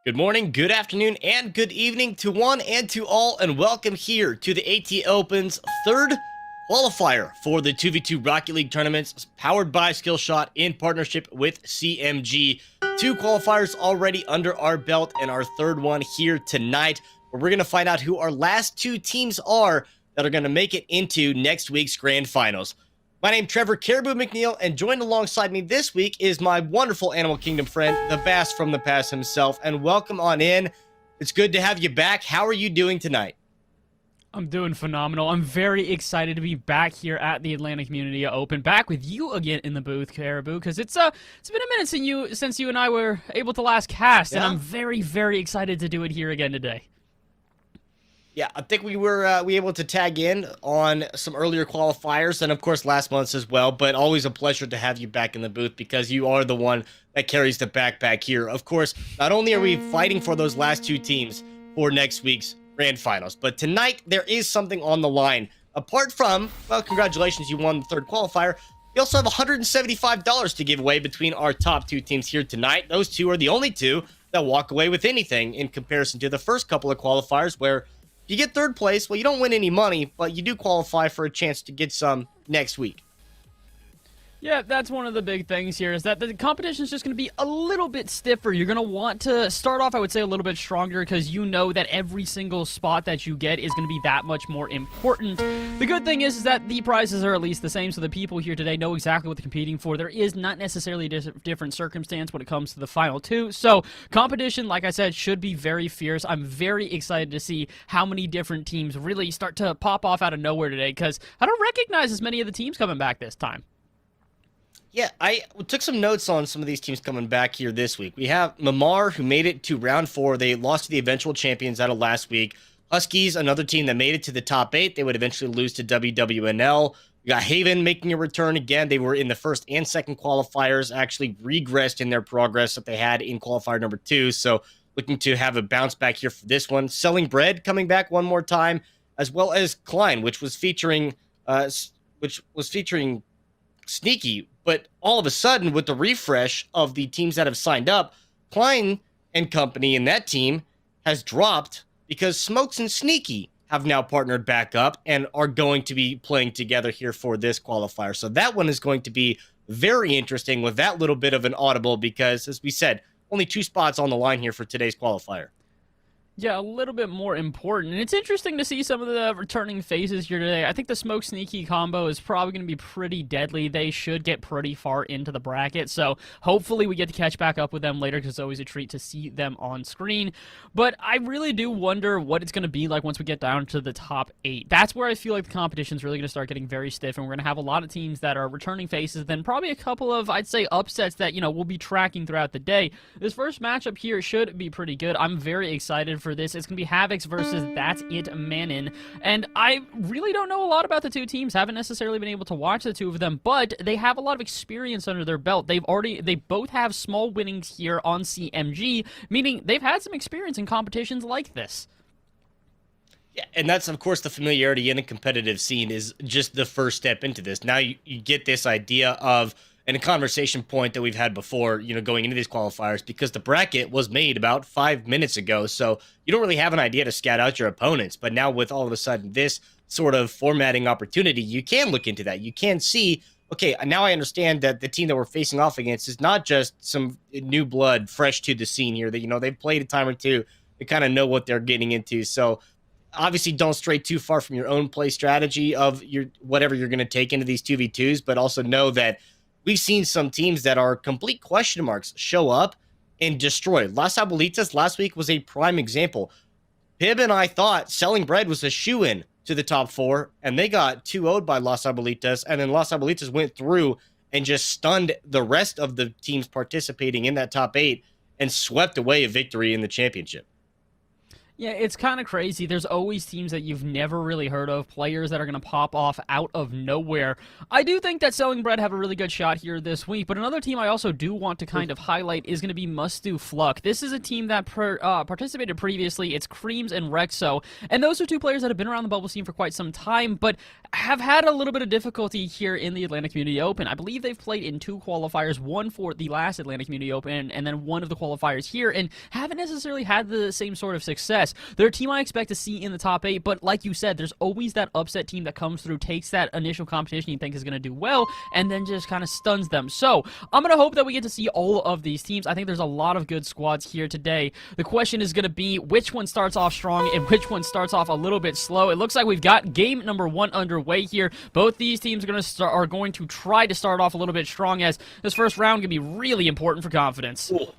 Good morning, good afternoon, and good evening to one and to all, and welcome here to the ATLopen's third qualifier for the 2v2 Rocket League tournaments, powered by Skillshot in partnership with CMG. Two qualifiers already under our belt, and our third one here tonight, where we're going to find out who our last two teams are that are going to make it into next week's grand finals. My name's Trevor Caribou McNeil, and joined alongside me this week is my wonderful Animal Kingdom friend, the Bass from the Past himself, and welcome on in. It's good to have you back. How are you doing tonight? I'm doing phenomenal. I'm very excited to be back here at the Atlanta Community Open, back with you again in the booth, Caribou, because it's been a minute since you and I were able to last cast, and I'm very, very excited to do it here again today. Yeah, I think we were able to tag in on some earlier qualifiers and, of course, last month's as well. But always a pleasure to have you back in the booth because you are the one that carries the backpack here. Of course, not only are we fighting for those last two teams for next week's grand finals, but tonight there is something on the line. Apart from, well, congratulations, you won the third qualifier. We also have $175 to give away between our top two teams here tonight. Those two are the only two that walk away with anything in comparison to the first couple of qualifiers where you get third place. Well, you don't win any money, but you do qualify for a chance to get some next week. Yeah, that's one of the big things here, is that the competition is just going to be a little bit stiffer. You're going to want to start off, I would say, a little bit stronger because you know that every single spot that you get is going to be that much more important. The good thing is that the prizes are at least the same, so the people here today know exactly what they're competing for. There is not necessarily a different circumstance when it comes to the final two. So competition, like I said, should be very fierce. I'm very excited to see how many different teams really start to pop off out of nowhere today because I don't recognize as many of the teams coming back this time. Yeah, I took some notes on some of these teams coming back here this week. We have Mamar, who made it to round 4. They lost to the eventual champions out of last week. Huskies, another team that made it to the top 8. They would eventually lose to WWNL. We got Haven making a return again. They were in the first and second qualifiers, actually regressed in their progress that they had in qualifier number 2. So looking to have a bounce back here for this one. Selling Bread coming back one more time, as well as Klein, which was featuring Sneaky. But all of a sudden, with the refresh of the teams that have signed up, Klein and company in that team has dropped because Smokes and Sneaky have now partnered back up and are going to be playing together here for this qualifier. So that one is going to be very interesting with that little bit of an audible because, as we said, only 2 spots on the line here for today's qualifier. Yeah, a little bit more important. And it's interesting to see some of the returning faces here today. I think the Smoke Sneaky combo is probably going to be pretty deadly. They should get pretty far into the bracket. So hopefully we get to catch back up with them later because it's always a treat to see them on screen. But I really do wonder what it's going to be like once we get down to the top 8. That's where I feel like the competition is really going to start getting very stiff. And we're going to have a lot of teams that are returning faces. Then probably a couple of, I'd say, upsets that, we'll be tracking throughout the day. This first matchup here should be pretty good. I'm very excited for this. It's going to be Havocs versus That's It Manin. And I really don't know a lot about the two teams. Haven't necessarily been able to watch the two of them, but they have a lot of experience under their belt. They both have small winnings here on CMG, meaning they've had some experience in competitions like this. Yeah, and that's, of course, the familiarity in the competitive scene is just the first step into this. Now you get this idea of, and a conversation point that we've had before, going into these qualifiers, because the bracket was made about 5 minutes ago, so you don't really have an idea to scout out your opponents. But now with all of a sudden this sort of formatting opportunity, you can look into that. You can see, okay, now I understand that the team that we're facing off against is not just some new blood fresh to the scene here, that, they've played a time or two. They kind of know what they're getting into. So obviously don't stray too far from your own play strategy of whatever you're going to take into these 2v2s, but also know that we've seen some teams that are complete question marks show up and destroy. Las Abuelitas last week was a prime example. Pib and I thought Selling Bread was a shoo-in to the top 4, and they got 2-0'd by Las Abuelitas, and then Las Abuelitas went through and just stunned the rest of the teams participating in that top 8 and swept away a victory in the championship. Yeah, it's kind of crazy. There's always teams that you've never really heard of, players that are going to pop off out of nowhere. I do think that Selling Bread have a really good shot here this week, but another team I also do want to kind of highlight is going to be Must Do Fluck. This is a team that participated previously. It's Creams and Rexo, and those are two players that have been around the bubble scene for quite some time, but have had a little bit of difficulty here in the Atlantic Community Open. I believe they've played in 2 qualifiers, one for the last Atlantic Community Open, and then one of the qualifiers here, and haven't necessarily had the same sort of success. They're a team I expect to see in the top 8, but like you said, there's always that upset team that comes through, takes that initial competition you think is going to do well, and then just kind of stuns them. So I'm going to hope that we get to see all of these teams. I think there's a lot of good squads here today. The question is going to be which one starts off strong and which one starts off a little bit slow. It looks like we've got game number 1 underway here. Both these teams are going to try to start off a little bit strong, as this first round can be really important for confidence. Cool.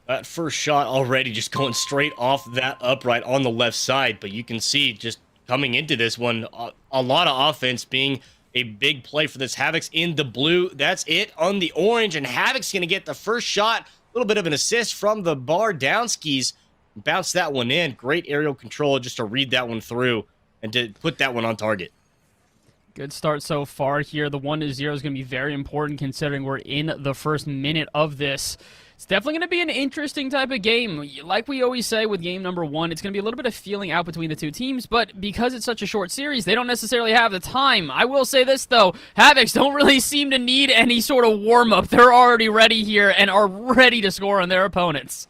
That first shot already just going straight off that upright on the left side. But you can see just coming into this one, a lot of offense being a big play for this. Havoc's in the blue. That's it on the orange. And Havoc's going to get the first shot. A little bit of an assist from the bar down skis. Bounce that one in. Great aerial control just to read that one through and to put that one on target. Good start so far here. The 1-0 is going to be very important considering we're in the first minute of this. It's definitely going to be an interesting type of game. Like we always say with game number 1, it's going to be a little bit of feeling out between the two teams, but because it's such a short series, they don't necessarily have the time. I will say this, though. Havocs don't really seem to need any sort of warm-up. They're already ready here and are ready to score on their opponents.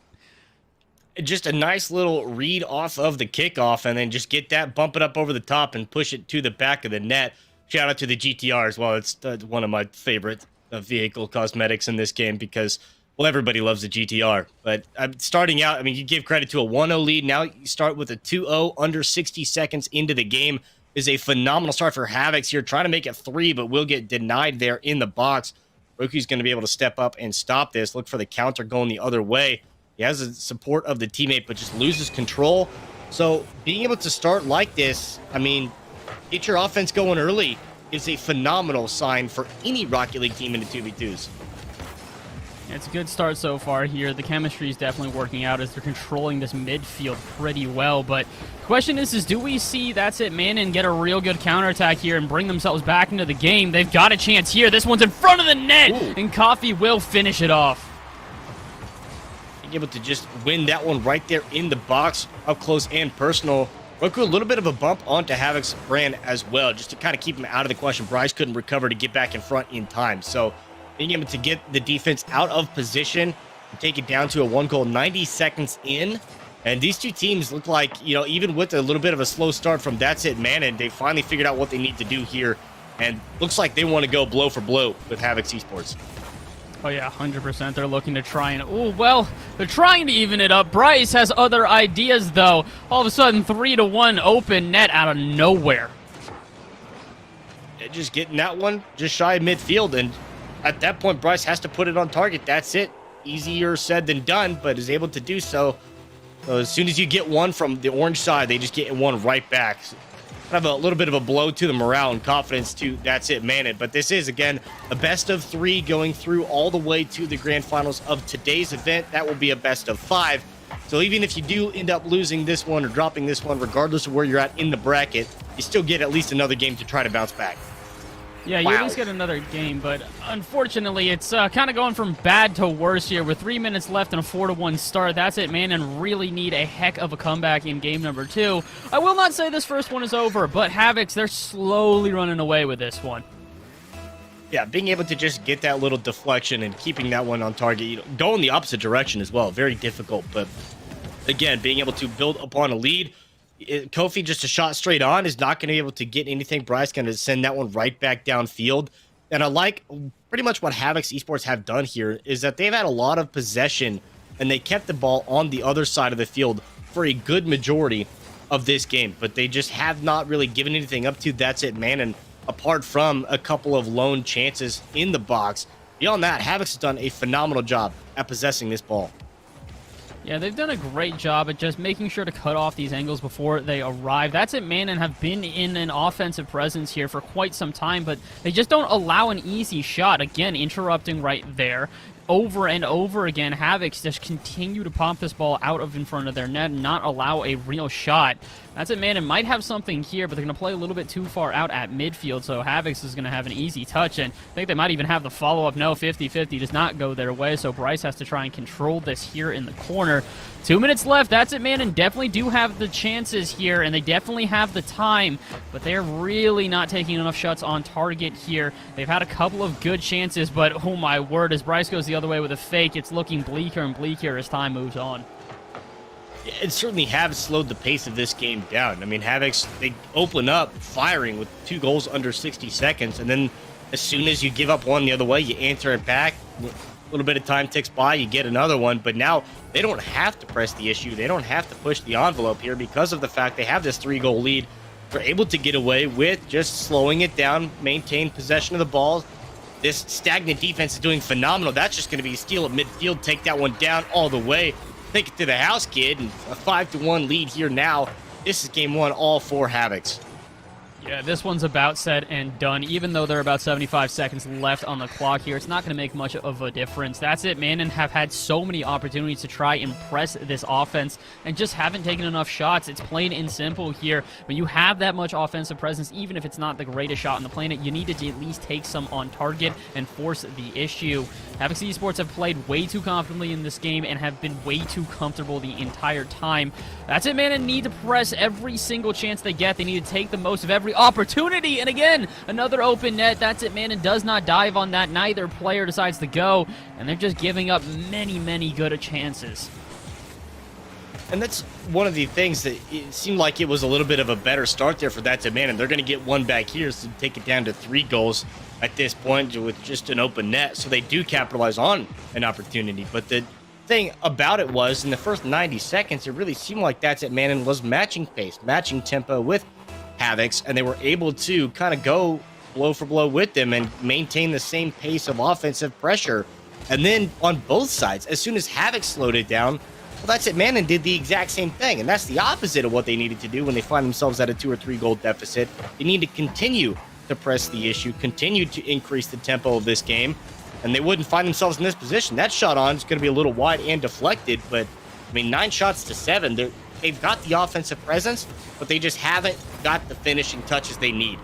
Just a nice little read off of the kickoff and then just get that, bump it up over the top and push it to the back of the net. Shout out to the GTR as well. It's one of my favorite vehicle cosmetics in this game because, well, everybody loves the GTR. But starting out, I mean, you give credit to a 1-0 lead. Now you start with a 2-0 under 60 seconds into the game is a phenomenal start for Havocs here. Trying to make it 3, but will get denied there in the box. Roku's going to be able to step up and stop this. Look for the counter going the other way. He has the support of the teammate, but just loses control. So being able to start like this, I mean, get your offense going early is a phenomenal sign for any Rocket League team in the 2v2s. It's a good start so far here. The chemistry is definitely working out as they're controlling this midfield pretty well. But the question is do we see That's It Manon get a real good counterattack here and bring themselves back into the game? They've got a chance here. This one's in front of the net, and Coffee will finish it off. Being able to just win that one right there in the box, up close and personal. Roku, a little bit of a bump onto Havoc's brand as well, just to kind of keep him out of the question. Bryce couldn't recover to get back in front in time. So being able to get the defense out of position and take it down to a 1 goal 90 seconds in. And these two teams look like, you know, even with a little bit of a slow start from That's It Manon, they finally figured out what they need to do here. And looks like they want to go blow for blow with Havoc's Esports. Oh, yeah, 100%. They're looking to try and... Oh, well, they're trying to even it up. Bryce has other ideas, though. All of a sudden, 3-1 open net out of nowhere. Just getting that one just shy of midfield. And at that point, Bryce has to put it on target. That's it. Easier said than done, but is able to do so. So as soon as you get one from the orange side, they just get one right back. So kind of a little bit of a blow to the morale and confidence to That's It Manon. But this is, again, a best of 3 going through all the way to the grand finals of today's event. That will be a best of 5. So even if you do end up losing this one or dropping this one, regardless of where you're at in the bracket, you still get at least another game to try to bounce back. Yeah, you at least get another game, but unfortunately, it's kind of going from bad to worse here. With 3 minutes left and a 4-1 start, That's It Manon really need a heck of a comeback in game number 2. I will not say this first one is over, but Havocs, they're slowly running away with this one. Yeah, being able to just get that little deflection and keeping that one on target, you know, going the opposite direction as well, very difficult. But again, being able to build upon a lead. Kofi just a shot straight on is not going to be able to get anything. Bryce going to send that one right back downfield. And I like pretty much what Havoc's Esports have done here is that they've had a lot of possession and they kept the ball on the other side of the field for a good majority of this game. But they just have not really given anything up to That's It Manon apart from a couple of lone chances in the box. Beyond that, Havoc's has done a phenomenal job at possessing this ball. Yeah, they've done a great job at just making sure to cut off these angles before they arrive. That's It Manon have been in an offensive presence here for quite some time, but they just don't allow an easy shot. Again, interrupting right there. over and over again, Havocs just continue to pump this ball out of in front of their net and not allow a real shot. That's it, man. It might have something here, but they're going to play a little bit too far out at midfield, so Havocs is going to have an easy touch, and I think they might even have the follow-up. No, 50-50 does not go their way, so Bryce has to try and control this here in the corner. 2 minutes left. That's it, man, and definitely do have the chances here, and they definitely have the time, but they're really not taking enough shots on target here. They've had a couple of good chances, but oh my word, as Bryce goes the other way with a fake, it's looking bleaker and bleaker as time moves on. It certainly have slowed the pace of this game down. I mean, Havocs, they open up firing with 2 goals under 60 seconds, and then as soon as you give up one the other way, you answer it back. A little bit of time ticks by, you get another one, but now they don't have to press the issue. They don't have to push the envelope here because of the fact they have this 3-goal lead. They're able to get away with just slowing it down, maintain possession of the ball. This stagnant defense is doing phenomenal. That's just going to be a steal at midfield, take that one down all the way. Take it to the house, kid, and a 5-1 lead here now. This is game 1, all for Havocs. Yeah, this one's about said and done. Even though there are about 75 seconds left on the clock here, it's not going to make much of a difference. That's it, man, and have had so many opportunities to try and press this offense and just haven't taken enough shots. It's plain and simple here. When you have that much offensive presence, even if it's not the greatest shot on the planet, you need to at least take some on target and force the issue. Havocs Esports have played way too confidently in this game and have been way too comfortable the entire time. That's it, man, and need to press every single chance they get. They need to take the most of every opportunity, and again, another open net. That's it, man, and does not dive on that. Neither player decides to go, and they're just giving up many good chances. And that's one of the things that it seemed like it was a little bit of a better start there for That's It, man, and they're going to get one back here, so take it down to 3 goals at this point with just an open net, so they do capitalize on an opportunity. But the thing about it was, in the first 90 seconds, it really seemed like That's It, man, and was matching pace, matching tempo with Havocs, and they were able to kind of go blow for blow with them and maintain the same pace of offensive pressure. And then on both sides, as soon as Havoc slowed it down, well, That's It, man, and did the exact same thing. And that's the opposite of what they needed to do when they find themselves at a 2 or 3 goal deficit. They need to continue to press the issue, continue to increase the tempo of this game, and they wouldn't find themselves in this position. That shot on is going to be a little wide and deflected, but I mean, 9 shots to 7. They've got the offensive presence, but they just haven't got the finishing touches they need.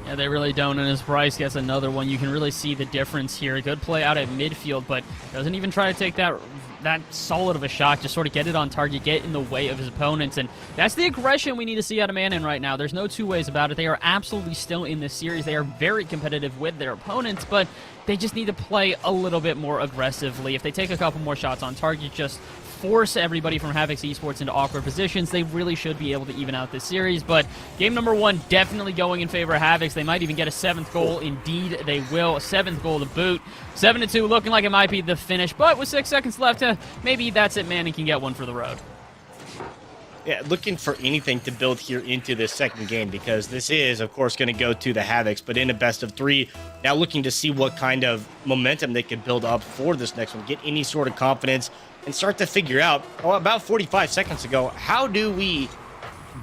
Yeah, they really don't, and as Bryce gets another one, you can really see the difference here. Good play out at midfield, but doesn't even try to take that solid of a shot, just sort of get it on target, get in the way of his opponents, and that's the aggression we need to see out of Manon right now. There's no two ways about it. They are absolutely still in this series. They are very competitive with their opponents, but they just need to play a little bit more aggressively. If they take a couple more shots on target, just force everybody from Havocs Esports into awkward positions, they really should be able to even out this series. But game number 1 definitely going in favor of Havocs. They might even get a 7th goal. Indeed, they will. A 7th goal to boot. 7-2, looking like it might be the finish. But with 6 seconds left, maybe That's It, man, and can get one for the road. Yeah, looking for anything to build here into this second game, because this is, of course, going to go to the Havocs, but in a best of 3. Now looking to see what kind of momentum they can build up for this next one, get any sort of confidence, and start to figure out, about 45 seconds ago, how do we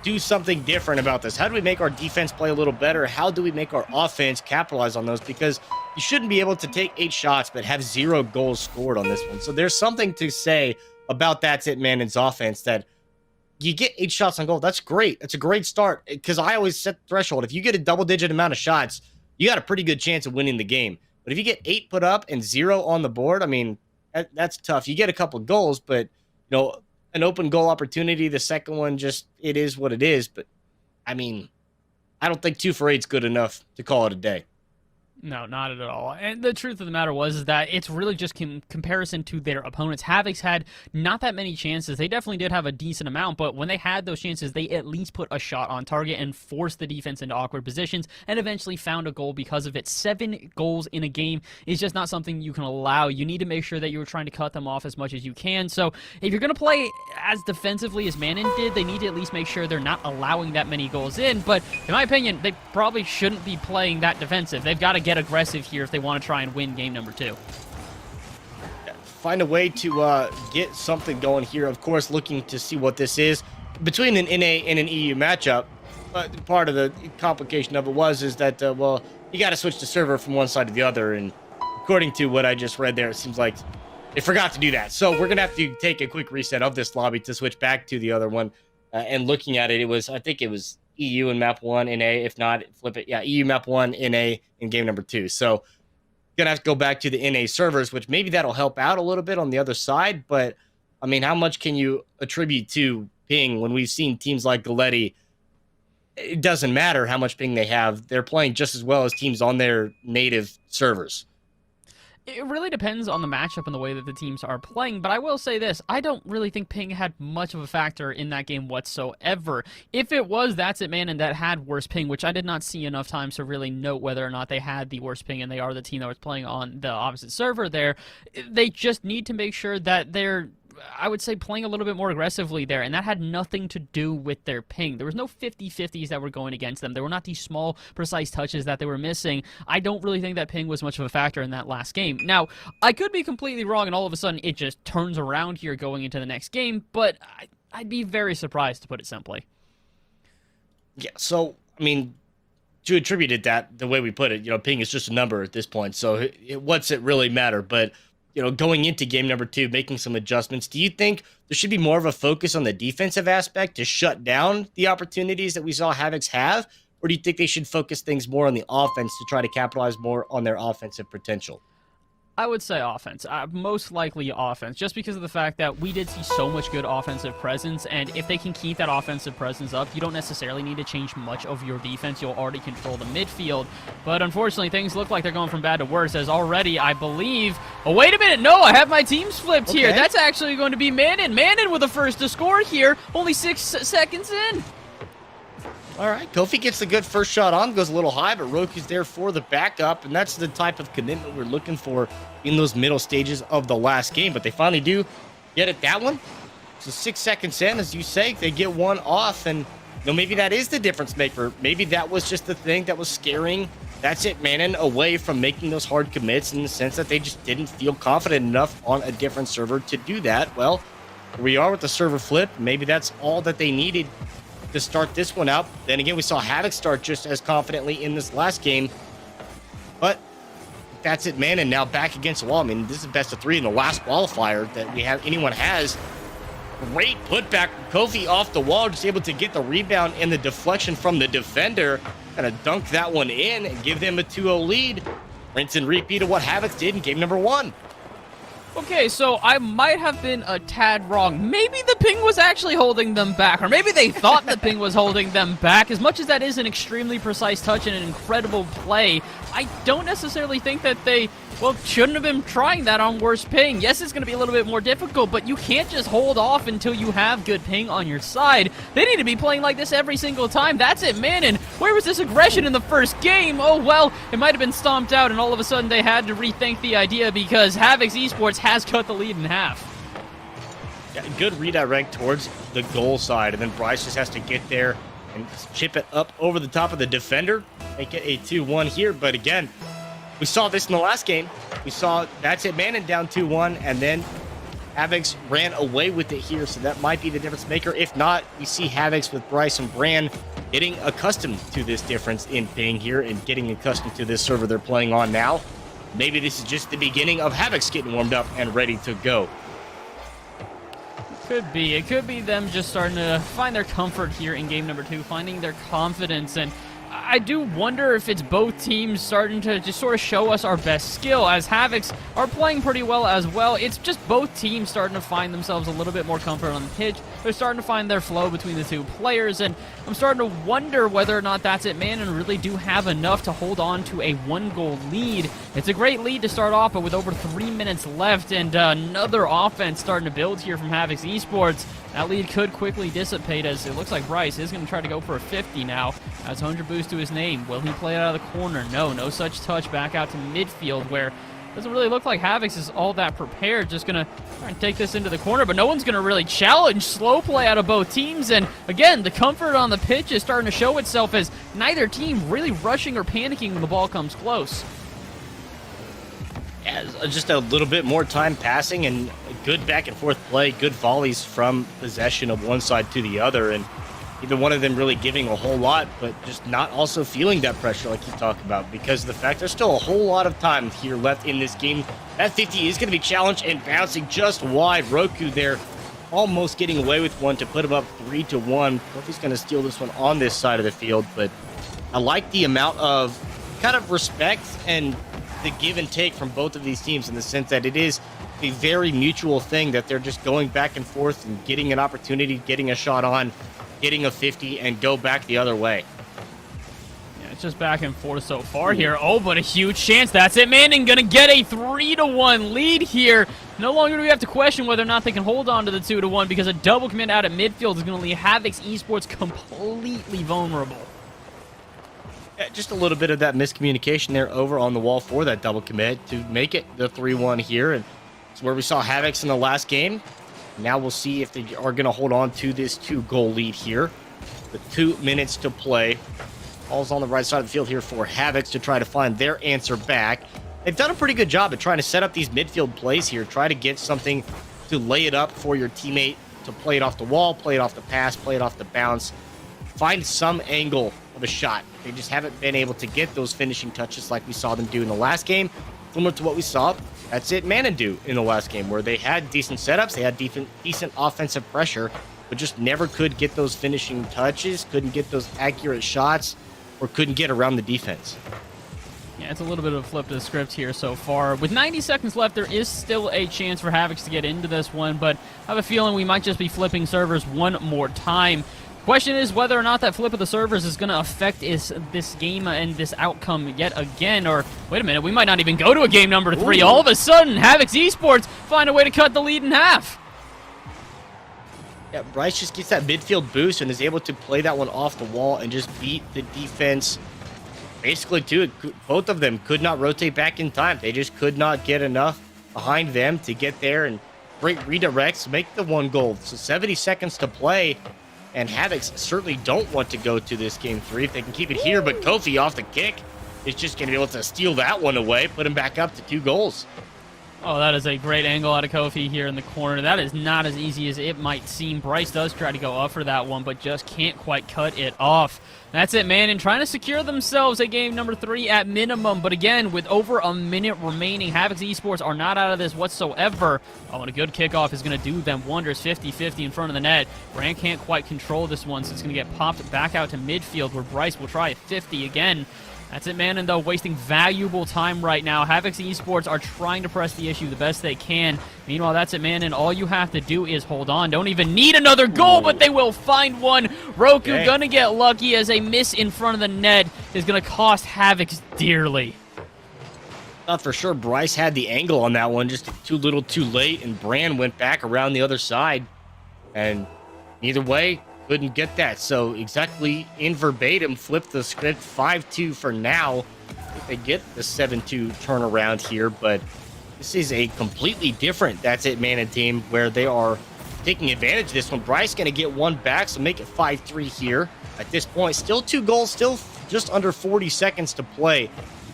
do something different about this? How do we make our defense play a little better? How do we make our offense capitalize on those? Because you shouldn't be able to take 8 shots but have 0 goals scored on this one. So there's something to say about That's It, Manon's offense, that you get 8 shots on goal. That's great. It's a great start, because I always set the threshold. If you get a double-digit amount of shots, you got a pretty good chance of winning the game. But if you get 8 put up and 0 on the board, I mean, that's tough. You get a couple goals, but, an open goal opportunity, the second one, just, it is what it is. But, I mean, I don't think 2 for 8 is good enough to call it a day. No, not at all. And the truth of the matter is that it's really just comparison to their opponents. Havocs had not that many chances. They definitely did have a decent amount, but when they had those chances, they at least put a shot on target and forced the defense into awkward positions and eventually found a goal because of it. 7 goals in a game is just not something you can allow. You need to make sure that you're trying to cut them off as much as you can. So if you're going to play as defensively as Manon did, they need to at least make sure they're not allowing that many goals in. But in my opinion, they probably shouldn't be playing that defensive. They've got to get aggressive here if they want to try and win game number 2. Find a way to get something going here. Of course, looking to see what this is between an NA and an EU matchup. Part of the complication of it is that, you got to switch the server from one side to the other, and according to what I just read there, it seems like they forgot to do that. So we're going to have to take a quick reset of this lobby to switch back to the other one. And looking at it, I think it was EU in map 1 in A. If not, flip it. Yeah, EU map 1 in A in game number 2. So going to have to go back to the NA servers, which maybe that'll help out a little bit on the other side. But, I mean, how much can you attribute to ping when we've seen teams like Galletti? It doesn't matter how much ping they have. They're playing just as well as teams on their native servers. It really depends on the matchup and the way that the teams are playing, but I will say this, I don't really think ping had much of a factor in that game whatsoever. If it was That's It Man and that had worse ping, which I did not see enough times to really note whether or not they had the worst ping and they are the team that was playing on the opposite server there, they just need to make sure that they're, I would say, playing a little bit more aggressively there, and that had nothing to do with their ping. There was no 50-50s that were going against them. There were not these small, precise touches that they were missing. I don't really think that ping was much of a factor in that last game. Now, I could be completely wrong, and all of a sudden it just turns around here going into the next game, but I'd be very surprised, to put it simply. Yeah, so, I mean, to attribute it that, the way we put it, ping is just a number at this point, so what's it really matter? But going into game number 2, making some adjustments, do you think there should be more of a focus on the defensive aspect to shut down the opportunities that we saw Havocs have? Or do you think they should focus things more on the offense to try to capitalize more on their offensive potential? I would say offense. Most likely offense, just because of the fact that we did see so much good offensive presence, and if they can keep that offensive presence up, you don't necessarily need to change much of your defense. You'll already control the midfield. But unfortunately, things look like they're going from bad to worse, as already, I believe... Oh, wait a minute! No, I have my teams flipped here! That's actually going to be Manon. Manon with the first to score here, only 6 seconds in! All right, Kofi gets the good first shot on, goes a little high, but Roku's there for the backup, and that's the type of commitment we're looking for in those middle stages of the last game. But they finally do get it, that one. So 6 seconds in, as you say, they get one off, and maybe that is the difference maker. Maybe that was just the thing that was scaring That's It Manon away from making those hard commits, in the sense that they just didn't feel confident enough on a different server to do that. Well, here we are with the server flip. Maybe that's all that they needed to start this one out. Then again, we saw Havoc start just as confidently in this last game. But That's It Manon now back against the wall. I mean, this is best of 3 in the last qualifier that anyone has. Great putback from Kofi off the wall, just able to get the rebound and the deflection from the defender. Kind of dunk that one in and give them a 2-0 lead. Rinse and repeat of what Havoc did in game number 1. Okay, so I might have been a tad wrong. Maybe the ping was actually holding them back, or maybe they thought the ping was holding them back. As much as that is an extremely precise touch and an incredible play, I don't necessarily think that they, shouldn't have been trying that on worse ping. Yes, it's going to be a little bit more difficult, but you can't just hold off until you have good ping on your side. They need to be playing like this every single time. That's it, Manon. Where was this aggression in the first game? Oh, well, it might have been stomped out, and all of a sudden they had to rethink the idea because Havoc's Esports has cut the lead in half. Yeah, good redirect towards the goal side, and then Bryce just has to get there and chip it up over the top of the defender, make it a 2-1 here. But again, we saw this in the last game. We saw That's It Manon down 2-1, and then Havocs ran away with it here, so that might be the difference maker. If not, we see Havocs with Bryce and Bran getting accustomed to this difference in ping here and getting accustomed to this server they're playing on now. Maybe this is just the beginning of Havocs getting warmed up and ready to go. Could be. It could be them just starting to find their comfort here in game number 2, finding their confidence. And I do wonder if it's both teams starting to just sort of show us our best skill, as Havocs are playing pretty well as well. It's just both teams starting to find themselves a little bit more comfort on the pitch. They're starting to find their flow between the two players, and I'm starting to wonder whether or not That's It Manon really do have enough to hold on to a 1-goal lead. It's a great lead to start off, but with over 3 minutes left and another offense starting to build here from Havoc's Esports, that lead could quickly dissipate, as it looks like Bryce is going to try to go for a 50 now. Has 100 boost to his name. Will he play it out of the corner? No such touch back out to midfield, where it doesn't really look like Havoc's is all that prepared. Just going to try and take this into the corner, but no one's going to really challenge. Slow play out of both teams, and again, the comfort on the pitch is starting to show itself, as neither team really rushing or panicking when the ball comes close. Yeah, just a little bit more time passing and good back and forth play, good volleys from possession of one side to the other. And either one of them really giving a whole lot, but just not also feeling that pressure like you talk about, because of the fact there's still a whole lot of time here left in this game. That 50 is going to be challenged and bouncing just wide. Roku there almost getting away with one to put him up 3-1. Kofi's going to steal this one on this side of the field, but I like the amount of kind of respect and the give and take from both of these teams, in the sense that it is a very mutual thing, that they're just going back and forth and getting an opportunity, getting a shot on, getting a 50, and go back the other way. Yeah, it's just back and forth so far here. Oh, but a huge chance. That's it, Manning gonna get a 3-1 lead here. No longer do we have to question whether or not they can hold on to the 2-1, because a double commit out at midfield is going to leave Havoc's Esports completely vulnerable. Yeah, just a little bit of that miscommunication there over on the wall for that double commit to make it the 3-1 here. And it's where we saw Havoc's in the last game. Now we'll see if they are going to hold on to this 2-goal lead here. With 2 minutes to play. Ball's on the right side of the field here for Havoc's to try to find their answer back. They've done a pretty good job at trying to set up these midfield plays here. Try to get something to lay it up for your teammate to play it off the wall, play it off the pass, play it off the bounce. Find some angle of a shot. They just haven't been able to get those finishing touches like we saw them do in the last game. Similar to what we saw, that's it, Manon do in the last game, where they had decent setups, they had decent offensive pressure, but just never could get those finishing touches, couldn't get those accurate shots, or couldn't get around the defense. Yeah, it's a little bit of a flip to the script here so far. With 90 seconds left, there is still a chance for Havoc's to get into this one, but I have a feeling we might just be flipping servers one more time. Question is whether or not that flip of the servers is going to affect this game and this outcome yet again. Or, wait a minute, we might not even go to a game number 3. Ooh. All of a sudden, Havoc's Esports find a way to cut the lead in half. Yeah, Bryce just gets that midfield boost and is able to play that one off the wall and just beat the defense basically to it. Both of them could not rotate back in time. They just could not get enough behind them to get there, and great redirects make the 1 goal. So 70 seconds to play. And Havoc's certainly don't want to go to this game 3 if they can keep it here, but Kofi off the kick is just going to be able to steal that one away, put him back up to 2 goals. Oh, that is a great angle out of Kofi here in the corner. That is not as easy as it might seem. Bryce does try to go up for that one, but just can't quite cut it off. That's it, man, and trying to secure themselves a game number 3 at minimum. But again, with over a minute remaining, Havoc's Esports are not out of this whatsoever. Oh, and a good kickoff is going to do them wonders. 50-50 in front of the net. Brand can't quite control this one, so it's going to get popped back out to midfield, where Bryce will try a 50 again. That's it, man, and though wasting valuable time right now. Havoc's Esports are trying to press the issue the best they can. Meanwhile, that's it, man, and all you have to do is hold on. Don't even need another goal, but they will find one. Roku gonna get lucky, as a miss in front of the net is gonna cost Havoc's dearly. Thought for sure Bryce had the angle on that one, just too little too late, and Brand went back around the other side. And either way, couldn't get that. So exactly in verbatim, flip the script, 5-2 for now. If they get the 7-2 turnaround here, but this is a completely different That's It Mana team, where they are taking advantage of this one. Bryce going to get one back, so make it 5-3 here. At this point, still 2 goals, still just under 40 seconds to play.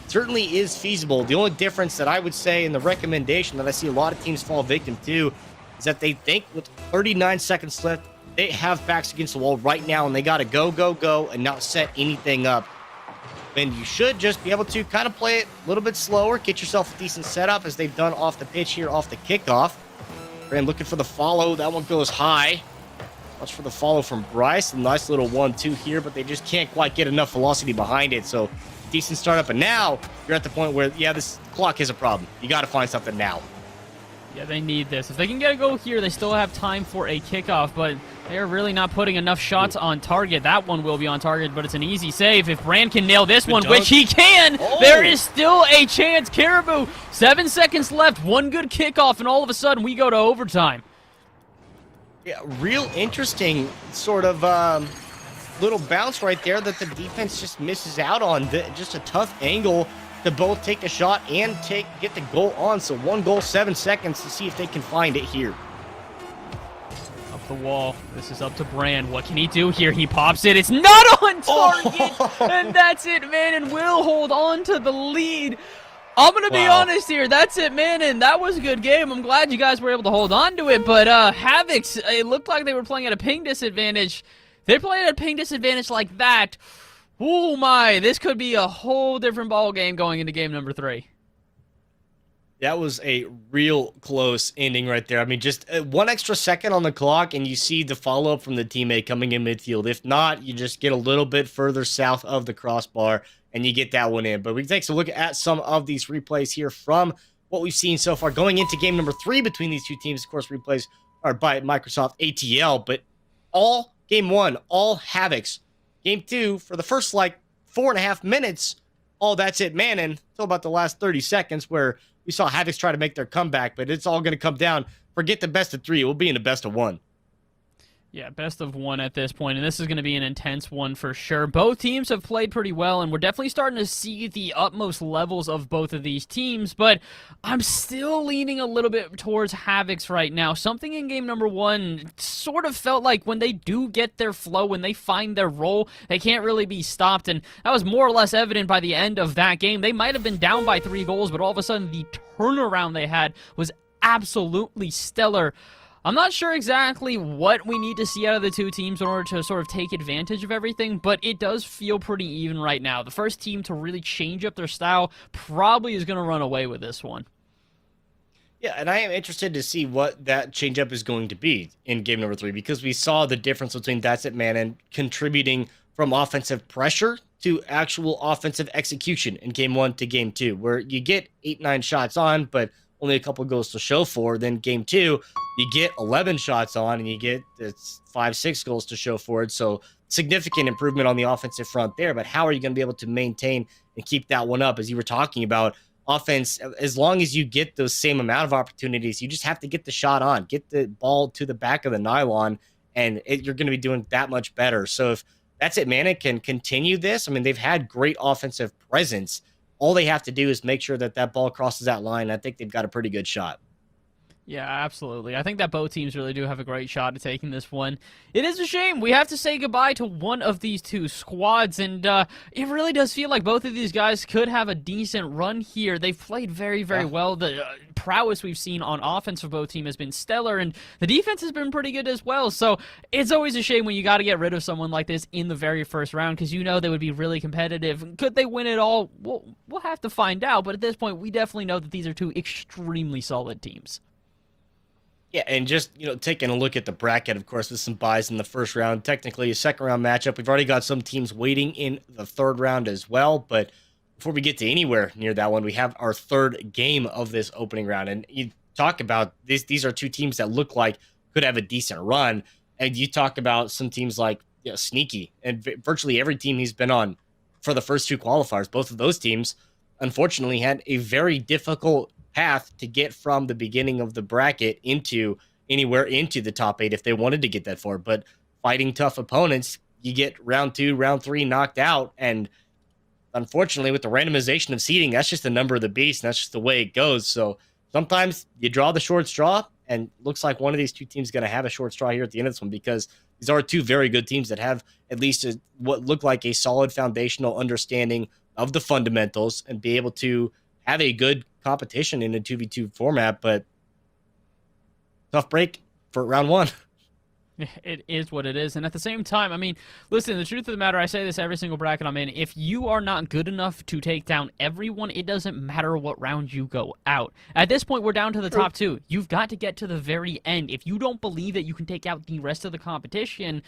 Certainly is feasible. The only difference that I would say in the recommendation that I see a lot of teams fall victim to is that they think with 39 seconds left, they have backs against the wall right now, and they got to go, go, go, and not set anything up. And you should just be able to kind of play it a little bit slower, get yourself a decent setup, as they've done off the pitch here, off the kickoff. Brand looking for the follow. That one goes high. Watch for the follow from Bryce. A nice little 1-2 here, but they just can't quite get enough velocity behind it. So decent startup. And now you're at the point where, yeah, this clock is a problem. You got to find something now. Yeah, they need this. If they can get a goal here, they still have time for a kickoff, but they're really not putting enough shots on target. That one will be on target, but it's an easy save. If Brand can nail this one, which he can, there is still a chance. Caribou, 7 seconds left, 1 good kickoff, and all of a sudden we go to overtime. Yeah, real interesting sort of little bounce right there that the defense just misses out on. Just a tough angle to both take the shot and get the goal on. So 1 goal, 7 seconds to see if they can find it here. Up the wall. This is up to Brand. What can he do here? He pops it. It's not on target. And that's it, man. And will hold on to the lead. I'm going to be honest here. That's it, man. And that was a good game. I'm glad you guys were able to hold on to it. But Havoc's, it looked like they were playing at a ping disadvantage. They play at a ping disadvantage like that. Oh my, this could be a whole different ball game going into game number 3. That was a real close ending right there. I mean, just 1 extra second on the clock, and you see the follow-up from the teammate coming in midfield. If not, you just get a little bit further south of the crossbar, and you get that one in. But we can take a look at some of these replays here from what we've seen so far. Going into game number 3 between these two teams, of course, replays are by Microsoft ATL, but all game 1, all Havocs. Game 2, for the first, 4.5 minutes, all that's it, man, and until about the last 30 seconds where we saw Havocs try to make their comeback, but it's all going to come down. Forget the best of 3. We'll be in the best of 1. Yeah, best of 1 at this point, and this is going to be an intense one for sure. Both teams have played pretty well, and we're definitely starting to see the utmost levels of both of these teams, but I'm still leaning a little bit towards Havocs right now. Something in game number 1 sort of felt like when they do get their flow, when they find their role, they can't really be stopped, and that was more or less evident by the end of that game. They might have been down by 3 goals, but all of a sudden the turnaround they had was absolutely stellar. I'm not sure exactly what we need to see out of the two teams in order to sort of take advantage of everything, but it does feel pretty even right now. The first team to really change up their style probably is going to run away with this one. Yeah, and I am interested to see what that changeup is going to be in game number 3, because we saw the difference between That's It Man and contributing from offensive pressure to actual offensive execution in game 1 to game 2, where you get 8-9 shots on, but only a couple goals to show for. Then game 2, you get 11 shots on and you get 5-6 goals to show for it. So significant improvement on the offensive front there. But how are you going to be able to maintain and keep that one up? As you were talking about, offense, as long as you get those same amount of opportunities, you just have to get the shot on, get the ball to the back of the nylon, and you're going to be doing that much better. So if That's It Man can continue this, I mean, they've had great offensive presence. All they have to do is make sure that that ball crosses that line. I think they've got a pretty good shot. Yeah, absolutely. I think that both teams really do have a great shot at taking this one. It is a shame. We have to say goodbye to one of these two squads, and it really does feel like both of these guys could have a decent run here. They've played very, very well. The prowess we've seen on offense for both teams has been stellar, and the defense has been pretty good as well. So it's always a shame when you got to get rid of someone like this in the very first round, because you know they would be really competitive. Could they win it all? We'll have to find out, but at this point, we definitely know that these are two extremely solid teams. Yeah, and just, taking a look at the bracket, of course, with some buys in the first round, technically a second round matchup. We've already got some teams waiting in the third round as well. But before we get to anywhere near that one, we have our third game of this opening round. And you talk about these are two teams that look like could have a decent run. And you talk about some teams like Sneaky, and virtually every team he's been on for the first two qualifiers. Both of those teams, unfortunately, had a very difficult path to get from the beginning of the bracket into anywhere into the top 8 if they wanted to get that far. But fighting tough opponents, you get round 2, round 3 knocked out, and unfortunately with the randomization of seeding, that's just the number of the beast, and that's just the way it goes. So sometimes you draw the short straw, and looks like one of these two teams is going to have a short straw here at the end of this one, because these are two very good teams that have at least what look like a solid foundational understanding of the fundamentals and be able to have a good competition in a 2v2 format. But tough break for round 1. It is what it is. And at the same time, I mean, listen, the truth of the matter, I say this every single bracket I'm in, if you are not good enough to take down everyone, it doesn't matter what round you go out. At this point, we're down to the top 2. You've got to get to the very end. If you don't believe that you can take out the rest of the competition,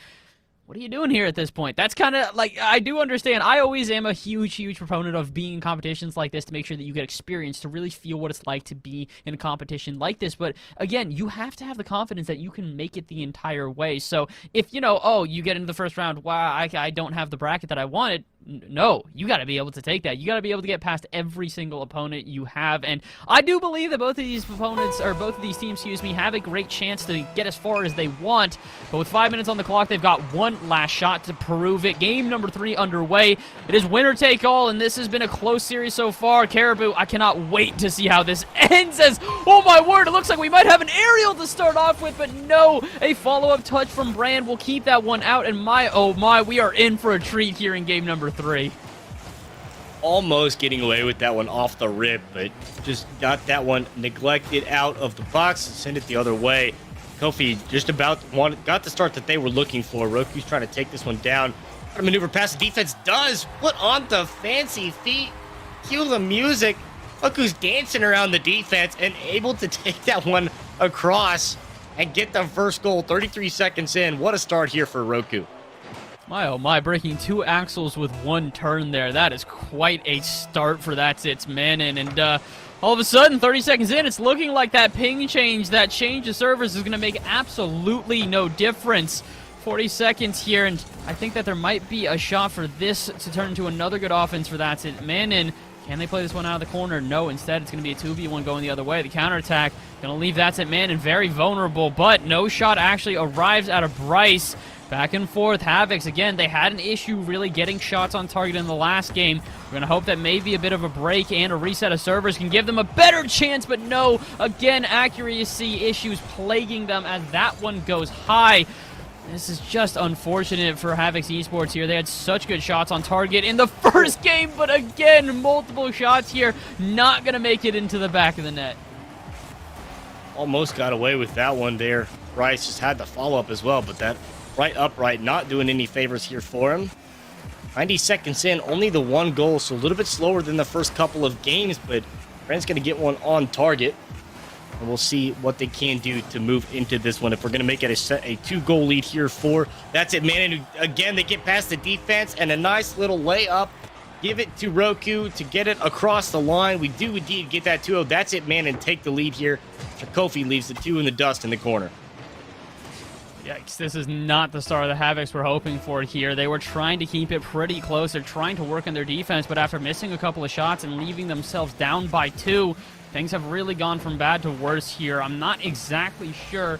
what are you doing here at this point? That's kind of like, I do understand. I always am a huge, huge proponent of being in competitions like this to make sure that you get experience, to really feel what it's like to be in a competition like this. But again, you have to have the confidence that you can make it the entire way. So if, you get into the first round, wow, I don't have the bracket that I wanted. No, you got to be able to take that. You got to be able to get past every single opponent you have. And I do believe that both of these teams, have a great chance to get as far as they want. But with 5 minutes on the clock, they've got one last shot to prove it. Game number 3 underway. It is winner take all, and this has been a close series so far. Caribou, I cannot wait to see how this ends, as, oh my word, it looks like we might have an aerial to start off with, but no, a follow-up touch from Brand will keep that one out, and oh my, we are in for a treat here in game number 3. Almost getting away with that one off the rip, but just got that one neglected out of the box and send it the other way. Kofi just about got the start that they were looking for. Roku's trying to take this one down. Trying to maneuver past the defense. Does put on the fancy feet. Cue the music. Roku's dancing around the defense and able to take that one across and get the first goal 33 seconds in. What a start here for Roku. My oh my, breaking 2 axles with 1 turn there. That is quite a start for That's It's Manon. And all of a sudden, 30 seconds in, it's looking like that ping change, that change of servers is going to make absolutely no difference. 40 seconds here, and I think that there might be a shot for this to turn into another good offense for That's It Manon. Can they play this one out of the corner? No, instead it's going to be a 2v1 going the other way. The counterattack going to leave That's It Manon very vulnerable, but no shot actually arrives out of Bryce. Back and forth, Havocs, again, they had an issue really getting shots on target in the last game. We're going to hope that maybe a bit of a break and a reset of servers can give them a better chance, but no, again, accuracy issues plaguing them as that one goes high. This is just unfortunate for Havocs Esports here. They had such good shots on target in the first game, but again, multiple shots here, not going to make it into the back of the net. Almost got away with that one there. Bryce just had the follow-up as well, but that right upright not doing any favors here for him. 90 seconds in, only the 1 goal, so a little bit slower than the first couple of games, but Brand's going to get one on target. And we'll see what they can do to move into this one. If we're going to make it a 2-goal lead here for That's It Manon. Again, they get past the defense and a nice little layup. Give it to Roku to get it across the line. We do indeed get that 2-0. That's It Manon take the lead here. Kofi leaves the 2 in the dust in the corner. Yikes, this is not the start of the Havocs we're hoping for here. They were trying to keep it pretty close. They're trying to work on their defense, but after missing a couple of shots and leaving themselves down by 2, things have really gone from bad to worse here. I'm not exactly sure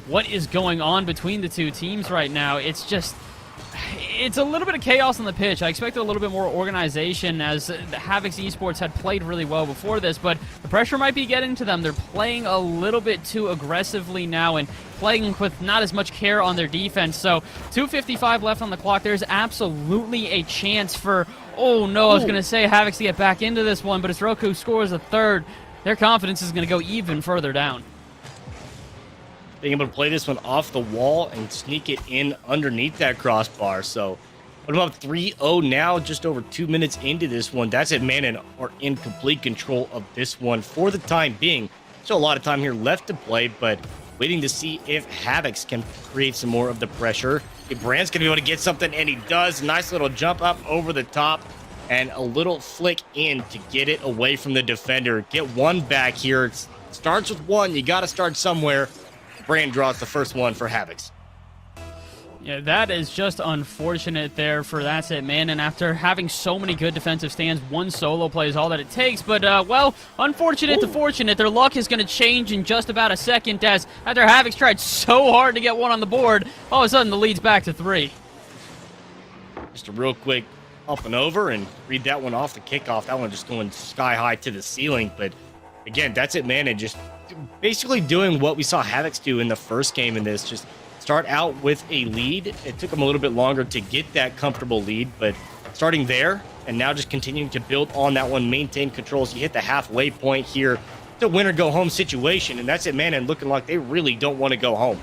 what is going on between the 2 teams right now. It's a little bit of chaos on the pitch. I expected a little bit more organization as the Havocs Esports had played really well before this, but the pressure might be getting to them. They're playing a little bit too aggressively now and playing with not as much care on their defense. So 2:55 left on the clock. There's absolutely a chance for, oh no, I was going to say Havocs to get back into this one, but as Roku scores a 3rd, their confidence is going to go even further down. Being able to play this one off the wall and sneak it in underneath that crossbar. So, what about 3-0 now, just over 2 minutes into this one? That's It Manon are in complete control of this one for the time being. Still a lot of time here left to play, but waiting to see if Havocs can create some more of the pressure. If Brand's going to be able to get something, and he does. Nice little jump up over the top and a little flick in to get it away from the defender. Get one back here. It starts with 1. You got to start somewhere. Brand draws the first one for Havocs. Yeah, that is just unfortunate there for That's It Manon. After having so many good defensive stands, 1 solo play is all that it takes. But, well, unfortunate to fortunate. Their luck is going to change in just about a second as after Havocs tried so hard to get one on the board, all of a sudden the lead's back to 3. Just a real quick up and over and read that one off the kickoff. That one just going sky high to the ceiling. But, again, That's It Manon just basically doing what we saw Havocs do in the first game in this. Just start out with a lead. It took them a little bit longer to get that comfortable lead, but starting there and now just continuing to build on that one, maintain controls. You hit the halfway point here. It's a win or go home situation, and That's It Manon looking like they really don't want to go home.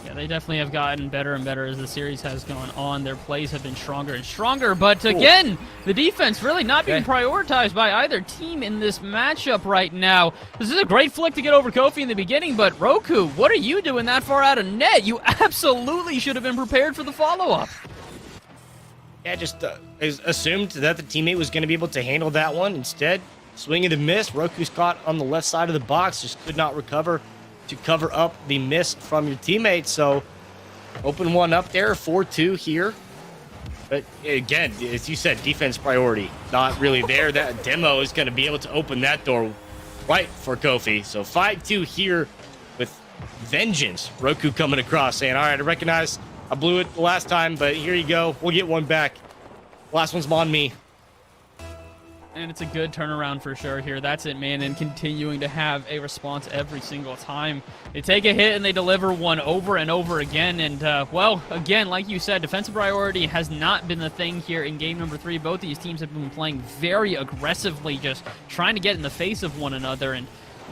Yeah, they definitely have gotten better and better as the series has gone on. Their plays have been stronger and stronger, but again, the defense really not being prioritized by either team in this matchup right now. This is a great flick to get over Kofi in the beginning, but Roku, what are you doing that far out of net? You absolutely should have been prepared for the follow-up. Yeah, just assumed that the teammate was going to be able to handle that one. Instead, swing and a miss. Roku's caught on the left side of the box, just could not recover to cover up the miss from your teammate. So open one up there, 4-2 here. But again, as you said, defense priority not really there. That demo is going to be able to open that door right for Kofi. So 5-2 here with vengeance. Roku coming across saying, all right, I recognize I blew it the last time, but here you go. We'll get one back. Last one's on me. And it's a good turnaround for sure here. That's It Manon continuing to have a response every single time. They take a hit and they deliver one over and over again. And, well, again, like you said, defensive priority has not been the thing here in game number 3. Both these teams have been playing very aggressively, just trying to get in the face of one another. And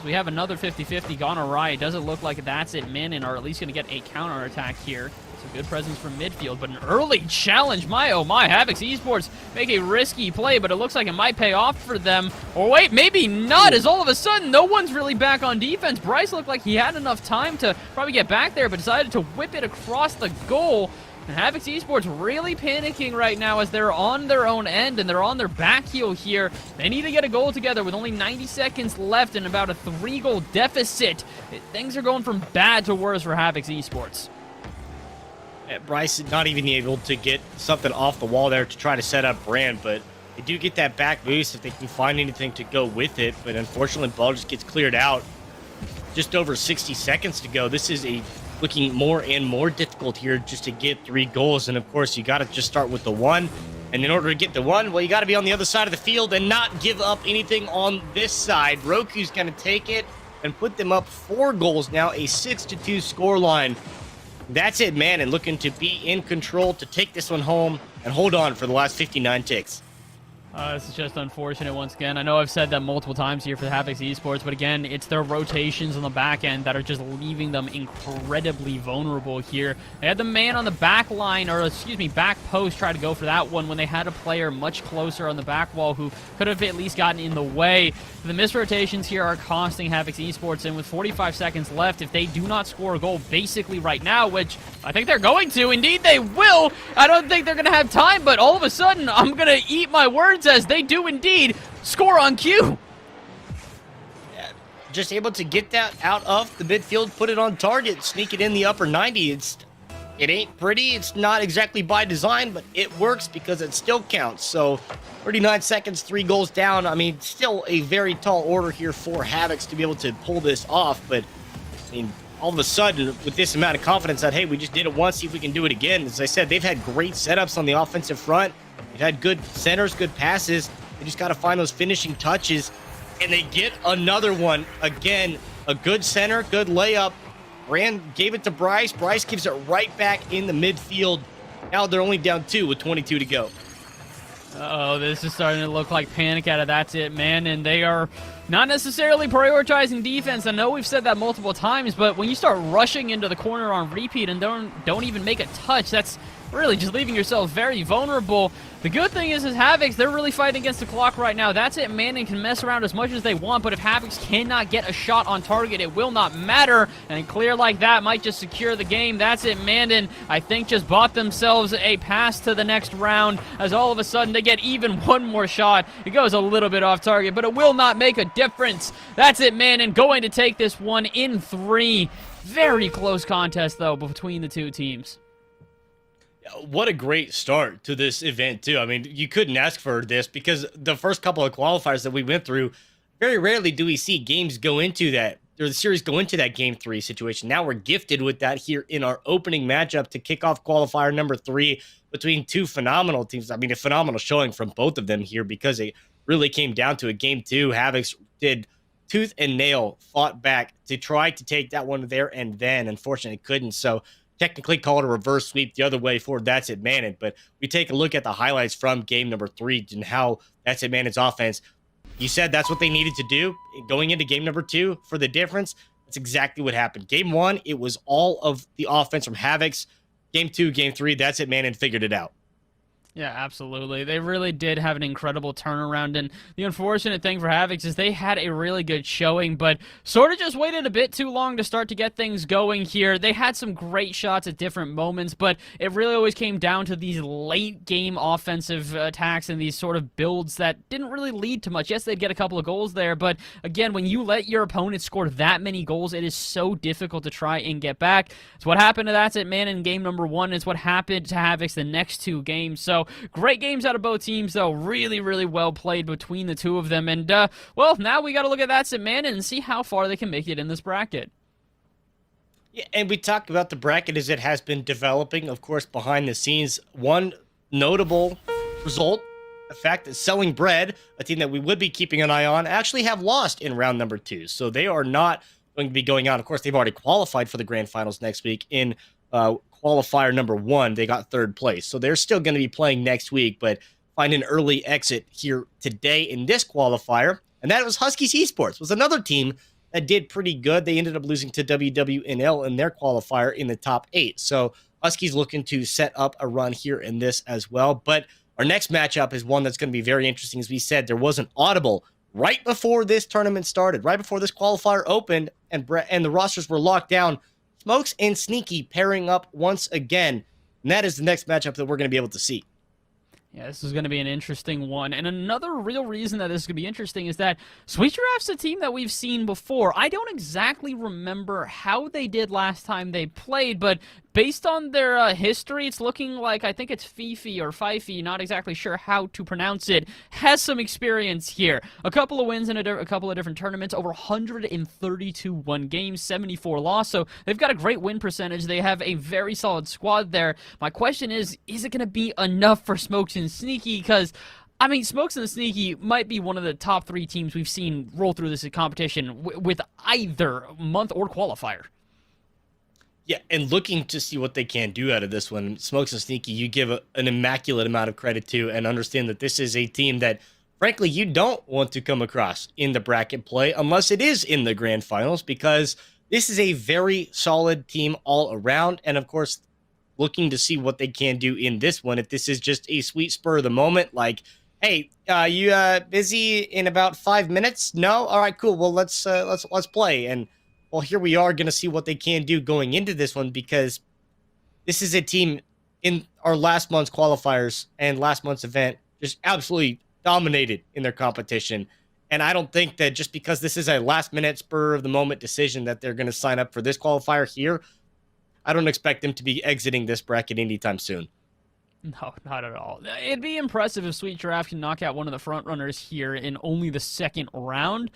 We have another 50-50 gone awry. It doesn't look like that's it. Min are at least going to get a counterattack here. It's a good presence from midfield, but an early challenge. My, oh my. Havix Esports make a risky play, but it looks like it might pay off for them. Or wait, maybe not, as all of a sudden, no one's really back on defense. Bryce looked like he had enough time to probably get back there, but decided to whip it across the goal. And Havix Esports really panicking right now as they're on their own end and they're on their back heel here. They need to get a goal together with only 90 seconds left and about a 3-goal deficit. Things are going from bad to worse for Havix Esports. Bryce not even able to get something off the wall there to try to set up Brand, but they do get that back boost if they can find anything to go with it. But unfortunately, ball just gets cleared out. Just over 60 seconds to go. This is looking more and more difficult here just to get 3 goals. And of course, you got to just start with the 1. And in order to get the 1, well, you got to be on the other side of the field and not give up anything on this side. Roku's going to take it and put them up 4 goals now, a 6-2 scoreline. That's it, man, and looking to be in control to take this one home and hold on for the last 59 ticks. This is just unfortunate once again. I know I've said that multiple times here for Havix Esports, but again, it's their rotations on the back end that are just leaving them incredibly vulnerable here. They had the man on the back line, or excuse me, back post try to go for that one when they had a player much closer on the back wall who could have at least gotten in the way. The missed rotations here are costing Havix Esports, and with 45 seconds left, if they do not score a goal basically right now, which I think they're going to, indeed they will. I don't think they're going to have time, but all of a sudden, I'm going to eat my words as they do indeed score on cue. Yeah, just able to get that out of the midfield, put it on target, sneak it in the upper 90. It ain't pretty. It's not exactly by design, but it works because it still counts. So 39 seconds, 3 goals down. I mean, still a very tall order here for Havix to be able to pull this off. But I mean, all of a sudden, with this amount of confidence that, hey, we just did it once, see if we can do it again. As I said, they've had great setups on the offensive front. They've had good centers, good passes. They just got to find those finishing touches. And they get another one. Again, a good center, good layup. Brand gave it to Bryce. Bryce gives it right back in the midfield. Now they're only down 2 with 22 to go. Uh-oh, this is starting to look like panic out of that's it, man. And they are not necessarily prioritizing defense. I know we've said that multiple times, but when you start rushing into the corner on repeat and don't even make a touch, that's really just leaving yourself very vulnerable. The good thing is Havix, they're really fighting against the clock right now. That's it, Manning can mess around as much as they want, but if Havix cannot get a shot on target, it will not matter. And clear like that might just secure the game. That's it, Mandan, I think, just bought themselves a pass to the next round, as all of a sudden they get even one more shot. It goes a little bit off target, but it will not make a difference. That's it, Mandan, going to take this one in 3. Very close contest, though, between the two teams. What a great start to this event, too. I mean, you couldn't ask for this because the first couple of qualifiers that we went through, very rarely do we see games go into that, or the series go into that game 3 situation. Now we're gifted with that here in our opening matchup to kick off qualifier number 3 between 2 phenomenal teams. I mean, a phenomenal showing from both of them here because it really came down to a game 2. Havix did tooth and nail, fought back to try to take that one there and then. Unfortunately, couldn't. So technically call it a reverse sweep the other way for That's It Manning. But we take a look at the highlights from game number 3 and how That's It Manning's offense. You said that's what they needed to do going into game number 2 for the difference. That's exactly what happened. Game 1, it was all of the offense from Havix. Game 2, game 3, That's It Manning figured it out. Yeah, absolutely. They really did have an incredible turnaround, and the unfortunate thing for Havix is they had a really good showing, but sort of just waited a bit too long to start to get things going here. They had some great shots at different moments, but it really always came down to these late-game offensive attacks and these sort of builds that didn't really lead to much. Yes, they'd get a couple of goals there, but again, when you let your opponent score that many goals, it is so difficult to try and get back. It's what happened to That's It Man in game number 1. It's what happened to Havix the next 2 games, so great games out of both teams, though. Really, really well played between the two of them. And, well, now we got to look at That's It Man and see how far they can make it in this bracket. Yeah, and we talked about the bracket as it has been developing, of course, behind the scenes. One notable result, the fact that Selling Bread, a team that we would be keeping an eye on, actually have lost in round number 2. So they are not going to be going on. Of course, they've already qualified for the grand finals next week in qualifier number 1. They got 3rd place, so they're still going to be playing next week, but find an early exit here today in this qualifier. And that was Huskies Esports, was another team that did pretty good. They ended up losing to WWNL in their qualifier in the top 8. So Huskies looking to set up a run here in this as well. But our next matchup is one that's going to be very interesting. As we said, there was an audible right before this tournament started, right before this qualifier opened, and the rosters were locked down. Smokes and Sneaky pairing up once again, and that is the next matchup that we're going to be able to see. Yeah, this is going to be an interesting one. And another real reason that this is going to be interesting is that Sweet Giraffe's a team that we've seen before. I don't exactly remember how they did last time they played, but based on their history, it's looking like, I think it's Fifi or Fifi, not exactly sure how to pronounce it, has some experience here. A couple of wins in a couple of different tournaments, over 132 won games, 74 loss, so they've got a great win percentage. They have a very solid squad there. My question is it going to be enough for Smokes and Sneaky? Because I mean, Smokes and the Sneaky might be one of the top 3 teams we've seen roll through this competition with either month or qualifier. Yeah, and looking to see what they can do out of this one. Smokes and Sneaky, you give an immaculate amount of credit to, and understand that this is a team that, frankly, you don't want to come across in the bracket play unless it is in the grand finals, because this is a very solid team all around. And of course, looking to see what they can do in this one. If this is just a sweet spur of the moment, like, hey, you busy in about 5 minutes? No? All right, cool. Well, let's play. And well, here we are going to see what they can do going into this one, because this is a team in our last month's qualifiers and last month's event just absolutely dominated in their competition. And I don't think that just because this is a last-minute spur-of-the-moment decision that they're going to sign up for this qualifier here. I don't expect them to be exiting this bracket anytime soon. No, not at all. It'd be impressive if Sweet Giraffe can knock out one of the front runners here in only the second round.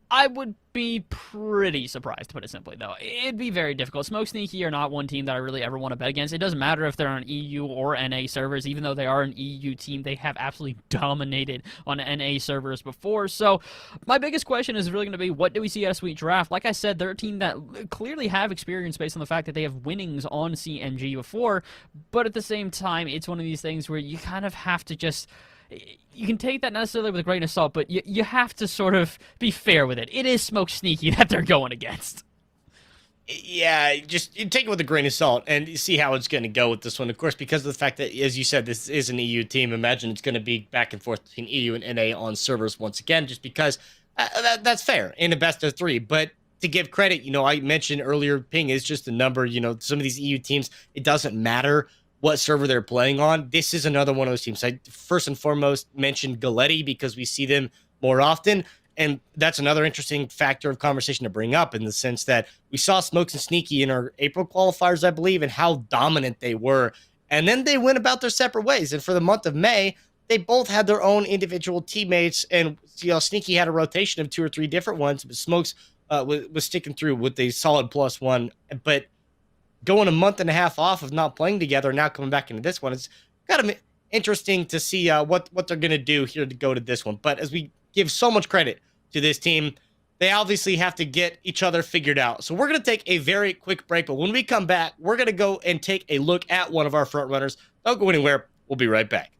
I would be pretty surprised, to put it simply, though. It'd be very difficult. Smoke Sneaky are not one team that I really ever want to bet against. It doesn't matter if they're on EU or NA servers. Even though they are an EU team, they have absolutely dominated on NA servers before. So my biggest question is really going to be, what do we see out of Sweet Giraffe? Like I said, they're a team that clearly have experience based on the fact that they have winnings on CNG before. But at the same time, it's one of these things where you kind of have to just... You can take that not necessarily with a grain of salt, but you have to sort of be fair with it. It is Smoke Sneaky that they're going against. Yeah, just take it with a grain of salt and see how it's going to go with this one. Of course, because of the fact that, as you said, this is an EU team, imagine it's going to be back and forth between EU and NA on servers once again, just because that's fair in a best of 3. But to give credit, I mentioned earlier, ping is just a number. Some of these EU teams, it doesn't matter what server they're playing on. This is another one of those teams. I first and foremost mentioned Galletti because we see them more often. And that's another interesting factor of conversation to bring up, in the sense that we saw Smokes and Sneaky in our April qualifiers, I believe, and how dominant they were. And then they went about their separate ways. And for the month of May, they both had their own individual teammates. And Sneaky had a rotation of 2 or 3 different ones, but Smokes was sticking through with a solid +1. But going a month and a half off of not playing together, now coming back into this one, it's kind of interesting to see what they're going to do here to go to this one. But as we give so much credit to this team, they obviously have to get each other figured out. So we're going to take a very quick break, but when we come back, we're going to go and take a look at one of our front runners. Don't go anywhere. We'll be right back.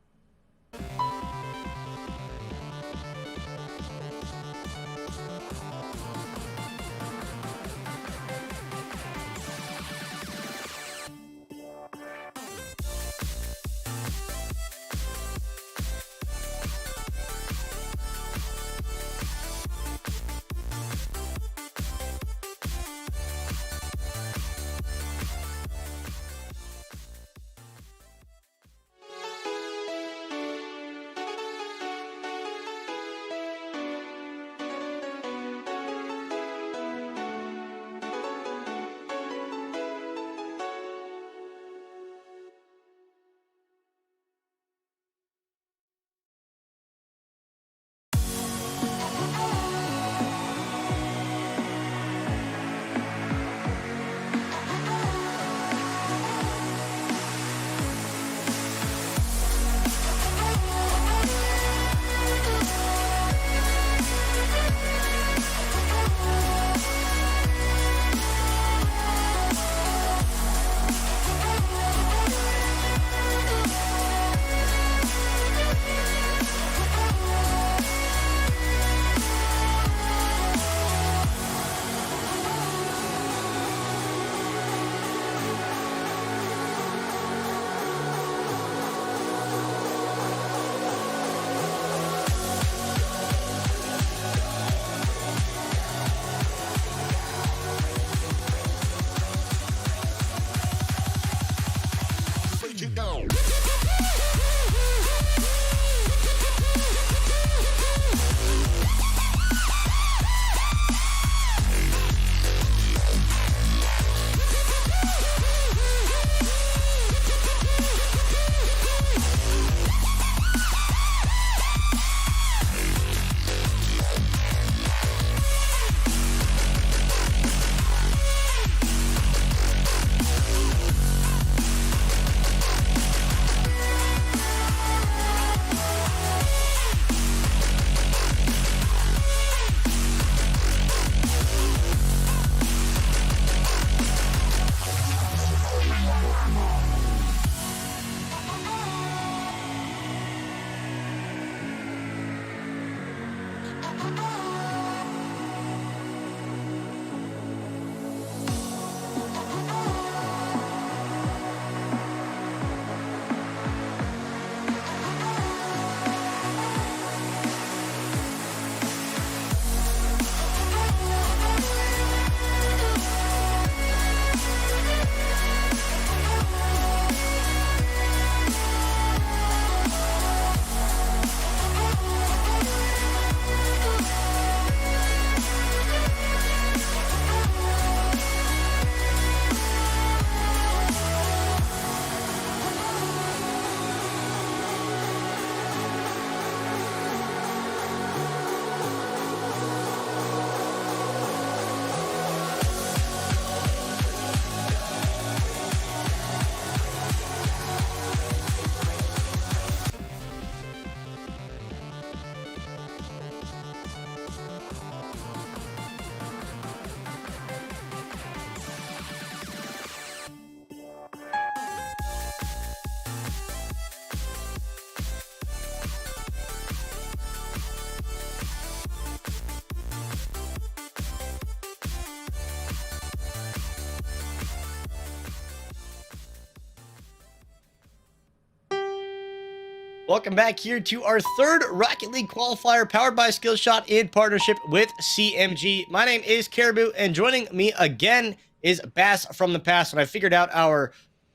Welcome back here to our third Rocket League qualifier powered by Skillshot in partnership with CMG. My name is Caribou, and joining me again is Bass from the past. When I figured out our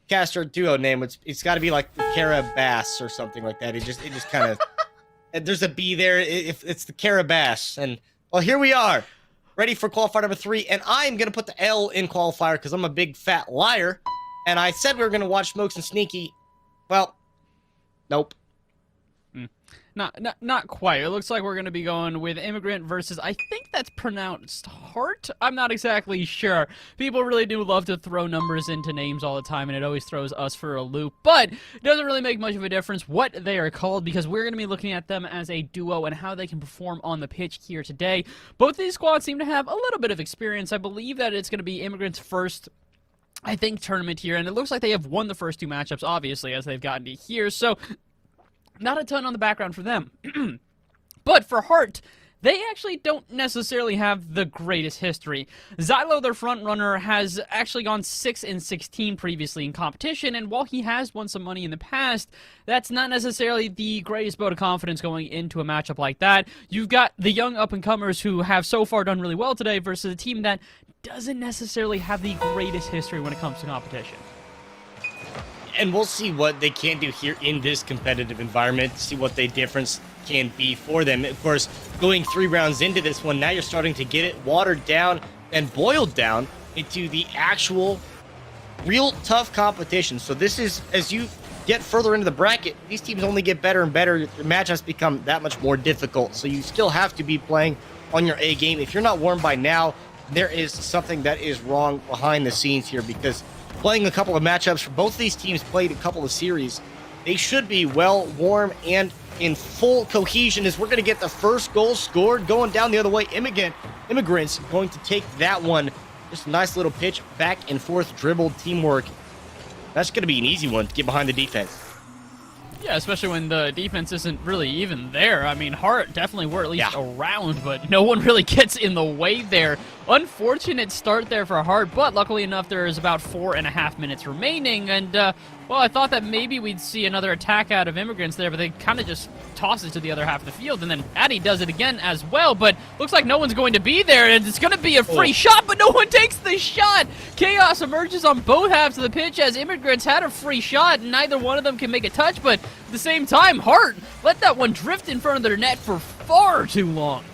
caster duo name, it's got to be like Carabass or something like that. It just kind of there's a B there. It's the Carabass, and well, here we are, ready for qualifier number 3. And I'm gonna put the L in qualifier because I'm a big fat liar. And I said we were gonna watch Smokes and Sneaky. Well, nope. Not quite. It looks like we're going to be going with Immigrant versus, I think that's pronounced Heart? I'm not exactly sure. People really do love to throw numbers into names all the time, and it always throws us for a loop. But it doesn't really make much of a difference what they are called, because we're going to be looking at them as a duo and how they can perform on the pitch here today. Both these squads seem to have a little bit of experience. I believe that it's going to be Immigrant's first, I think, tournament here, and it looks like they have won the first 2 matchups, obviously, as they've gotten to here. So not a ton on the background for them. But for Heart, they actually don't necessarily have the greatest history. Xylo, their front runner, has actually gone 6-16 previously in competition, and while he has won some money in the past, that's not necessarily the greatest vote of confidence going into a matchup like that. You've got the young up-and-comers who have so far done really well today versus a team that doesn't necessarily have the greatest history when it comes to competition. And we'll see what they can do here in this competitive environment, see what the difference can be for them. Of course, going 3 rounds into this one, now you're starting to get it watered down and boiled down into the actual real tough competition. So this is, as you get further into the bracket, these teams only get better and better. Your matchups become that much more difficult. So you still have to be playing on your A game. If you're not warm by now, there is something that is wrong behind the scenes here, because playing a couple of matchups for both of these teams, played a couple of series, they should be well warm and in full cohesion, as we're going to get the first goal scored going down the other way. Immigrants going to take that one. Just a nice little pitch, back and forth dribble teamwork. That's going to be an easy one to get behind the defense. Yeah, especially when the defense isn't really even there. I mean, Hart definitely were at least around, but no one really gets in the way there. Unfortunate start there for Hart, but luckily enough, there is about 4.5 minutes remaining, and, well, I thought that maybe we'd see another attack out of Immigrants there, but they kind of just toss it to the other half of the field, and then Addy does it again as well, but looks like no one's going to be there, and it's going to be a free shot, but no one takes the shot! Chaos emerges on both halves of the pitch as Immigrants had a free shot, and neither one of them can make a touch, but at the same time, Hart let that one drift in front of their net for far too long.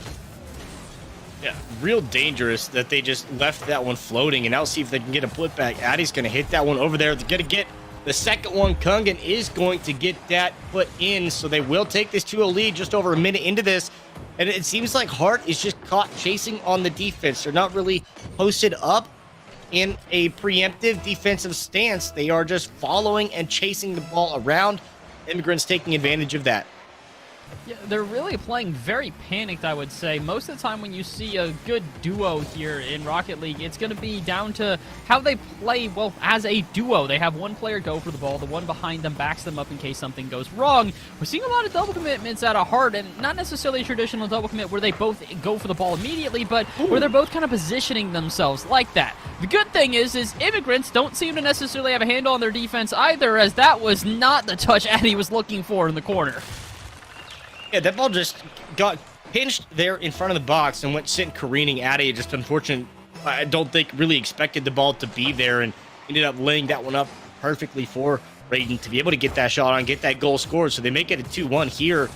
Yeah, real dangerous that they just left that one floating, and now see if they can get a putback. Addy's going to hit that one over there. They're going to get the second one. Kungan is going to get that put in, so they will take this 2-0 lead just over a minute into this. And it seems like Hart is just caught chasing on the defense. They're not really posted up in a preemptive defensive stance. They are just following and chasing the ball around. Immigrants taking advantage of that. Yeah, they're really playing very panicked, I would say. Most of the time when you see a good duo here in Rocket League, it's going to be down to how they play, well, as a duo. They have one player go for the ball, the one behind them backs them up in case something goes wrong. We're seeing a lot of double commitments out of Heart, and not necessarily a traditional double commit where they both go for the ball immediately, but where they're both kind of positioning themselves like that. The good thing is Immigrants don't seem to necessarily have a handle on their defense either, as that was not the touch Addy was looking for in the corner. Yeah, that ball just got pinched there in front of the box and went sent careening at it. Just unfortunate. I don't think really expected the ball to be there, and ended up laying that one up perfectly for Raiden to be able to get that shot on, get that goal scored. So they make it a 2-1 here,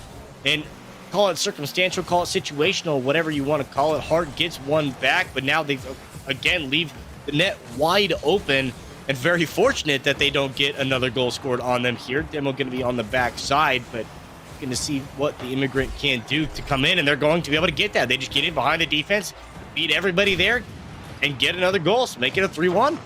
and call it circumstantial, call it situational, whatever you want to call it. Hart gets one back, but now they again leave the net wide open, and very fortunate that they don't get another goal scored on them here. Demo going to be on the back side, but to see what the Immigrant can do to come in, and they're going to be able to get that. They just get in behind the defense, beat everybody there, and get another goal, so make it a 3-1.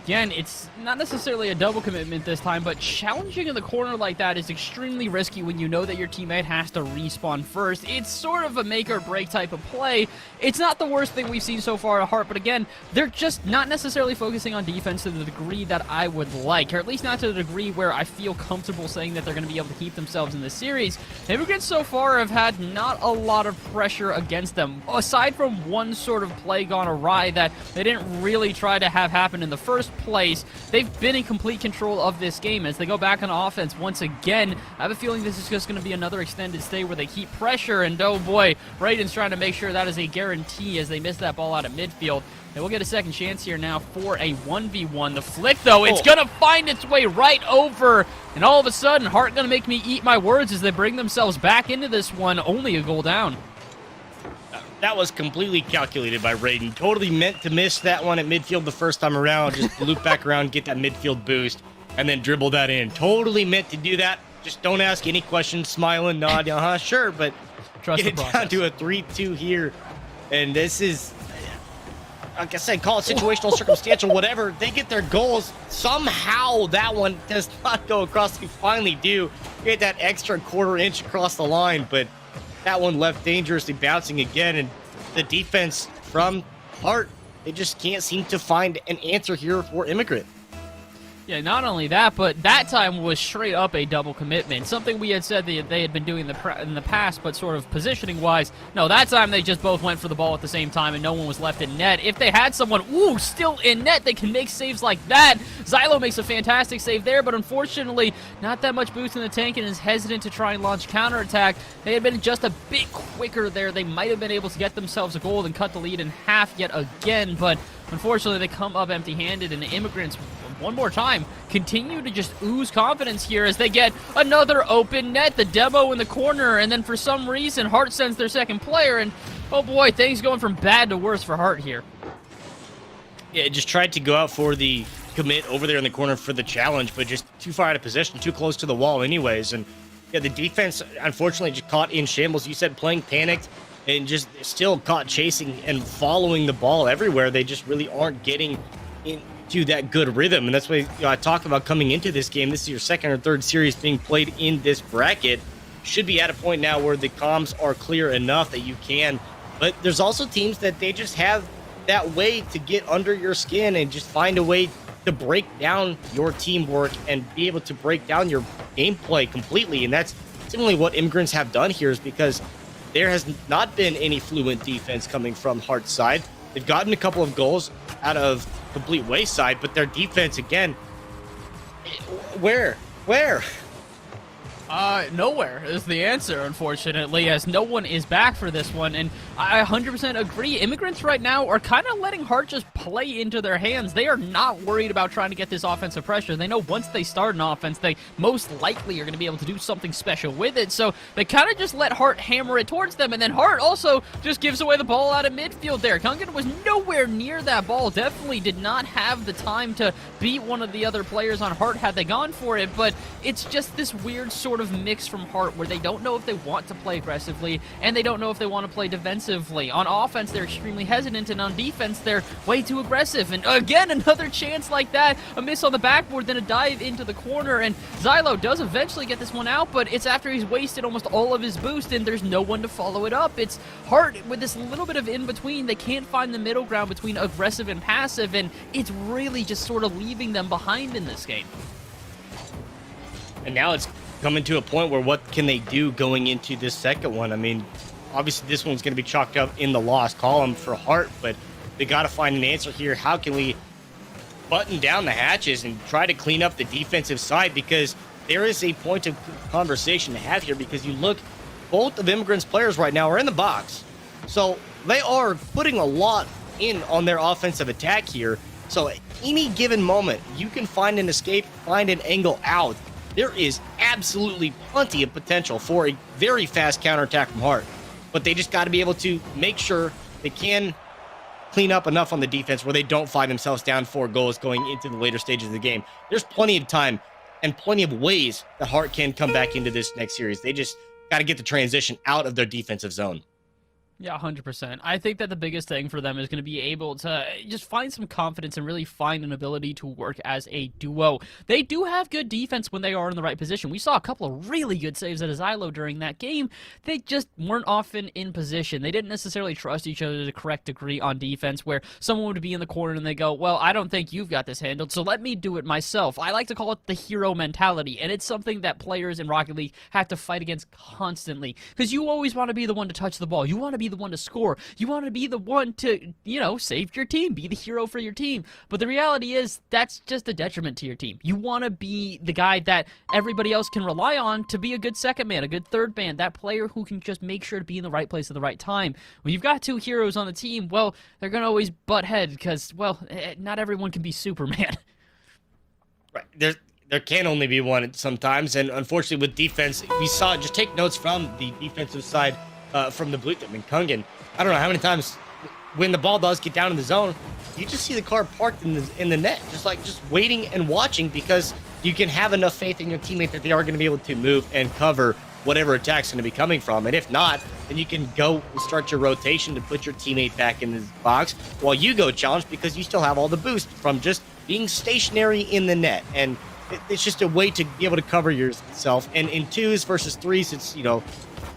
Again, it's not necessarily a double commitment this time, but challenging in the corner like that is extremely risky when you know that your teammate has to respawn first. It's sort of a make or break type of play. It's not the worst thing we've seen so far at Heart, but again, they're just not necessarily focusing on defense to the degree that I would like, or at least not to the degree where I feel comfortable saying that they're going to be able to keep themselves in this series. Immigrants so far have had not a lot of pressure against them, aside from one sort of play gone awry that they didn't really try to have happen in the first first place. They've been in complete control of this game. As they go back on offense once again, I have a feeling this is just going to be another extended stay where they keep pressure, and oh boy, Raiden's trying to make sure that is a guarantee as they miss that ball out at midfield. And we'll get a second chance here now for a 1v1. The flick, though, it's going to find its way right over. And all of a sudden, Heart going to make me eat my words as they bring themselves back into this one, only a goal down. That was completely calculated by Raiden. Totally meant to miss that one at midfield the first time around. Just loop back around, get that midfield boost, and then dribble that in. Totally meant to do that. Just don't ask any questions, smile and nod. Sure, but Trust get it the process. down to a 3-2 here. And this is, like I said, call it situational, circumstantial, whatever. They get their goals. Somehow that one does not go across. We finally do get that extra quarter inch across the line, but that one left dangerously bouncing again. And the defense from Heart, they just can't seem to find an answer here for Immigrant. Yeah, not only that, but that time was straight up a double commitment. Something we had said that they had been doing in the past, but sort of positioning-wise. No, that time they just both went for the ball at the same time, and no one was left in net. If they had someone, still in net, they can make saves like that. Xylo makes a fantastic save there, but unfortunately, not that much boost in the tank and is hesitant to try and launch counterattack. They had been just a bit quicker there. They might have been able to get themselves a goal and cut the lead in half yet again, but unfortunately, they come up empty-handed, and the Immigrants, one more time, continue to just ooze confidence here as they get another open net, the demo in the corner, and then for some reason, Heart sends their second player, and oh boy, things going from bad to worse for Heart here. Yeah, just tried to go out for the commit over there in the corner for the challenge, but just too far out of position, too close to the wall anyways, and yeah, the defense, unfortunately, just caught in shambles. You said playing panicked, and just still caught chasing and following the ball everywhere. They just really aren't getting into that good rhythm. And that's why I talked about coming into this game. This is your second or third series being played in this bracket. Should be at a point now where the comms are clear enough that you can. But there's also teams that they just have that way to get under your skin and just find a way to break down your teamwork and be able to break down your gameplay completely. And that's similarly what Immigrants have done here, is because there has not been any fluent defense coming from Heart's side. They've gotten a couple of goals out of complete wayside, but their defense, again, where? Nowhere is the answer, unfortunately, as no one is back for this one, and I 100% agree. Immigrants right now are kind of letting Heart just play into their hands. They are not worried about trying to get this offensive pressure. They know once they start an offense, they most likely are going to be able to do something special with it, so they kind of just let Heart hammer it towards them, and then Heart also just gives away the ball out of midfield there. Kungan was nowhere near that ball, definitely did not have the time to beat one of the other players on Heart had they gone for it, but it's just this weird sort of mix from Heart where they don't know if they want to play aggressively and they don't know if they want to play defensively. On offense, they're extremely hesitant, and on defense, they're way too aggressive. And again, another chance like that, a miss on the backboard, then a dive into the corner, and Xylo does eventually get this one out, but it's after he's wasted almost all of his boost and there's no one to follow it up. It's Heart with this little bit of in-between. They can't find the middle ground between aggressive and passive, and it's really just sort of leaving them behind in this game. And now it's coming to a point where what can they do going into this second one? I mean, obviously this one's going to be chalked up in the loss column for Heart, but they got to find an answer here. How can we button down the hatches and try to clean up the defensive side? Because there is a point of conversation to have here, because you look, both of Immigrants' players right now are in the box. So they are putting a lot in on their offensive attack here. So at any given moment, you can find an escape, find an angle out. There is absolutely plenty of potential for a very fast counterattack from Heart. But they just got to be able to make sure they can clean up enough on the defense where they don't find themselves down 4 goals going into the later stages of the game. There's plenty of time and plenty of ways that Heart can come back into this next series. They just got to get the transition out of their defensive zone. Yeah, 100%. I think that the biggest thing for them is going to be able to just find some confidence and really find an ability to work as a duo. They do have good defense when they are in the right position. We saw a couple of really good saves at Xylo during that game. They just weren't often in position. They didn't necessarily trust each other to the correct degree on defense, where someone would be in the corner and they go, well, I don't think you've got this handled, so let me do it myself. I like to call it the hero mentality, and it's something that players in Rocket League have to fight against constantly, because you always want to be the one to touch the ball. You want to be be the one to score. You want to be the one to, save your team, be the hero for your team. But the reality is that's just a detriment to your team. You want to be the guy that everybody else can rely on to be a good second man, a good third man, that player who can just make sure to be in the right place at the right time. When you've got two heroes on the team, well, they're going to always butt heads because, well, not everyone can be Superman. Right. There can only be one sometimes, and unfortunately with defense, we saw, just take notes from the defensive side from the blue team. I mean, Kungan, I don't know how many times when the ball does get down in the zone, you just see the car parked in the net, just waiting and watching, because you can have enough faith in your teammate that they are going to be able to move and cover whatever attack's going to be coming from. And if not, then you can go and start your rotation to put your teammate back in the box while you go challenge, because you still have all the boost from just being stationary in the net. And it's just a way to be able to cover yourself. And in 2s versus 3s, it's,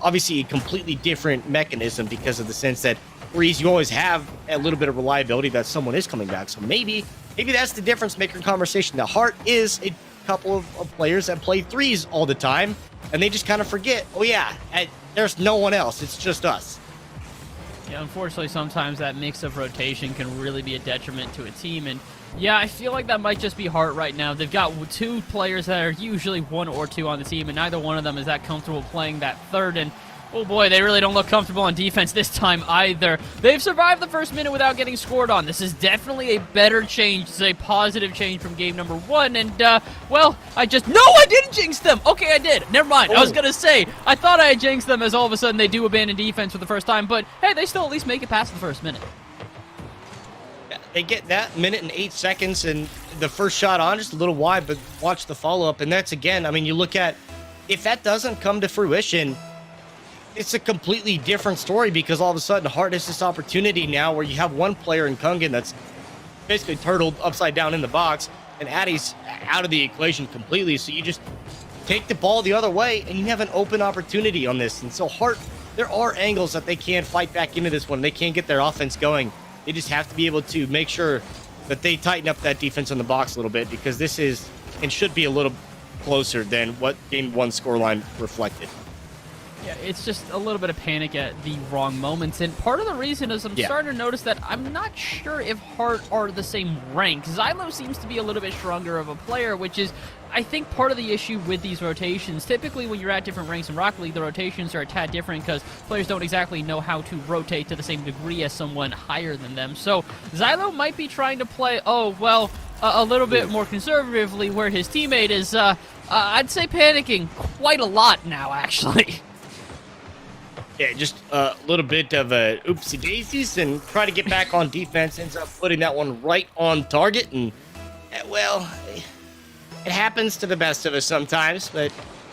obviously a completely different mechanism, because of the sense that 3s, you always have a little bit of reliability that someone is coming back. So maybe that's the difference maker conversation. The Heart is a couple of players that play 3s all the time, and they just kind of forget, oh yeah, there's no one else, it's just us. Yeah, unfortunately, sometimes that mix of rotation can really be a detriment to a team, and yeah, I feel like that might just be Heart right now. They've got two players that are usually 1 or 2 on the team, and neither one of them is that comfortable playing that third, and oh boy, they really don't look comfortable on defense this time either. They've survived the first minute without getting scored on. This is definitely a better change. This is a positive change from game number 1, and, well, I didn't jinx them! Okay, I did. Never mind. I was gonna say, I thought I had jinxed them as all of a sudden they do abandon defense for the first time, but hey, they still at least make it past the first minute. They get that minute and 8 seconds, and the first shot on just a little wide, but watch the follow-up. And that's, again, I mean, you look at, if that doesn't come to fruition, it's a completely different story, because all of a sudden Heart has this opportunity now where you have one player in Kungan that's basically turtled upside down in the box, and Addy's out of the equation completely. So you just take the ball the other way, and you have an open opportunity on this. And so Heart, there are angles that they can fight back into this one. They can get their offense going. They just have to be able to make sure that they tighten up that defense in the box a little bit, because this is and should be a little closer than what game 1 scoreline reflected. Yeah, it's just a little bit of panic at the wrong moments, and part of the reason is I'm starting to notice that I'm not sure if Heart are the same rank. Xylo seems to be a little bit stronger of a player, which is, I think, part of the issue with these rotations. Typically, when you're at different ranks in Rocket League, the rotations are a tad different because players don't exactly know how to rotate to the same degree as someone higher than them. So Xylo might be trying to play, a little bit more conservatively, where his teammate is, I'd say, panicking quite a lot now, actually. Yeah, just a little bit of a oopsie daisies, and try to get back on defense. Ends up putting that one right on target, and well, it happens to the best of us sometimes, but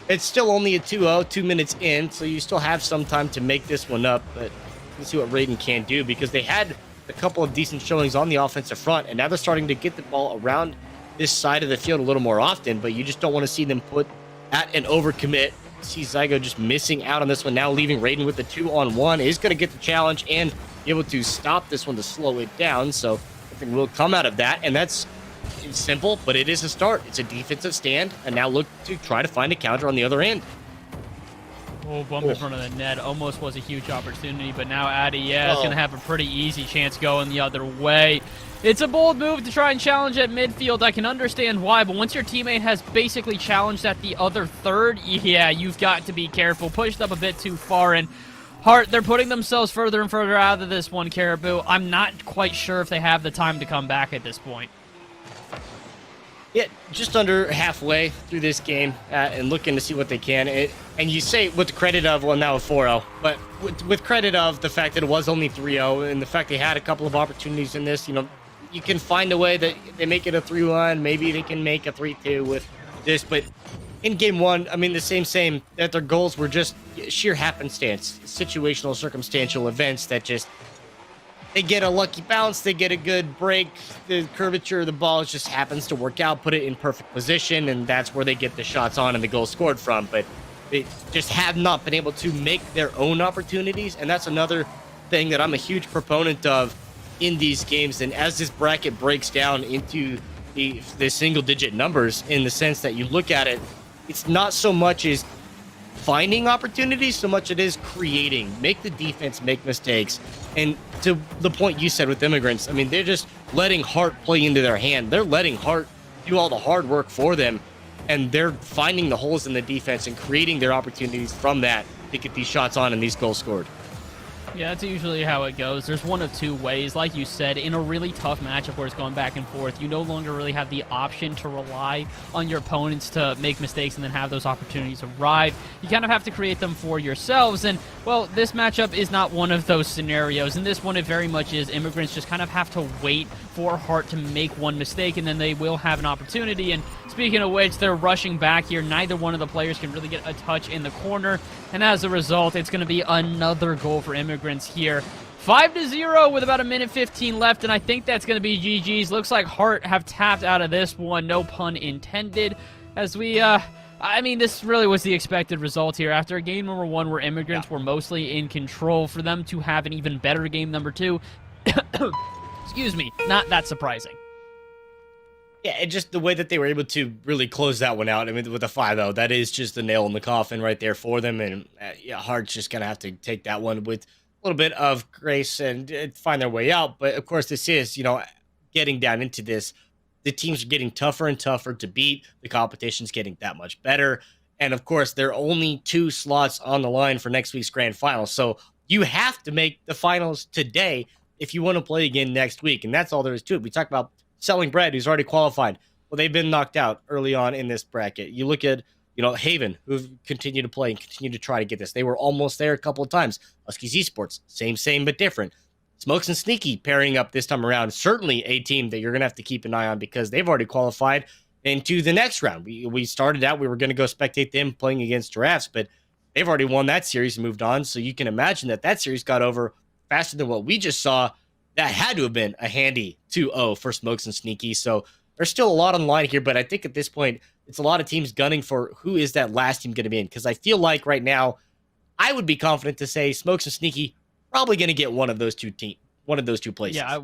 it's still only a 2-0, 2 minutes in, so you still have some time to make this one up. But let's see what Raiden can do, because they had a couple of decent showings on the offensive front, and now they're starting to get the ball around this side of the field a little more often, but you just don't want to see them put at an overcommit. See Zygo just missing out on this one, now leaving Raiden with the 2-on-1. Is going to get the challenge and be able to stop this one to slow it down, so I think will come out of that, and that's simple, but it is a start. It's a defensive stand, and now look to try to find a counter on the other end. Oh, bump in front of the net. Almost was a huge opportunity, but now Addy, is going to have a pretty easy chance going the other way. It's a bold move to try and challenge at midfield. I can understand why, but once your teammate has basically challenged at the other third, yeah, you've got to be careful. Pushed up a bit too far, and Heart, they're putting themselves further and further out of this one, Caribou. I'm not quite sure if they have the time to come back at this point. Yeah, just under halfway through this game, and looking to see what they can. And you say with the credit of, well, now a 4-0, but with credit of the fact that it was only 3-0, and the fact they had a couple of opportunities in this, you can find a way that they make it a 3-1. Maybe they can make a 3-2 with this. But in game 1, I mean, the same, that their goals were just sheer happenstance, situational, circumstantial events that just, they get a lucky bounce, they get a good break, the curvature of the ball just happens to work out, put it in perfect position, and that's where they get the shots on and the goal scored from. But they just have not been able to make their own opportunities, and that's another thing that I'm a huge proponent of in these games. And as this bracket breaks down into the single-digit numbers, in the sense that you look at it, it's not so much as finding opportunities so much it is creating. Make the defense make mistakes. And to the point you said with immigrants, I mean, they're just letting Hart play into their hand. They're letting Hart do all the hard work for them, and they're finding the holes in the defense and creating their opportunities from that to get these shots on and these goals scored. Yeah, that's usually how it goes. There's one of two ways. Like you said, in a really tough matchup where it's going back and forth, you no longer really have the option to rely on your opponents to make mistakes and then have those opportunities arrive. You kind of have to create them for yourselves. And, well, this matchup is not one of those scenarios. In this one, it very much is. Immigrants just kind of have to wait for Hart to make one mistake, and then they will have an opportunity. And speaking of which, they're rushing back here. Neither one of the players can really get a touch in the corner. And as a result, it's going to be another goal for Immigrants here. 5-0 with about a minute 15 left, and I think that's going to be GG's. Looks like Hart have tapped out of this one, no pun intended. As we, I mean, this really was the expected result here. After game number 1 where Immigrants were mostly in control, for them to have an even better game number 2, excuse me, not that surprising. Yeah, and just the way that they were able to really close that one out. I mean, with a 5-0, that is just the nail in the coffin right there for them. And yeah, Hart's just going to have to take that one with a little bit of grace and find their way out. But of course, this is, getting down into this. The teams are getting tougher and tougher to beat. The competition's getting that much better. And of course, there are only 2 slots on the line for next week's grand final. So you have to make the finals today if you want to play again next week. And that's all there is to it. We talk about Selling Bread, who's already qualified. Well, they've been knocked out early on in this bracket. You look at, Haven, who've continued to play and continue to try to get this. They were almost there a couple of times. Huskies Esports, same, but different. Smokes and Sneaky pairing up this time around. Certainly a team that you're going to have to keep an eye on because they've already qualified into the next round. We started out, we were going to go spectate them playing against Giraffes, but they've already won that series and moved on. So you can imagine that series got over faster than what we just saw. That had to have been a handy 2-0 for Smokes and Sneaky. So there's still a lot on the line here, but I think at this point, it's a lot of teams gunning for who is that last team going to be in. Because I feel like right now, I would be confident to say Smokes and Sneaky probably going to get one of those two places. Yeah, I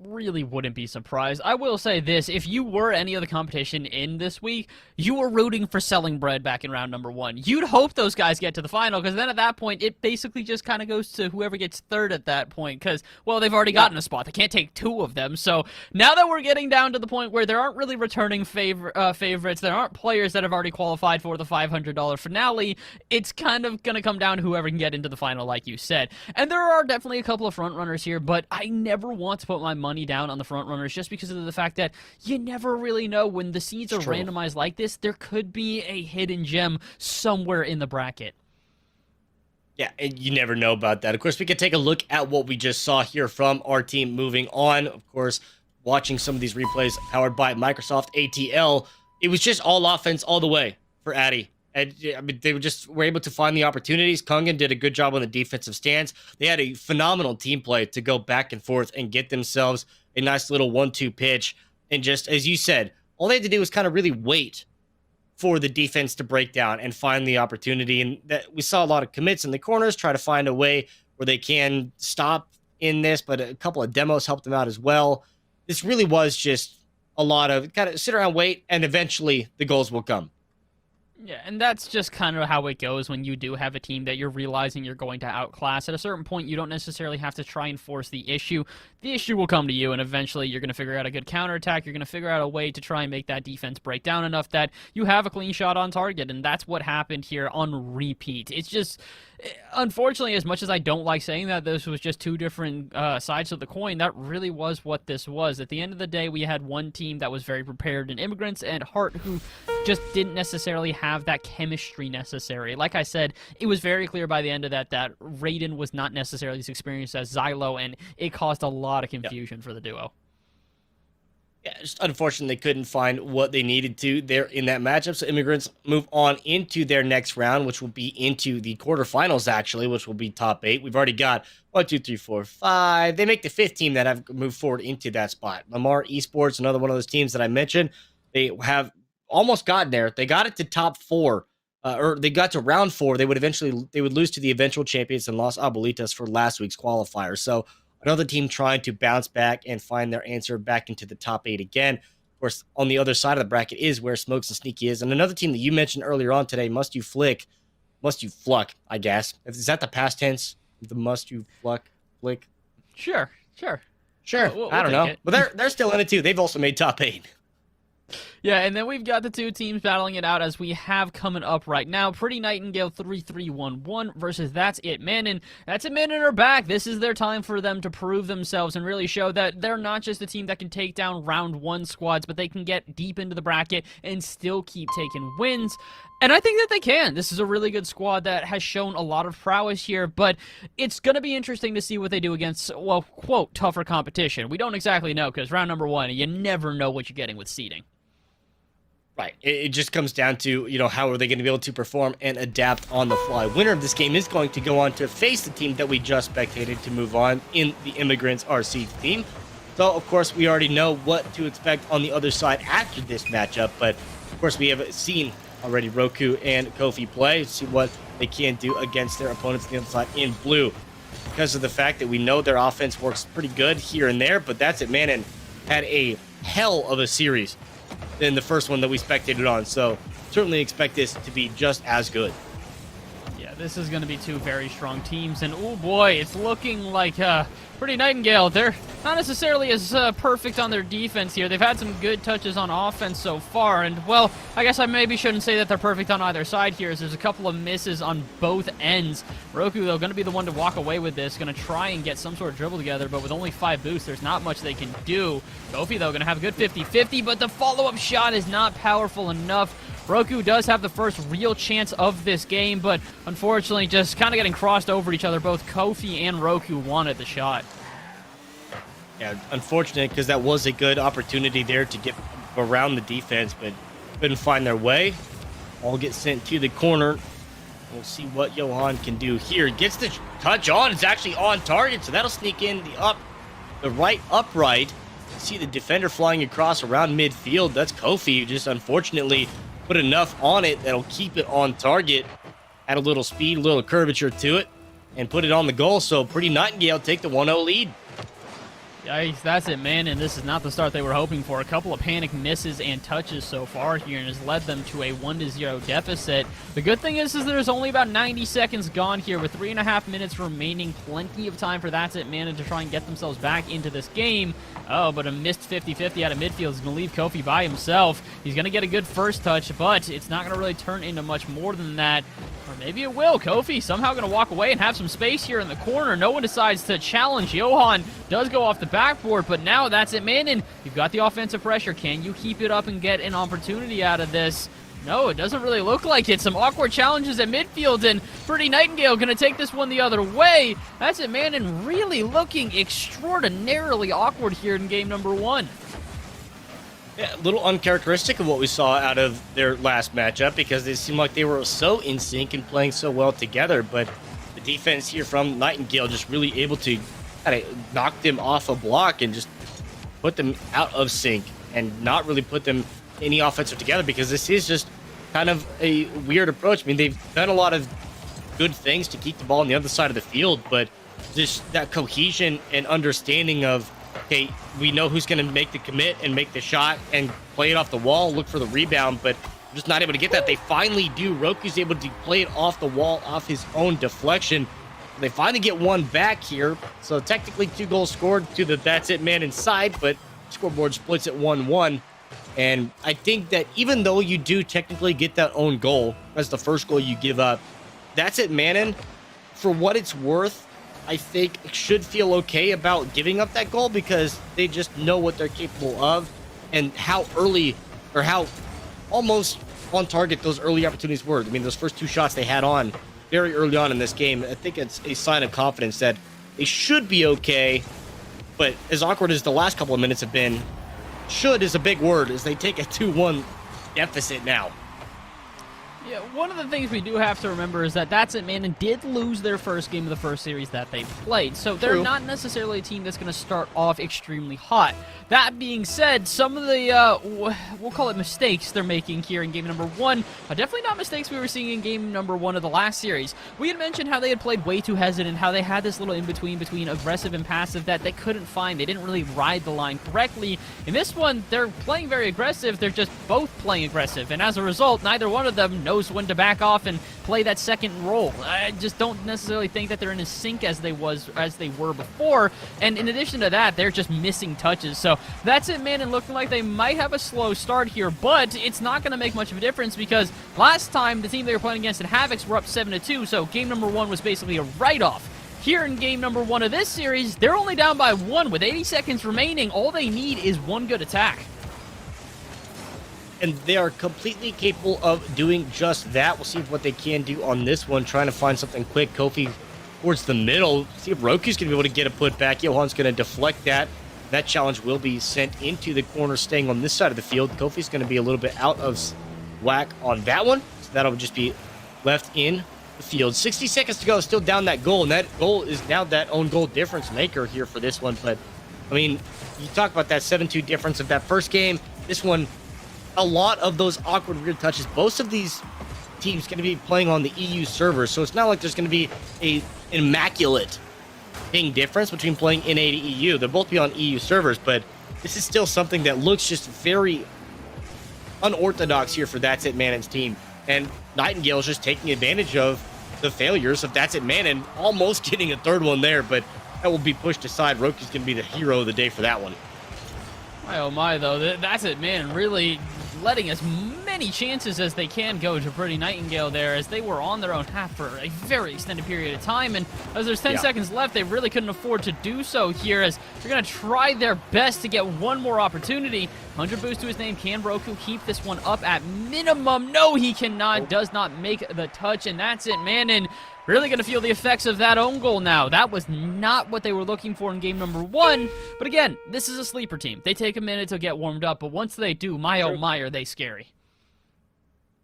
really wouldn't be surprised. I will say this, if you were any of the competition in this week, you were rooting for Selling Bread back in round number 1. You'd hope those guys get to the final, because then at that point, it basically just kind of goes to whoever gets third at that point, because, well, they've already gotten a spot. They can't take 2 of them. So now that we're getting down to the point where there aren't really returning favorites, there aren't players that have already qualified for the $500 finale, it's kind of going to come down to whoever can get into the final, like you said. And there are definitely a couple of front runners here, but I never want to put my money down on the front runners just because of the fact that you never really know when the seeds are randomized like this. There could be a hidden gem somewhere in the bracket. Yeah, and you never know about that. Of course, we could take a look at what we just saw here from our team moving on. Of course, watching some of these replays powered by Microsoft ATL, it was just all offense all the way for Addy. And I mean, they were able to find the opportunities. Kungan did a good job on the defensive stance. They had a phenomenal team play to go back and forth and get themselves a nice little 1-2 pitch. And just, as you said, all they had to do was kind of really wait for the defense to break down and find the opportunity. And that we saw a lot of commits in the corners, try to find a way where they can stop in this, but a couple of demos helped them out as well. This really was just a lot of kind of sit around, wait, and eventually the goals will come. Yeah, and that's just kind of how it goes when you do have a team that you're realizing you're going to outclass. At a certain point, you don't necessarily have to try and force the issue. The issue will come to you, and eventually you're going to figure out a good counterattack. You're going to figure out a way to try and make that defense break down enough that you have a clean shot on target, and that's what happened here on repeat. It's just, unfortunately, as much as I don't like saying that this was just 2 different sides of the coin, that really was what this was. At the end of the day, we had one team that was very prepared in Immigrants and Hart, who just didn't necessarily have that chemistry necessary. Like I said, it was very clear by the end of that Raiden was not necessarily as experienced as Xylo, and it caused a lot of confusion for the duo. Yeah, just unfortunately, they couldn't find what they needed to there in that matchup. So Immigrants move on into their next round, which will be into the quarterfinals, actually, which will be top 8. We've already got 1, 2, 3, 4, 5. They make the 5th team that have moved forward into that spot. Lamar Esports, another one of those teams that I mentioned, they have almost gotten there. They got it to top 4, or they got to round 4. They would lose to the eventual champions and Los Abuelitas for last week's qualifier. So another team trying to bounce back and find their answer back into the top 8 again. Of course, on the other side of the bracket is where Smokes and Sneaky is. And another team that you mentioned earlier on today, Must You Flick. must you fluck, I guess. Is that the past tense? The must you flick? Sure. Sure. I don't know. It. But they're still in it too. They've also made top 8. Yeah, and then we've got the two teams battling it out as we have coming up right now. Pretty Nightingale 3-3-1-1 versus That's It Man. And That's It Man are back. This is their time for them to prove themselves and really show that they're not just a team that can take down round 1 squads, but they can get deep into the bracket and still keep taking wins. And I think that they can. This is a really good squad that has shown a lot of prowess here, but it's going to be interesting to see what they do against, well, quote, tougher competition. We don't exactly know because round number 1, you never know what you're getting with seeding. Right. It just comes down to, how are they going to be able to perform and adapt on the fly. Winner of this game is going to go on to face the team that we just spectated to move on in the Immigrants RC team. So, of course, we already know what to expect on the other side after this matchup. But, of course, we have seen already Roku and Kofi play, see what they can do against their opponents on the other side in blue. Because of the fact that we know their offense works pretty good here and there, but That's It Man and had a hell of a series than the first one that we spectated on. So certainly expect this to be just as good. Yeah, this is going to be two very strong teams. And, oh boy, it's looking like Pretty Nightingale. They're not necessarily as perfect on their defense here. They've had some good touches on offense so far. And, well, I guess I maybe shouldn't say that they're perfect on either side here, as there's a couple of misses on both ends. Roku, though, going to be the one to walk away with this. Going to try and get some sort of dribble together, but with only 5 boosts, there's not much they can do. Kofi, though, going to have a good 50-50, but the follow-up shot is not powerful enough. Roku does have the first real chance of this game, but unfortunately just kind of getting crossed over each other. Both Kofi and Roku wanted the shot. Yeah, unfortunate because that was a good opportunity there to get around the defense, but couldn't find their way. All get sent to the corner. We'll see what Johan can do here. Gets the touch on. It's actually on target, so that'll sneak in the right upright. See the defender flying across around midfield. That's Kofi, just unfortunately put enough on it that'll keep it on target. Add a little speed, a little curvature to it, and put it on the goal. So Pretty Nightingale take the 1-0 lead. Yikes, That's It Man, and this is not the start they were hoping for. A couple of panic misses and touches so far here, and has led them to a 1-0 deficit. The good thing is there's only about 90 seconds gone here, with 3.5 minutes remaining. Plenty of time for That's It Man to try and get themselves back into this game. Oh, but a missed 50-50 out of midfield is going to leave Kofi by himself. He's going to get a good first touch, but it's not going to really turn into much more than that. Or maybe it will. Kofi somehow going to walk away and have some space here in the corner. No one decides to challenge. Johan does go off the backboard, but now That's It Man, and you've got the offensive pressure. Can you keep it up and get an opportunity out of this? No, it doesn't really look like it. Some awkward challenges at midfield, and Pretty Nightingale going to take this one the other way. That's It Man, and really looking extraordinarily awkward here in game number 1. Yeah, a little uncharacteristic of what we saw out of their last matchup, because it seemed like they were so in sync and playing so well together, but the defense here from Nightingale just really able to kind of knock them off a block and just put them out of sync and not really put them any offensive together, because this is just kind of a weird approach. I mean, they've done a lot of good things to keep the ball on the other side of the field, but just that cohesion and understanding of, okay, we know who's going to make the commit and make the shot and play it off the wall, look for the rebound, but I'm just not able to get that. They finally do. Roku's able to play it off the wall, off his own deflection. They finally get one back here, so technically 2 goals scored to the That's It Man inside, but scoreboard splits at 1-1. And I think that even though you do technically get that own goal, that's the first goal you give up, That's It Man, for what it's worth, I think should feel okay about giving up that goal, because they just know what they're capable of and how early, or how almost on target those early opportunities were. I mean, those first 2 shots they had on very early on in this game, I think it's a sign of confidence that they should be okay. But as awkward as the last couple of minutes have been, should is a big word, as they take a 2-1 deficit now. Yeah, one of the things we do have to remember is that That's It Man did lose their first game of the first series that they played, so they're not necessarily a team that's going to start off extremely hot. That being said, some of the, we'll call it mistakes they're making here in game number 1 are definitely not mistakes we were seeing in game number 1 of the last series. We had mentioned how they had played way too hesitant, how they had this little in-between between aggressive and passive that they couldn't find. They didn't really ride the line correctly. In this one, they're playing very aggressive, they're just both playing aggressive, and as a result, neither one of them know knows when to back off and play that second role. I just don't necessarily think that they're in a sync as they were before, and in addition to that, they're just missing touches. So that's it, man, and looking like they might have a slow start here, but it's not going to make much of a difference because last time the team they were playing against in Havocs were up 7-2, so game number 1 was basically a write-off. Here in game number 1 of this series, they're only down by 1 with 80 seconds remaining. All they need is one good attack. And they are completely capable of doing just that. We'll see what they can do on this one, trying to find something quick. Kofi towards the middle. See if Roku's going to be able to get a putback. Johan's going to deflect that. That challenge will be sent into the corner, staying on this side of the field. Kofi's going to be a little bit out of whack on that one. So that'll just be left in the field. 60 seconds to go, still down that goal, and that goal is now that own goal difference maker here for this one. But I mean, you talk about that 7-2 difference of that first game. This one, a lot of those awkward weird touches. Both of these teams going to be playing on the EU server, so it's not like there's going to be an immaculate ping difference between playing NA to EU. They'll both be on EU servers, but this is still something that looks just very unorthodox here for That's It Manon's team. And Nightingale is just taking advantage of the failures of That's It Manon, almost getting a third one there, but that will be pushed aside. Roku's going to be the hero of the day for that one. My oh my, though, That's It Manon really letting as many chances as they can go to Pretty Nightingale there, as they were on their own half for a very extended period of time, and as there's 10 seconds left, they really couldn't afford to do so here, as they're going to try their best to get one more opportunity. 100 boost to his name. Can Roku keep this one up at minimum? No, he cannot. Does not make the touch, and That's It Manon really going to feel the effects of that own goal now. That was not what they were looking for in game number 1. But again, this is a sleeper team. They take a minute to get warmed up, but once they do, my oh my, are they scary.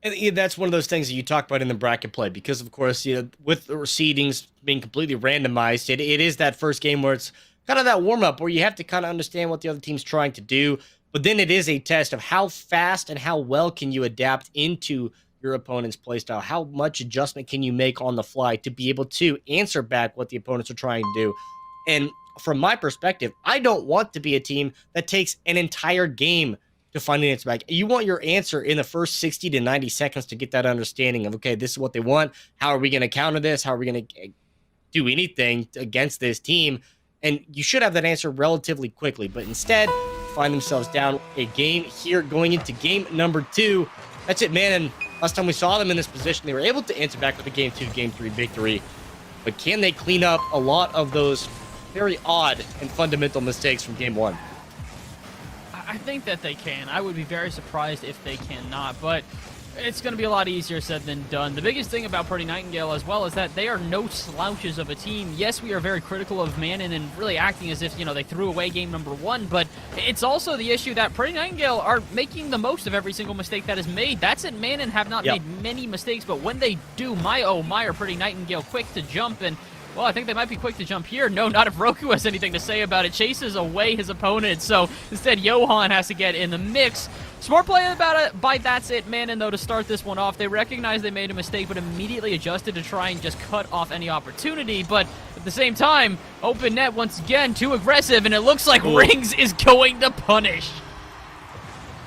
And that's one of those things that you talk about in the bracket play, because of course, with the seedings being completely randomized, it is that first game where it's kind of that warm-up where you have to kind of understand what the other team's trying to do, but then it is a test of how fast and how well can you adapt into your opponent's playstyle. How much adjustment can you make on the fly to be able to answer back what the opponents are trying to do? And from my perspective, I don't want to be a team that takes an entire game to find an answer back. You want your answer in the first 60 to 90 seconds to get that understanding of, okay, this is what they want. How are we going to counter this? How are we going to do anything against this team? And you should have that answer relatively quickly, but instead find themselves down a game here going into game number 2. That's it, man. And last time we saw them in this position, they were able to answer back with a game 2, game 3 victory. But can they clean up a lot of those very odd and fundamental mistakes from game 1? I think that they can. I would be very surprised if they cannot, but it's going to be a lot easier said than done. The biggest thing about Pretty Nightingale as well is that they are no slouches of a team. Yes, we are very critical of Manon and really acting as if, they threw away game number 1, but it's also the issue that Pretty Nightingale are making the most of every single mistake that is made. That's it, Manon have not made many mistakes, but when they do, my oh my, are Pretty Nightingale quick to jump, and well, I think they might be quick to jump here. No, not if Roku has anything to say about it. Chases away his opponent, so instead Johan has to get in the mix. Smart play by That's It Manon, though, to start this one off. They recognized they made a mistake, but immediately adjusted to try and just cut off any opportunity. But at the same time, open net once again, too aggressive, and it looks like Rings is going to punish.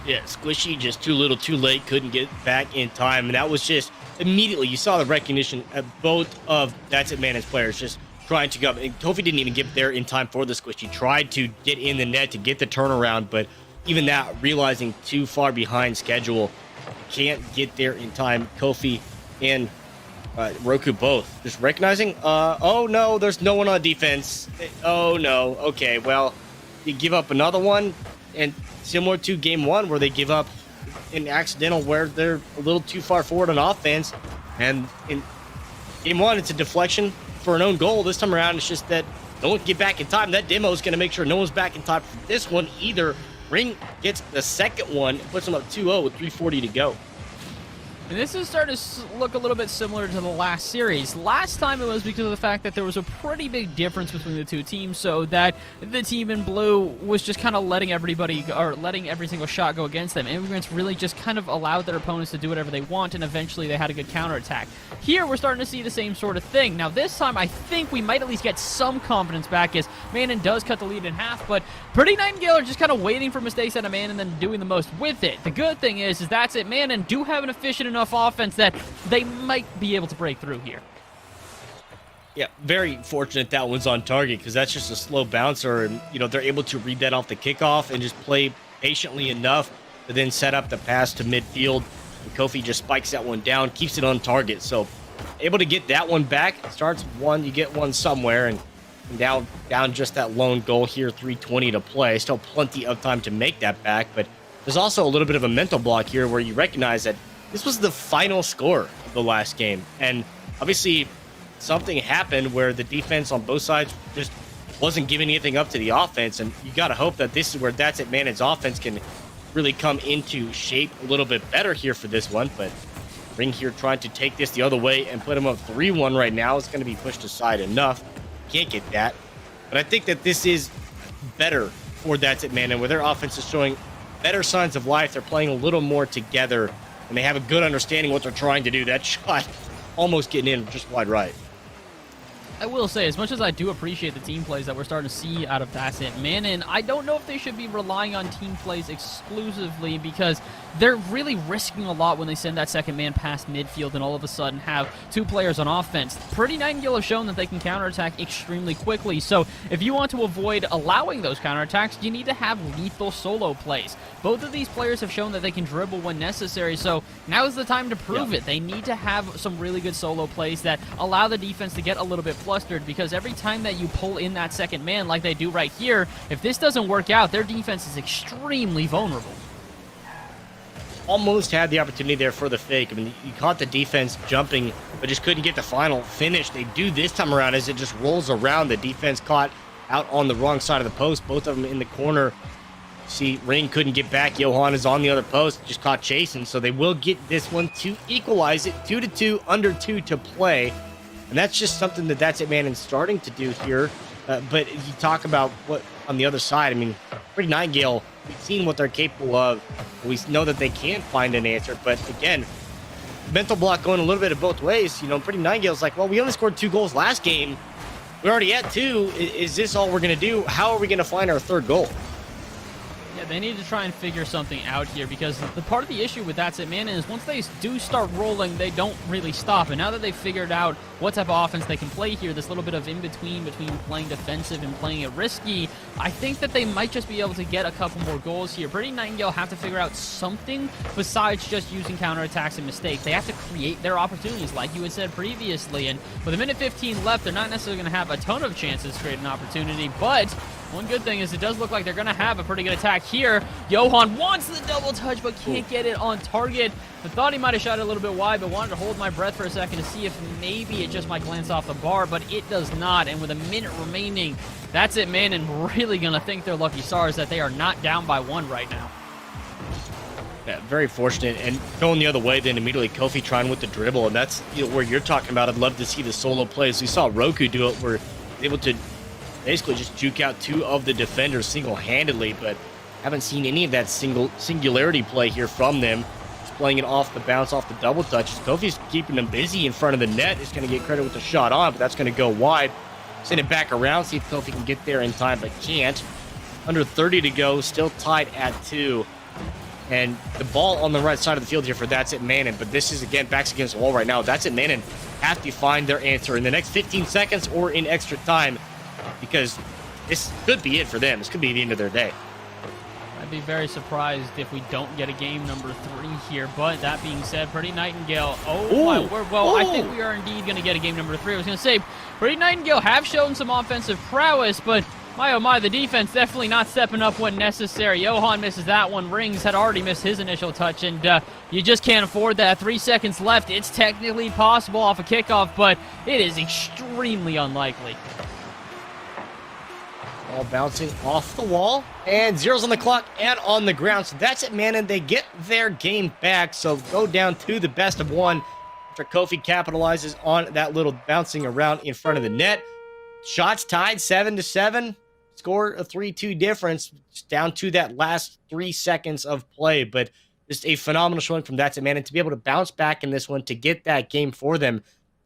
Yeah, Squishy just too little, too late, couldn't get back in time, and that was just immediately, you saw the recognition at both of That's It Manon's players just trying to go. And Kofi didn't even get there in time for the Squishy. Tried to get in the net to get the turnaround, but even that, realizing too far behind schedule, can't get there in time. Kofi and Roku both just recognizing, oh no, there's no one on defense. Oh no, okay, well, you give up another one, and similar to game 1 where they give up an accidental where they're a little too far forward on offense, and in game 1 it's a deflection for an own goal. This time around it's just that no one can get back in time. That demo is going to make sure no one's back in time for this one either. Ring gets the second one, puts them up 2-0 with 3:40 to go. And this is starting to look a little bit similar to the last series. Last time it was because of the fact that there was a pretty big difference between the two teams, so that the team in blue was just kind of letting every single shot go against them. Immigrants really just kind of allowed their opponents to do whatever they want, and eventually they had a good counterattack. Here, we're starting to see the same sort of thing. Now, this time, I think we might at least get some confidence back as Manon does cut the lead in half, but Pretty Nightingale are just kind of waiting for mistakes out of Manon and then doing the most with it. The good thing is That's It Manon do have an efficient enough enough offense that they might be able to break through here. Yeah, very fortunate that one's on target because that's just a slow bouncer, and they're able to read that off the kickoff and just play patiently enough to then set up the pass to midfield. And Kofi just spikes that one down, keeps it on target. So able to get that one back. Starts one, you get one somewhere, and down just that lone goal here. 3:20 to play. Still plenty of time to make that back, but there's also a little bit of a mental block here where you recognize that this was the final score of the last game, and obviously something happened where the defense on both sides just wasn't giving anything up to the offense, and you got to hope that this is where That's It Manon's offense can really come into shape a little bit better here for this one. But Ring here trying to take this the other way and put him up 3-1 right now. It's going to be pushed aside enough. Can't get that. But I think that this is better for That's It Manon, where their offense is showing better signs of life. They're playing a little more together, and they have a good understanding what they're trying to do. That shot almost getting in just wide right. I will say, as much as I do appreciate the team plays that we're starting to see out of That's It Manon, I don't know if they should be relying on team plays exclusively, because they're really risking a lot when they send that second man past midfield and all of a sudden have two players on offense. Pretty Nightingale have shown that they can counterattack extremely quickly, so if you want to avoid allowing those counterattacks, you need to have lethal solo plays. Both of these players have shown that they can dribble when necessary, so now is the time to prove it. They need to have some really good solo plays that allow the defense to get a little bit flustered, because every time that you pull in that second man like they do right here, if this doesn't work out, their defense is extremely vulnerable. Almost had the opportunity there for the fake. I mean, you caught the defense jumping, but just couldn't get the final finish. They do this time around as it just rolls around. The defense caught out on the wrong side of the post, both of them in the corner. See, Ring couldn't get back. Johan is on the other post, just caught chasing. So they will get this one to equalize it. 2-2, under 2 to play. And that's just something That's It Manon starting to do here. But you talk about what on the other side, I mean, Pretty Nightingale, we've seen what they're capable of. We know that they can find an answer. But again, mental block going a little bit of both ways. Pretty Nightingale's like, well, we only scored 2 goals last game. We're already at 2. Is this all we're going to do? How are we going to find our third goal? Yeah, they need to try and figure something out here, because the part of the issue with That's It Manon is once they do start rolling, they don't really stop. And now that they've figured out what type of offense they can play here, this little bit of in-between between playing defensive and playing it risky, I think that they might just be able to get a couple more goals here. Pretty Nightingale have to figure out something besides just using counterattacks and mistakes. They have to create their opportunities, like you had said previously. And with a minute 15 left, they're not necessarily going to have a ton of chances to create an opportunity, but one good thing is it does look like they're going to have a pretty good attack here. Johan wants the double touch, but can't get it on target. I thought he might have shot it a little bit wide, but wanted to hold my breath for a second to see if maybe it just might glance off the bar, but it does not. And with a minute remaining, That's It Manon really going to think they're lucky stars that they are not down by 1 right now. Yeah, very fortunate. And going the other way, then immediately Kofi trying with the dribble, and that's where you're talking about. I'd love to see the solo plays. We saw Roku do it, where able to basically just juke out 2 of the defenders single-handedly, but haven't seen any of that singularity play here from them. Just playing it off the bounce, off the double touches. Kofi's keeping them busy in front of the net. Is going to get credit with the shot on, but that's going to go wide. Send it back around, see if Kofi can get there in time, but can't. Under 30 to go, still tied at 2. And the ball on the right side of the field here for That's It Manon, but this is, again, backs against the wall right now. That's It Manon have to find their answer in the next 15 seconds or in extra time, because this could be it for them. This could be the end of their day. I'd be very surprised if we don't get a game number 3 here, but that being said, Pretty Nightingale, my word, well, I think we are indeed going to get a game number 3. I was going to say, Pretty Nightingale have shown some offensive prowess, but my oh my, the defense definitely not stepping up when necessary. Johan misses that one. Rings had already missed his initial touch, and you just can't afford that. 3 seconds left. It's technically possible off a kickoff, but it is extremely unlikely. All bouncing off the wall, and 0's on the clock and on the ground. So That's It Manon. They get their game back, so go down to the best of 1 after Kofi capitalizes on that little bouncing around in front of the net. Shots tied 7-7. Score a 3-2 difference, just down to that last 3 seconds of play. But just a phenomenal showing from That's It Manon to be able to bounce back in this one, to get that game for them,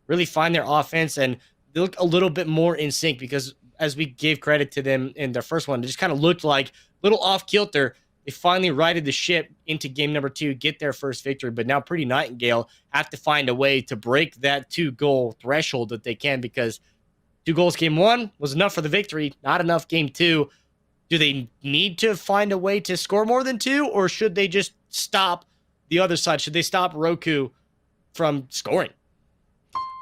really find their offense, and they look a little bit more in sync, because as we gave credit to them in their first one, it just kind of looked like a little off kilter. They finally righted the ship into game number 2, get their first victory. But now Pretty Nightingale have to find a way to break that 2-goal threshold that they can, because 2 goals game 1 was enough for the victory, not enough game 2. Do they need to find a way to score more than 2, or should they just stop the other side? Should they stop Roku from scoring?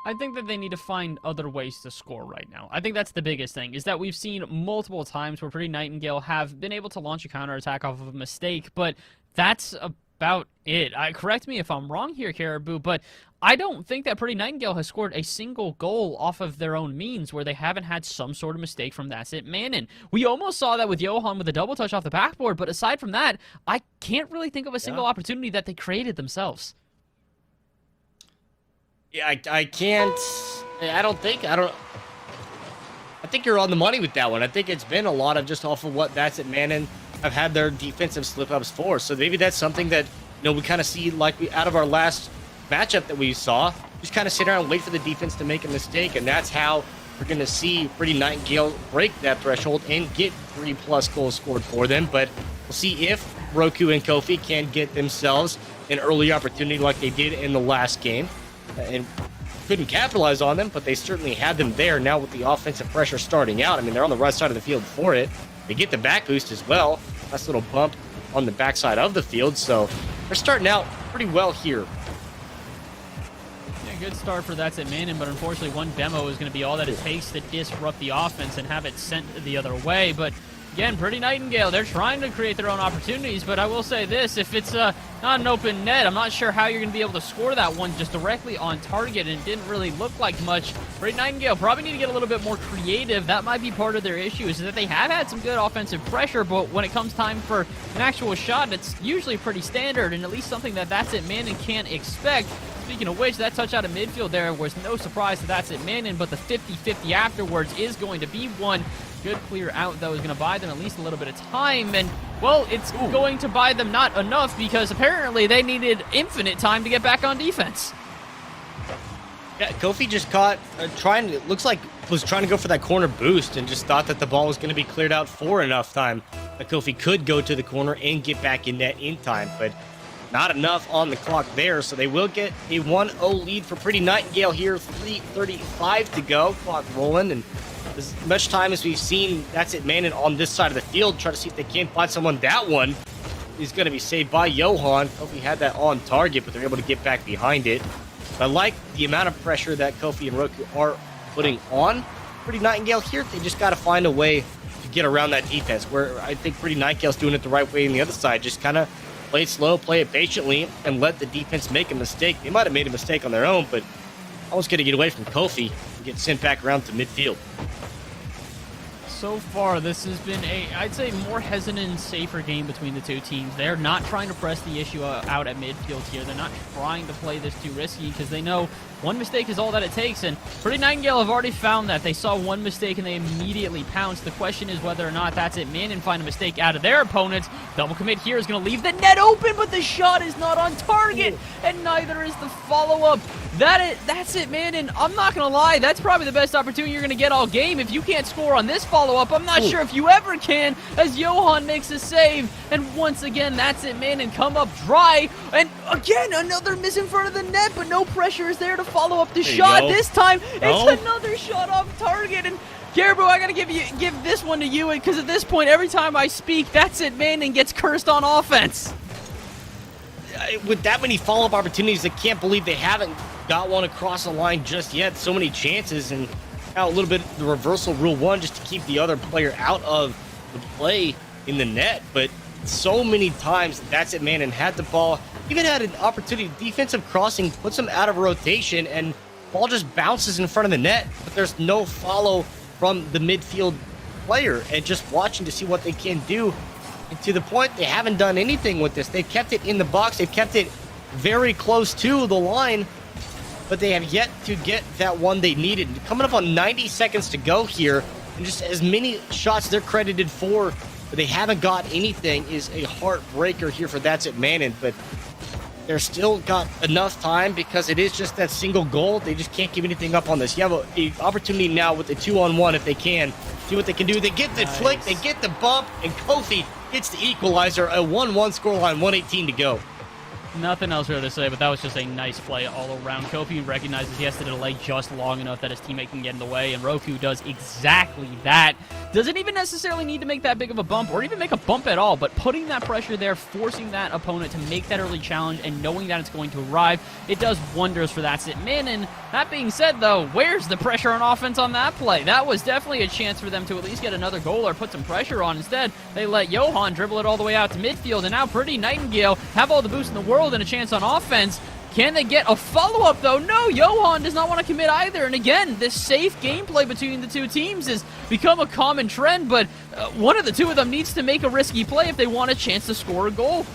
I think that they need to find other ways to score right now. I think that's the biggest thing, is that we've seen multiple times where Pretty Nightingale have been able to launch a counterattack off of a mistake, but that's about it. Correct me if I'm wrong here, Caribou, but I don't think that Pretty Nightingale has scored a single goal off of their own means where they haven't had some sort of mistake from That's It Manon. We almost saw that with Johan with a double touch off the backboard, but aside from that, I can't really think of a single opportunity that they created themselves. Yeah, I can't. I think you're on the money with that one. I think it's been a lot of just off of what That's It Manon have had their defensive slip-ups for. So maybe that's something that, we kind of see like out of our last matchup that we saw. Just kind of sit around and wait for the defense to make a mistake, and that's how we're going to see Pretty Nightingale break that threshold and get 3+ goals scored for them. But we'll see if Roku and Kofi can get themselves an early opportunity like they did in the last game. And couldn't capitalize on them, but they certainly had them there. Now with the offensive pressure starting out, they're on the right side of the field for it. They get the back boost as well. Nice little bump on the backside of the field. So they're starting out pretty well here. Yeah, good start for That's It Manon, but unfortunately one demo is going to be all that it takes to disrupt the offense and have it sent the other way. But again, Pretty Nightingale, they're trying to create their own opportunities, but I will say this, if it's not an open net, I'm not sure how you're going to be able to score that one just directly on target, and it didn't really look like much. Pretty Nightingale probably need to get a little bit more creative. That might be part of their issue, is that they have had some good offensive pressure, but when it comes time for an actual shot, it's usually pretty standard, and at least something that That's It Manon can't expect. Speaking of which, that touch out of midfield there was no surprise to That's It Manon, but the 50-50 afterwards is going to be one. Good clear out, though, is going to buy them at least a little bit of time. And, well, it's going to buy them not enough, because apparently they needed infinite time to get back on defense. Yeah, Kofi just caught it looks like was trying to go for that corner boost and just thought that the ball was going to be cleared out for enough time that Kofi could go to the corner and get back in net in time. But not enough on the clock there, so they will get a 1-0 lead for Pretty Nightingale here. 3:35 to go. Clock rolling, and as much time as we've seen That's It Manon on this side of the field, try to see if they can find someone. That one is going to be saved by Johan. Kofi had that on target, but they're able to get back behind it. But I like the amount of pressure that Kofi and Roku are putting on Pretty Nightingale here. They just got to find a way to get around that defense, where I think Pretty Nightingale's doing it the right way on the other side. Just kind of play it slow, play it patiently, and let the defense make a mistake. They might have made a mistake on their own, but I was going to get away from Kofi and get sent back around to midfield. So far, this has been I'd say, more hesitant, safer game between the two teams. They're not trying to press the issue out at midfield here. They're not trying to play this too risky, because they know one mistake is all that it takes, and Pretty Nightingale have already found that. They saw one mistake and they immediately pounced. The question is whether or not That's It Manon find a mistake out of their opponents. Double commit here is going to leave the net open, but the shot is not on target, and neither is the follow-up. That's It Manon. I'm not going to lie, that's probably the best opportunity you're going to get all game. If you can't score on this follow-up, I'm not sure if you ever can, as Johan makes a save, and once again, That's It Manon come up dry, and again, another miss in front of the net, but no pressure is there to follow up the shot. This time, it's another shot off target, and Caribou, I gotta give this one to you, because at this point, every time I speak, That's It Manon gets cursed on offense. With that many follow-up opportunities, I can't believe they haven't got one across the line just yet. So many chances, and now a little bit of the reversal rule one just to keep the other player out of the play in the net. But so many times That's It Manon had the ball, even had an opportunity, defensive crossing, puts them out of rotation, and ball just bounces in front of the net, but there's no follow from the midfield player, and just watching to see what they can do. And to the point, they haven't done anything with this. They've kept it in the box. They've kept it very close to the line, but they have yet to get that one they needed. Coming up on 90 seconds to go here, and just as many shots they're credited for, but they haven't got anything, is a heartbreaker here for That's It Manon. But they're still got enough time because it is just that single goal. They just can't give anything up on this. You have an opportunity now with the 2-on-1 if they can. See what they can do. They get the flick, they get the bump, and Kofi gets the equalizer. A 1-1 scoreline, 1:18 to go. Nothing else really to say, but that was just a nice play all around. Kofi recognizes he has to delay just long enough that his teammate can get in the way, and Roku does exactly that. Doesn't even necessarily need to make that big of a bump, or even make a bump at all, but putting that pressure there, forcing that opponent to make that early challenge, and knowing that it's going to arrive, it does wonders for that sit man. And that being said, though, where's the pressure on offense on that play? That was definitely a chance for them to at least get another goal or put some pressure on. Instead, they let Johan dribble it all the way out to midfield, and now Pretty Nightingale have all the boost in the world and a chance on offense. Can they get a follow-up, though? No, Johan does not want to commit either. And again, this safe gameplay between the two teams has become a common trend, but one of the two of them needs to make a risky play if they want a chance to score a goal.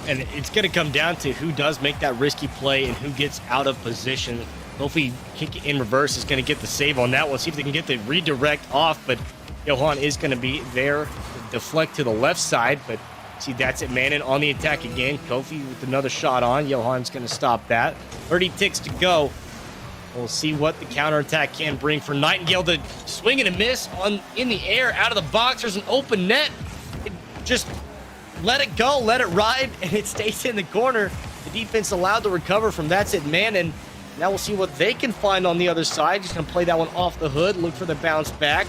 And it's going to come down to who does make that risky play and who gets out of position. Hopefully, kick in reverse is going to get the save on that one. See if they can get the redirect off, but Johan is going to be there, deflect to the left side, but see, that's it, Manon on the attack again. Kofi with another shot on. Johan's going to stop that. 30 ticks to go. We'll see what the counterattack can bring for Nightingale. The swing and a miss in the air, out of the box. There's an open net. Just let it go, let it ride, and it stays in the corner. The defense allowed to recover from that's it, Manon. Now we'll see what they can find on the other side. Just going to play that one off the hood, look for the bounce back.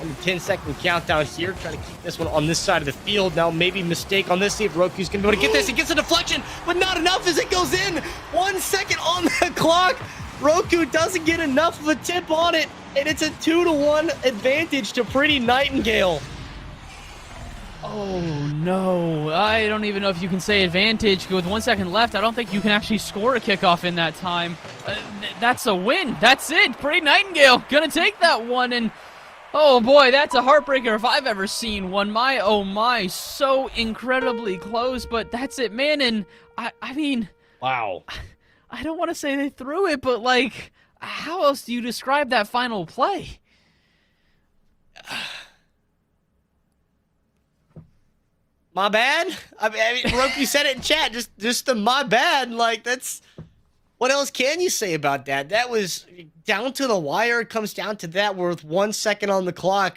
On the 10-second countdown here, trying to keep this one on this side of the field. Now maybe mistake on this. See if Roku's going to be able to get this. He gets a deflection, but not enough as it goes in. 1 second on the clock. Roku doesn't get enough of a tip on it, and it's a 2-1 advantage to Pretty Nightingale. Oh, no. I don't even know if you can say advantage. With 1 second left, I don't think you can actually score a kickoff in that time. That's a win. That's it. Pretty Nightingale going to take that one, and oh boy, that's a heartbreaker if I've ever seen one. My, oh my, so incredibly close, but that's it, man. And I mean, wow. I don't want to say they threw it, but like, how else do you describe that final play? My bad? I mean, Roku said it in chat, just the my bad. Like, that's, what else can you say about that? That was down to the wire. It comes down to that. We're with 1 second on the clock.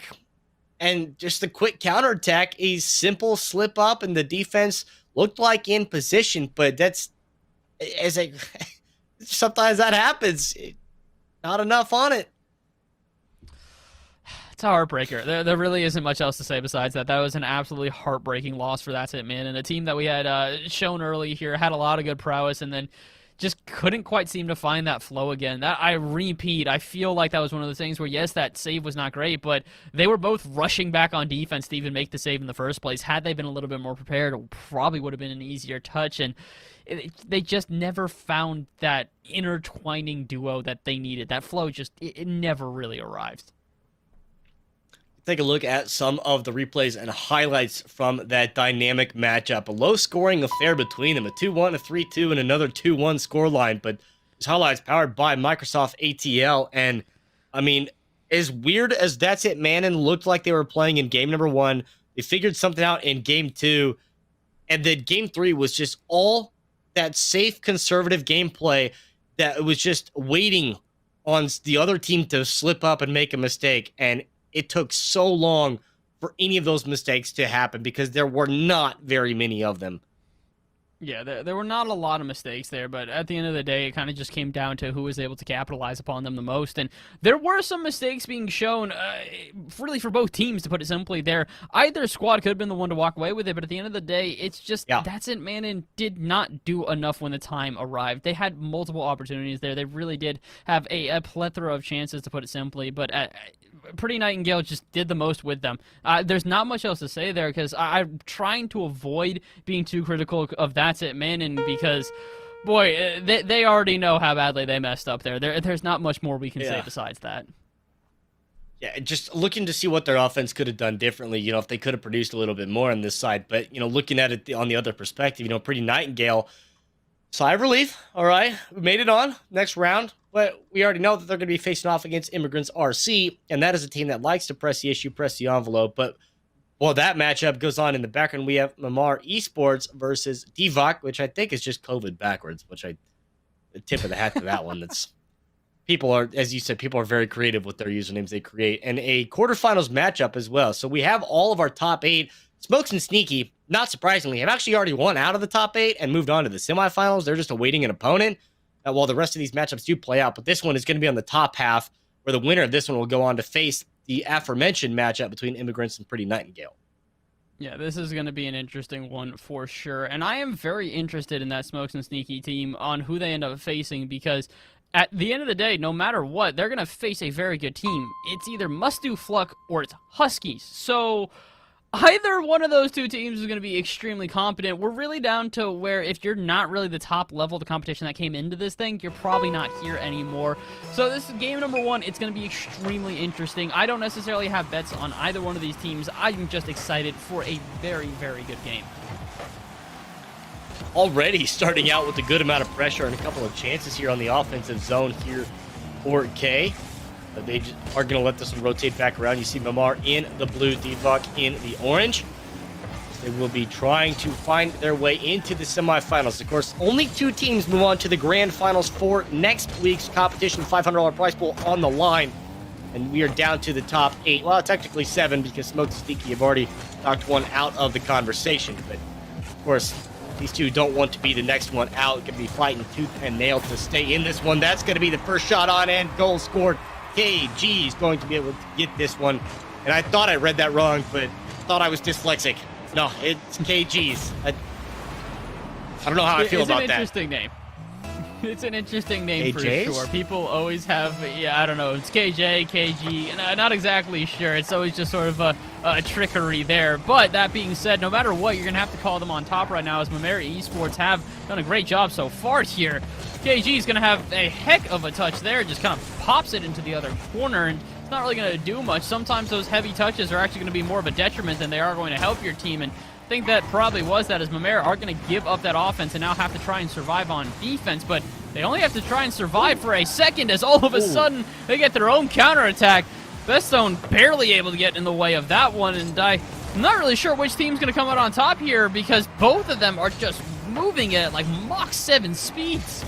And just a quick counterattack, a simple slip up, and the defense looked like in position. But that's, sometimes that happens. Not enough on it. It's a heartbreaker. There really isn't much else to say besides that. That was an absolutely heartbreaking loss for That's It, man. And a team that we had shown early here had a lot of good prowess, and then just couldn't quite seem to find that flow again. That, I repeat, I feel like that was one of the things where, yes, that save was not great, but they were both rushing back on defense to even make the save in the first place. Had they been a little bit more prepared, it probably would have been an easier touch, and they just never found that intertwining duo that they needed. That flow just, it never really arrived. Take a look at some of the replays and highlights from that dynamic matchup. A low-scoring affair between them, a 2-1, a 3-2, and another 2-1 scoreline. But this highlights powered by Microsoft ATL. And, I mean, as weird as That's It, Manon looked like they were playing in game number 1, they figured something out in game 2. And then game 3 was just all that safe, conservative gameplay that was just waiting on the other team to slip up and make a mistake. And it took so long for any of those mistakes to happen because there were not very many of them. Yeah, there were not a lot of mistakes there, but at the end of the day, it kind of just came down to who was able to capitalize upon them the most. And there were some mistakes being shown, really for both teams, to put it simply. There, either squad could have been the one to walk away with it, but at the end of the day, it's just, That's It, Manon did not do enough when the time arrived. They had multiple opportunities there. They really did have a plethora of chances, to put it simply, but Pretty Nightingale just did the most with them. There's not much else to say there because I'm trying to avoid being too critical of That's It, Manon, because, boy, they already know how badly they messed up there. There's not much more we can say besides that. Yeah, just looking to see what their offense could have done differently, if they could have produced a little bit more on this side. But, looking at it on the other perspective, Pretty Nightingale, sigh of relief, all right, we made it on next round. But we already know that they're going to be facing off against Immigrants RC, and that is a team that likes to press the issue, press the envelope. But Well, that matchup goes on in the background. We have Mamar Esports versus Divock, which I think is just COVID backwards, which I the tip of the hat to that one. That's people are, as you said, people are very creative with their usernames they create, and a quarterfinals matchup as well. So we have all of our top 8. Smokes and Sneaky, not surprisingly, have actually already won out of the top 8 and moved on to the semifinals. They're just awaiting an opponent while the rest of these matchups do play out. But this one is going to be on the top half, where the winner of this one will go on to face the aforementioned matchup between Immigrants and Pretty Nightingale. Yeah, this is going to be an interesting one for sure. And I am very interested in that Smokes and Sneaky team on who they end up facing, because at the end of the day, no matter what, they're going to face a very good team. It's either Must Do Fluck or it's Huskies. So either one of those two teams is going to be extremely competent. We're really down to where if you're not really the top level of the competition that came into this thing, you're probably not here anymore. So this is game number 1. It's going to be extremely interesting. I don't necessarily have bets on either one of these teams. I'm just excited for a very, very good game. Already starting out with a good amount of pressure and a couple of chances here on the offensive zone here for K. They are going to let this one rotate back around. You see Mamar in the blue, Divock in the orange. They will be trying to find their way into the semifinals. Of course, only 2 teams move on to the grand finals for next week's competition. $500 prize pool on the line. And we are down to the top 8. Well, technically 7, because Smoke and Sneaky have already knocked one out of the conversation. But, of course, these two don't want to be the next one out. Going to be fighting tooth and nail to stay in this one. That's going to be the first shot on and goal scored. KG is going to be able to get this one. And I thought I read that wrong, but thought I was dyslexic. No, it's KG's. I don't know how I feel about that. It's an interesting name. It's an interesting name KJ's? for sure. People always have, I don't know, it's KJ, KG, and I'm not exactly sure. It's always just sort of a trickery there. But that being said, no matter what, you're going to have to call them on top right now, as Mamar Esports have done a great job so far here. KG is going to have a heck of a touch there, just kind of pops it into the other corner, and it's not really going to do much. Sometimes those heavy touches are actually going to be more of a detriment than they are going to help your team, and I think that probably was that, as Mamar are going to give up that offense and now have to try and survive on defense, but they only have to try and survive for a second, as all of a sudden they get their own counterattack. Bestone barely able to get in the way of that one, and I'm not really sure which team's going to come out on top here, because both of them are just moving at like Mach 7 speeds.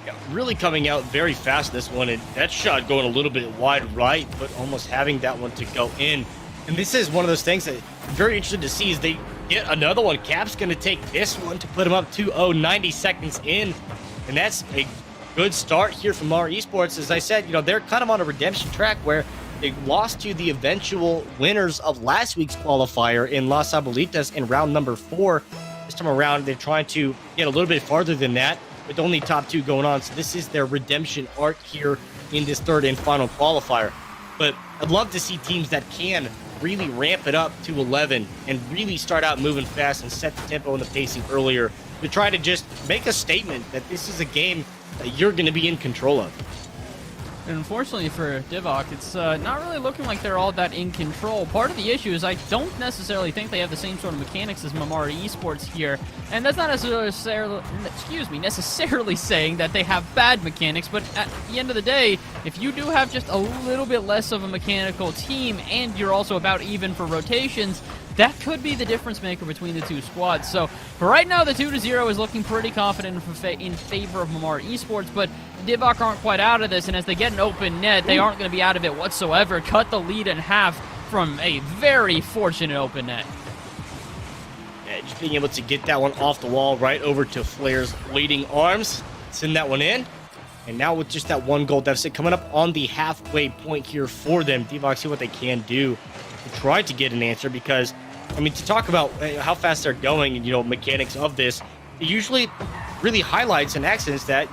Yeah, really coming out very fast this one, and that shot going a little bit wide right, but almost having that one to go in. And this is one of those things that I'm very interested to see, is they get another one. Cap's going to take this one to put him up 2-0, 90 seconds in. And that's a good start here from our Esports. As I said, they're kind of on a redemption track where they lost to the eventual winners of last week's qualifier in Las Abuelitas in round number 4. This time around, they're trying to get a little bit farther than that, with only top 2 going on. So this is their redemption arc here in this third and final qualifier. But I'd love to see teams that can really ramp it up to 11 and really start out moving fast and set the tempo and the pacing earlier to try to just make a statement that this is a game that you're going to be in control of. And unfortunately for Divock, it's not really looking like they're all that in control. Part of the issue is I don't necessarily think they have the same sort of mechanics as Mamar Esports here. And that's not necessarily saying that they have bad mechanics, but at the end of the day, if you do have just a little bit less of a mechanical team and you're also about even for rotations, that could be the difference maker between the two squads. So for right now, the 2-0 is looking pretty confident in favor of Mamar Esports, but Divock aren't quite out of this, and as they get an open net, they aren't going to be out of it whatsoever. Cut the lead in half from a very fortunate open net. Yeah, just being able to get that one off the wall right over to Flair's waiting arms. Send that one in. And now with just that 1 goal deficit coming up on the halfway point here for them, Divock see what they can do to try to get an answer, because, to talk about how fast they're going and, mechanics of this, it usually really highlights in accidents that,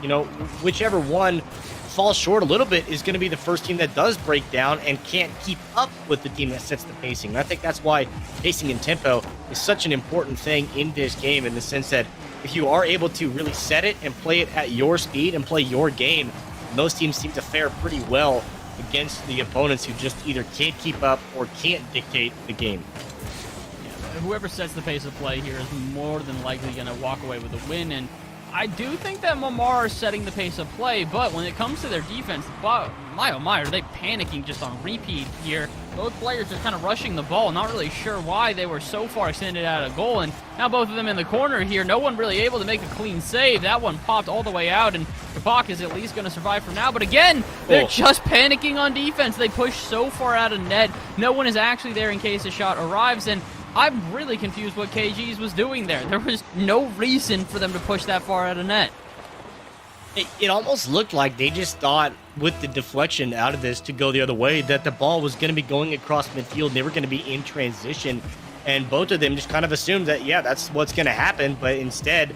whichever one falls short a little bit is going to be the first team that does break down and can't keep up with the team that sets the pacing. And I think that's why pacing and tempo is such an important thing in this game, in the sense that if you are able to really set it and play it at your speed and play your game, those teams seem to fare pretty well against the opponents who just either can't keep up or can't dictate the game. Yeah, whoever sets the pace of play here is more than likely going to walk away with a win, and I do think that Mamar is setting the pace of play, but when it comes to their defense, my oh my, are they panicking just on repeat here? Both players are kind of rushing the ball, not really sure why they were so far extended out of goal, and now both of them in the corner here. No one really able to make a clean save. That one popped all the way out, and Kabak is at least going to survive for now. But again, they're just panicking on defense. They push so far out of net. No one is actually there in case a shot arrives, and I'm really confused what KG's was doing there. There was no reason for them to push that far out of net. It almost looked like they just thought with the deflection out of this to go the other way that the ball was going to be going across midfield and they were going to be in transition. And both of them just kind of assumed that, yeah, that's what's going to happen. But instead,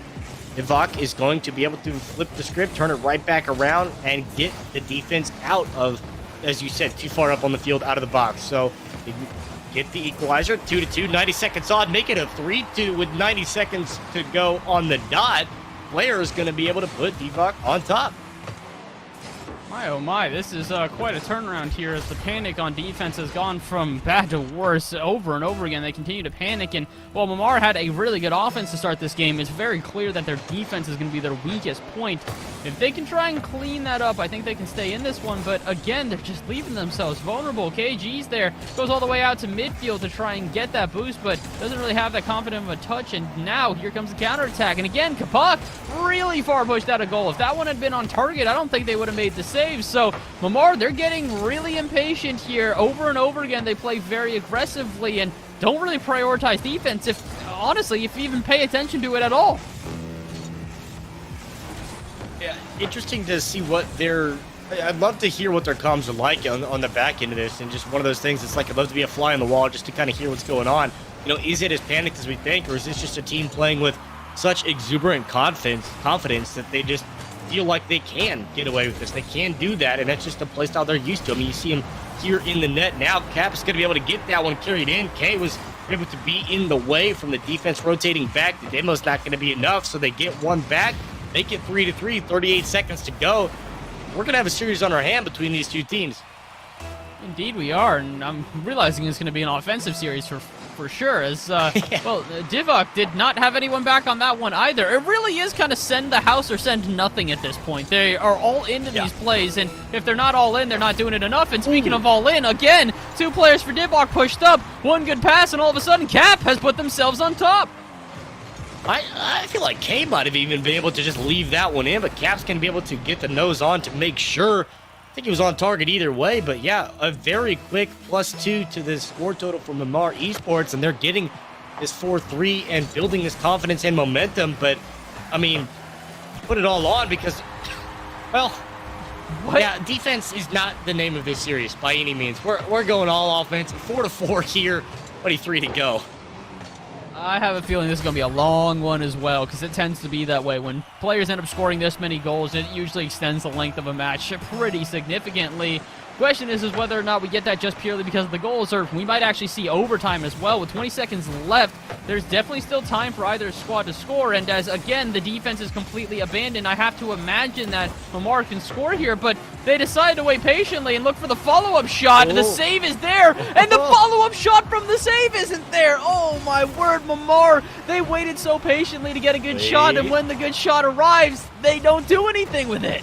Ivok is going to be able to flip the script, turn it right back around, and get the defense out of, as you said, too far up on the field, out of the box. So they get the equalizer, 2-2, 90 seconds on, make it a 3-2 with 90 seconds to go on the dot. Player is going to be able to put Divock on top. My oh my, this is quite a turnaround here as the panic on defense has gone from bad to worse over and over again. They continue to panic, and while Mamar had a really good offense to start this game, it's very clear that their defense is going to be their weakest point. If they can try and clean that up, I think they can stay in this one, but again, they're just leaving themselves vulnerable. KG's there, goes all the way out to midfield to try and get that boost, but doesn't really have that confident of a touch, and now here comes the counterattack, and again, Kapak really far pushed out a goal. If that one had been on target, I don't think they would have made the save. So Mamar, they're getting really impatient here. Over and over again, they play very aggressively and don't really prioritize defense, honestly, if you even pay attention to it at all. Yeah, interesting to see what I'd love to hear what their comms are like on the back end of this, and just one of those things, it's like I'd love to be a fly on the wall just to kind of hear what's going on. You know, is it as panicked as we think, or is this just a team playing with such exuberant confidence that they just feel like they can get away with this? They can do that, and that's just a play style they're used to. I mean, you see him here in the net now. Cap is going to be able to get that one carried in. K was able to be in the way from the defense rotating back. The demo's not going to be enough, so they get one back. Make it 3-3, 38 seconds to go. We're going to have a series on our hand between these two teams. Indeed we are, and I'm realizing it's going to be an offensive series for sure, as, Divock did not have anyone back on that one either. It really is kind of send the house or send nothing at this point. They are all into these plays, and if they're not all in, they're not doing it enough. And speaking of all in, again, two players for Divock pushed up, one good pass, and all of a sudden Cap has put themselves on top. I feel like K might have even been able to just leave that one in, but Cap's going to be able to get the nose on to make sure. I think he was on target either way, but yeah, a very quick +2 to the score total for Mamar Esports, and they're getting this 4-3 and building this confidence and momentum. But, I mean, put it all on because, well, yeah, defense is not the name of this series by any means. We're going all offense, 4-4 here, 23 to go. I have a feeling this is going to be a long one as well, because it tends to be that way. When players end up scoring this many goals, it usually extends the length of a match pretty significantly. Question is whether or not we get that just purely because of the goals, or we might actually see overtime as well. With 20 seconds left, there's definitely still time for either squad to score, and as, again, the defense is completely abandoned, I have to imagine that Mamar can score here, but they decided to wait patiently and look for the follow-up shot, and the save is there, and the follow-up shot from the save isn't there. Oh, my word, Mamar, they waited so patiently to get a good shot, and when the good shot arrives, they don't do anything with it.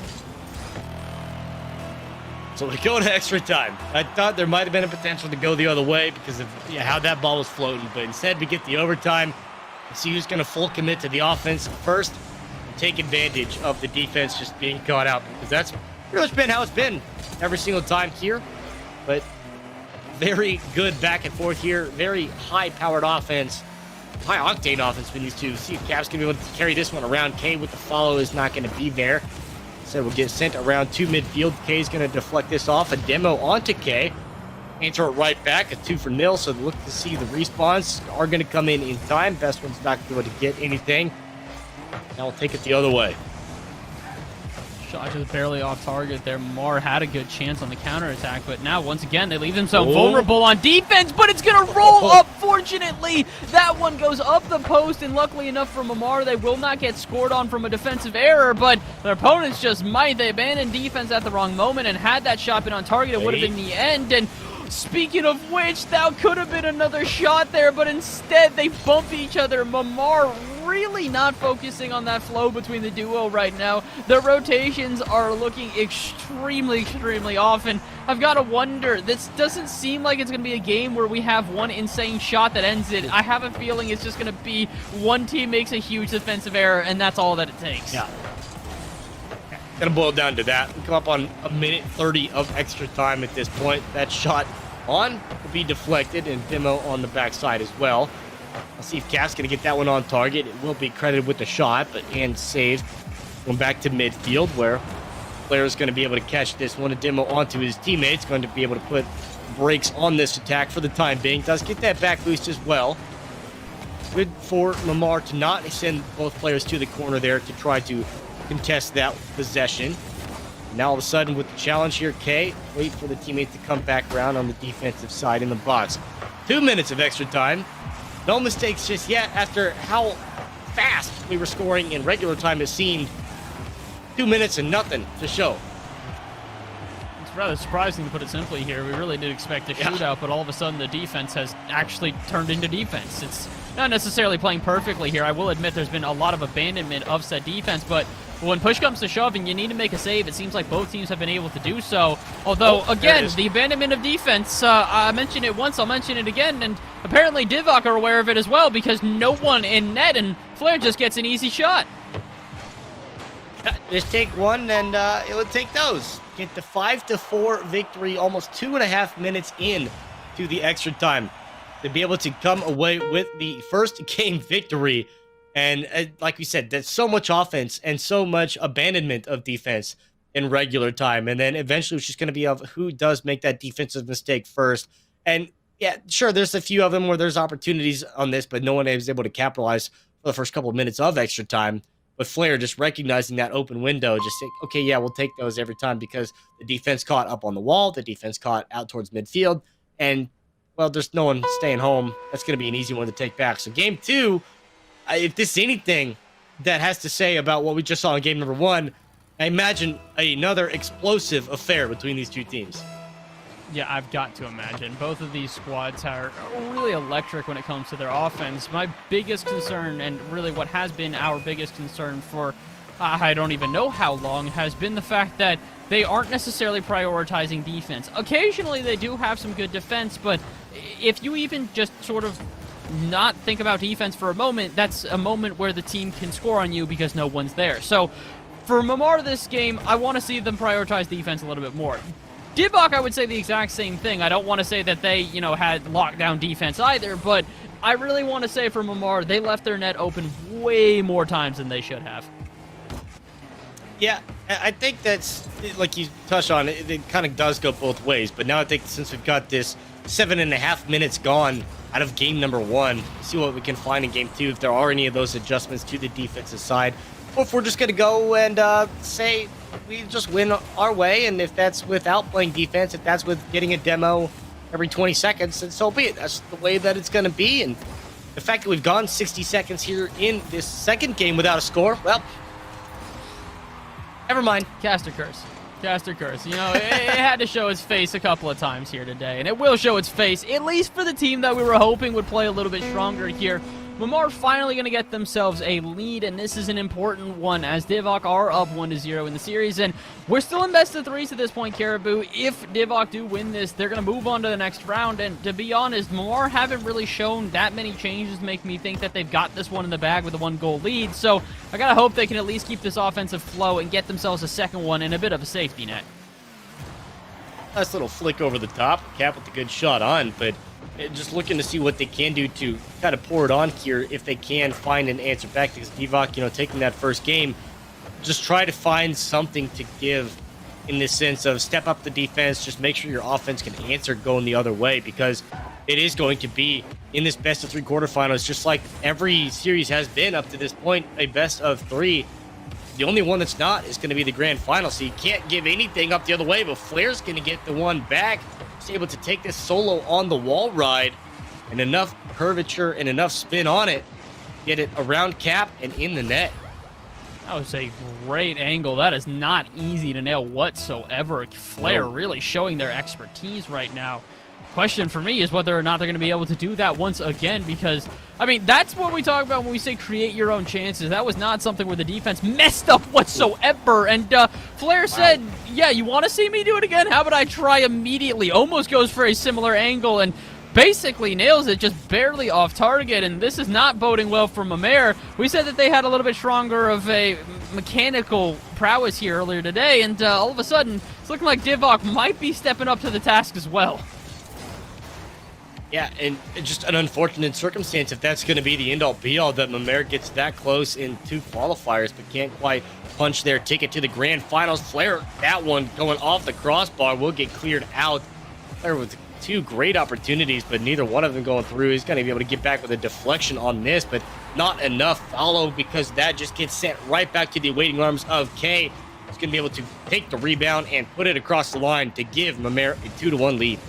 So we go to extra time. I thought there might have been a potential to go the other way because of how that ball was floating, but instead we get the overtime. See who's going to full commit to the offense first and take advantage of the defense just being caught out, because that's pretty much been how it's been every single time here. But very good back and forth here. Very high-powered offense, high-octane offense between these two. See if Cap's going to be able to carry this one around. K with the follow is not going to be there. So we'll get sent around to midfield. K is going to deflect this off. A demo onto K. Answer it right back. A 2-0. So look to see the respawns are going to come in time. Best one's not going to get anything. Now we'll take it the other way. Shot just barely off target there. Mamar had a good chance on the counterattack, but now once again they leave themselves vulnerable on defense, but it's going to roll up. Fortunately, that one goes up the post, and luckily enough for Mamar, they will not get scored on from a defensive error, but their opponents just might. They abandoned defense at the wrong moment, and had that shot been on target, it would have been the end. And Speaking of which, that could have been another shot there, but instead they bump each other. Mamar really not focusing on that flow between the duo right now. The rotations are looking extremely off, and I've got to wonder, this doesn't seem like it's going to be a game where we have one insane shot that ends it. I have a feeling it's just going to be one team makes a huge defensive error, and that's all that it takes. Yeah. Gonna boil down to that. We come up on a minute 30 of extra time at this point. That shot on will be deflected, and Demo on the backside as well. I'll see if Cat's gonna get that one on target. It will be credited with the shot, but and saved. Going back to midfield, where player is going to be able to catch this one. A Demo onto his teammates, going to be able to put brakes on this attack for the time being. Does get that back boost as well. Good for Lamar to not send both players to the corner there to try to contest that possession. Now all of a sudden with the challenge here, K, wait for the teammate to come back around on the defensive side in the box. 2 minutes of extra time. No mistakes just yet after how fast we were scoring in regular time. It seemed 2 minutes and nothing to show. It's rather surprising to put it simply here. We really did expect a shootout, but all of a sudden the defense has actually turned into defense. It's not necessarily playing perfectly here. I will admit there's been a lot of abandonment of said defense, but when push comes to shove and you need to make a save, it seems like both teams have been able to do so. Although, again, the abandonment of defense, I mentioned it once, I'll mention it again, and apparently Divok are aware of it as well, because no one in net, and Flair just gets an easy shot. Just take one, and it would take those. Get the 5-4 victory, almost 2.5 minutes in to the extra time, to be able to come away with the first game victory. And like we said, there's so much offense and so much abandonment of defense in regular time. And then eventually it's just going to be of who does make that defensive mistake first. And yeah, sure, there's a few of them where there's opportunities on this, but no one is able to capitalize for the first couple of minutes of extra time. But Flair just recognizing that open window, just saying, okay, yeah, we'll take those every time, because the defense caught up on the wall, the defense caught out towards midfield, and, well, there's no one staying home. That's going to be an easy one to take back. So game two, if this is anything that has to say about what we just saw in game number one, I imagine another explosive affair between these two teams. Yeah, I've got to imagine. Both of these squads are really electric when it comes to their offense. My biggest concern, and really what has been our biggest concern for I don't even know how long, has been the fact that they aren't necessarily prioritizing defense. Occasionally they do have some good defense, but if you even just sort of not think about defense for a moment, that's a moment where the team can score on you because no one's there. So for Mamar this game, I want to see them prioritize defense a little bit more. Dibok, I would say the exact same thing. I don't want to say that they, had lockdown defense either, but I really want to say for Mamar, they left their net open way more times than they should have. Yeah, I think that's, like you touched on, it kind of does go both ways. But now I think since we've got this 7.5 minutes gone out of game number one, see what we can find in game two, if there are any of those adjustments to the defensive side, or if we're just going to go and say we just win our way, and if that's without playing defense, if that's with getting a demo every 20 seconds, then so be it. That's the way that it's going to be. And the fact that we've gone 60 seconds here in this second game without a score, well, never mind. Caster curse. Caster curse. It had to show its face a couple of times here today, and it will show its face, at least for the team that we were hoping would play a little bit stronger here. Mamar finally going to get themselves a lead, and this is an important one, as Divok are up 1-0 in the series, and we're still in best of threes at this point, Caribou. If Divok do win this, they're going to move on to the next round, and to be honest, Mamar haven't really shown that many changes to make me think that they've got this one in the bag with a 1-goal lead, so I got to hope they can at least keep this offensive flow and get themselves a second one in a bit of a safety net. Nice little flick over the top, Cap with a good shot on, but just looking to see what they can do to kind of pour it on here if they can find an answer back, because Divok, taking that first game, just try to find something to give in the sense of step up the defense, just make sure your offense can answer going the other way, because it is going to be in this best of three quarterfinals, just like every series has been up to this point, a best of three. The only one that's not is going to be the grand final, so you can't give anything up the other way, but Flair's going to get the one back. He's able to take this solo on the wall ride, and enough curvature and enough spin on it, get it around Cap and in the net. That was a great angle. That is not easy to nail whatsoever. Flair really showing their expertise right now. question for me is whether or not they're going to be able to do that once again, because, I mean, that's what we talk about when we say create your own chances. That was not something where the defense messed up whatsoever. And Flair said, yeah, you want to see me do it again? How about I try immediately? Almost goes for a similar angle and basically nails it, just barely off target, and this is not boding well for Mamer. We said that they had a little bit stronger of a mechanical prowess here earlier today, and all of a sudden, it's looking like Divock might be stepping up to the task as well. Yeah, and just an unfortunate circumstance if that's going to be the end-all be-all, that Mamer gets that close in 2 qualifiers but can't quite punch their ticket to the grand finals. Flair, that one going off the crossbar, will get cleared out. Flair with 2 great opportunities, but neither one of them going through. He's going to be able to get back with a deflection on this, but not enough follow, because that just gets sent right back to the awaiting arms of K. He's going to be able to take the rebound and put it across the line to give Mamer a 2-1 lead.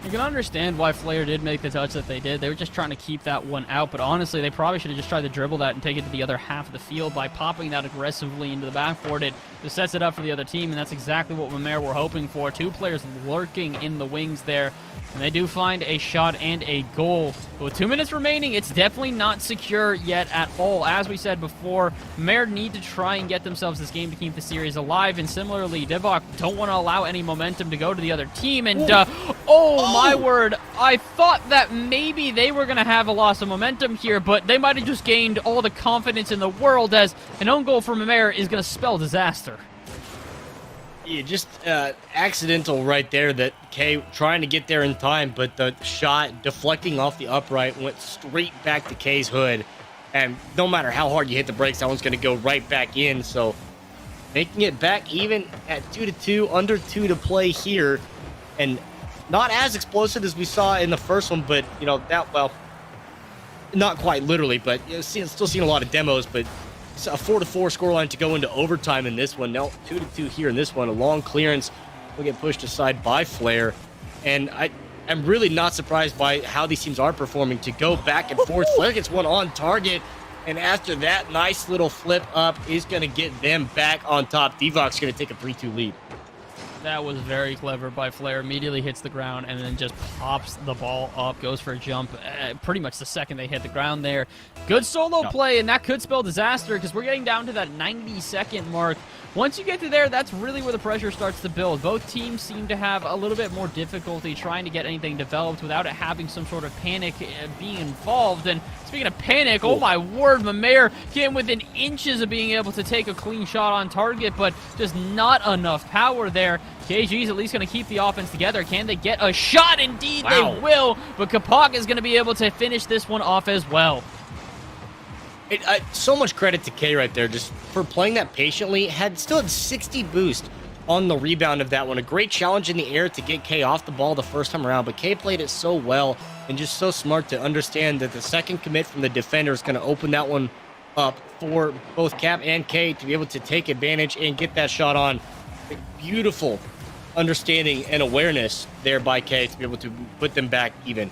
You can understand why Flair did make the touch that they did. They were just trying to keep that one out, but honestly, they probably should have just tried to dribble that and take it to the other half of the field by popping that aggressively into the backboard. It just sets it up for the other team, and that's exactly what Mamer were hoping for. 2 players lurking in the wings there, and they do find a shot and a goal. But with 2 minutes remaining, it's definitely not secure yet at all. As we said before, Mamer need to try and get themselves this game to keep the series alive, and similarly, Divock don't want to allow any momentum to go to the other team, and my word, I thought that maybe they were going to have a loss of momentum here, but they might have just gained all the confidence in the world, as an own goal from Mamer is going to spell disaster. Yeah, just accidental right there, that K trying to get there in time, but the shot deflecting off the upright went straight back to K's hood, and no matter how hard you hit the brakes, that one's going to go right back in. So making it back even at 2-2, under 2 to play here, and not as explosive as we saw in the first one, but, you know, not quite literally, but still seeing a lot of demos, but it's a 4-4 scoreline to go into overtime in this one. Now 2-2 here in this one. A long clearance will get pushed aside by Flair, and I'm really not surprised by how these teams are performing to go back and forth. Flair gets one on target, and after that nice little flip up is going to get them back on top. Divock's going to take a 3-2 lead. That was very clever by Flair. Immediately hits the ground and then just pops the ball up, goes for a jump pretty much the second they hit the ground there. Good solo play, and that could spell disaster, because we're getting down to that 90-second mark. Once you get to there, that's really where the pressure starts to build. Both teams seem to have a little bit more difficulty trying to get anything developed without it having some sort of panic being involved. And speaking of panic, oh my word, Mamer came within inches of being able to take a clean shot on target, but just not enough power there. KG's at least going to keep the offense together. Can they get a shot? Indeed, they will, but Kapak is going to be able to finish this one off as well. So much credit to K right there, just for playing that patiently. Still had 60 boost on the rebound of that one. A great challenge in the air to get K off the ball the first time around, but K played it so well and just so smart to understand that the second commit from the defender is going to open that one up for both Cap and K to be able to take advantage and get that shot on. Beautiful understanding and awareness there by K to be able to put them back even.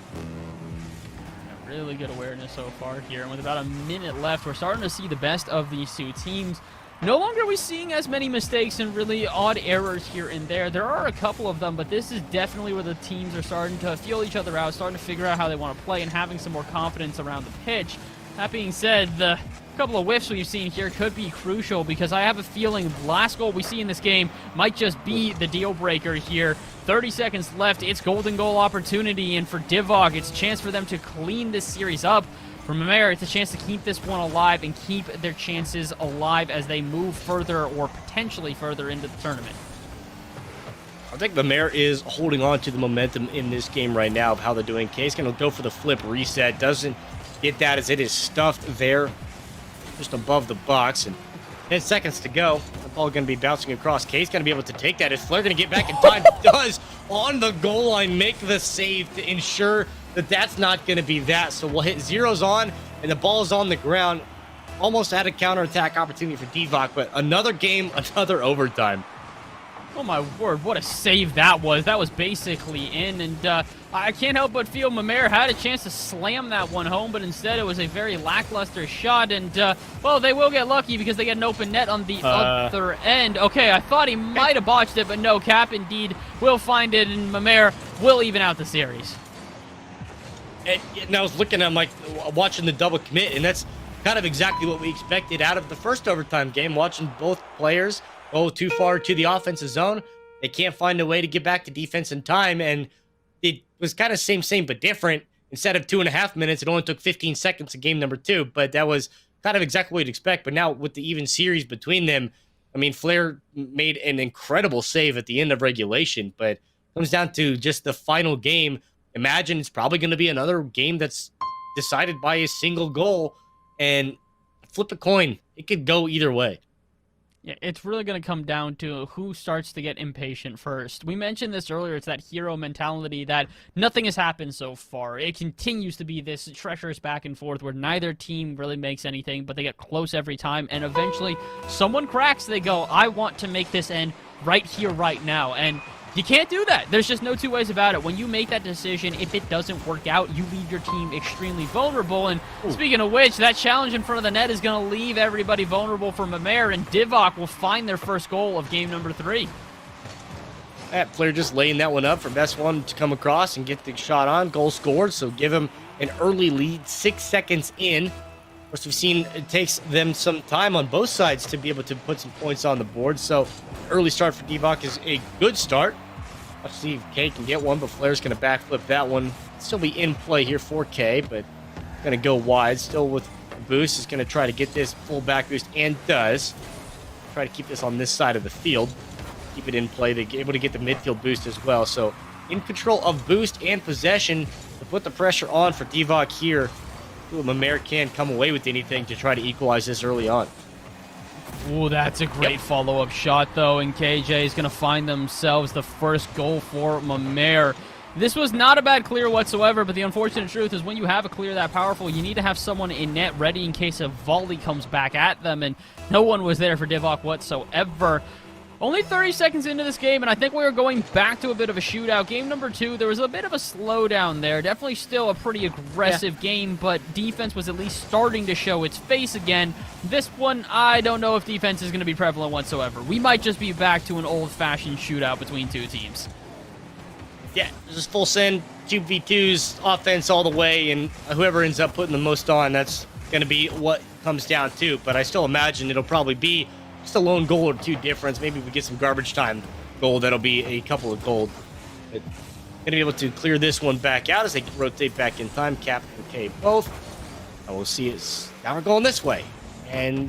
Really good awareness so far here, and with about a minute left, we're starting to see the best of these 2 teams. No longer are we seeing as many mistakes and really odd errors here and there. There are a couple of them, but this is definitely where the teams are starting to feel each other out, starting to figure out how they want to play, and having some more confidence around the pitch. That being said, the couple of whiffs we've seen here could be crucial, because I have a feeling the last goal we see in this game might just be the deal breaker here. 30 seconds left. It's golden goal opportunity, and for Divock, it's a chance for them to clean this series up. For Mamer, it's a chance to keep this one alive and keep their chances alive as they move further or potentially further into the tournament. I think Mamer is holding on to the momentum in this game right now of how they're doing. K's going to go for the flip reset. Doesn't get that as it is stuffed there just above the box, and 10 seconds to go. The ball going to be bouncing across. K's going to be able to take that. Is Flair going to get back in time? Does, on the goal line, make the save to ensure that that's not going to be that. So we'll hit zeros on, and the ball is on the ground. Almost had a counterattack opportunity for Divock, but another game, another overtime. Oh my word, what a save that was. That was basically in, and I can't help but feel Mamer had a chance to slam that one home, but instead it was a very lackluster shot, and, well, they will get lucky because they get an open net on the other end. Okay, I thought he might have botched it, but no, Cap indeed will find it, and Mamer will even out the series. And I was looking, I'm like watching the double commit, and that's kind of exactly what we expected out of the first overtime game. Watching both players go too far to the offensive zone, they can't find a way to get back to defense in time, and it was kind of same but different. Instead of 2.5 minutes, it only took 15 seconds in game number 2, but that was kind of exactly what you'd expect. But now with the even series between them, I mean, Flair made an incredible save at the end of regulation, but it comes down to just the final game. Imagine it's probably going to be another game that's decided by a single goal, and flip a coin. It could go either way. Yeah, it's really going to come down to who starts to get impatient first. We mentioned this earlier. It's that hero mentality that nothing has happened so far. It continues to be this treacherous back and forth where neither team really makes anything, but they get close every time, and eventually someone cracks. They go, I want to make this end right here, right now, and you can't do that. There's just no two ways about it. When you make that decision, if it doesn't work out, you leave your team extremely vulnerable. And speaking of which, that challenge in front of the net is going to leave everybody vulnerable for Mamer, and Divock will find their first goal of game number 3. That player just laying that one up for best one to come across and get the shot on. Goal scored, so give him an early lead 6 seconds in. Of course, we've seen it takes them some time on both sides to be able to put some points on the board. So early start for Divock is a good start. Let's see if K can get one, but Flair's going to backflip that one. Still be in play here for K, but going to go wide. Still with the boost. Is going to try to get this full back boost, and does. Try to keep this on this side of the field. Keep it in play. They're able to get the midfield boost as well. So in control of boost and possession to put the pressure on for Divock here. Mamer can't come away with anything to try to equalize this early on. Ooh, that's a great follow-up shot, though, and KJ is going to find themselves the first goal for Mamer. This was not a bad clear whatsoever, but the unfortunate truth is when you have a clear that powerful, you need to have someone in net ready in case a volley comes back at them, and no one was there for Divock whatsoever. Only 30 seconds into this game, and I think we are going back to a bit of a shootout. Game number 2, there was a bit of a slowdown there. Definitely still a pretty aggressive game, but defense was at least starting to show its face again. This one, I don't know if defense is going to be prevalent whatsoever. We might just be back to an old-fashioned shootout between two teams. Yeah, just full send, 2v2s, offense all the way, and whoever ends up putting the most on, that's going to be what comes down to. But I still imagine it'll probably be just a lone goal or 2 difference. Maybe we get some garbage time goal. That'll be a couple of gold. But going to be able to clear this one back out as they rotate back in time. Cap and K both. And we'll see it's now we're going this way. And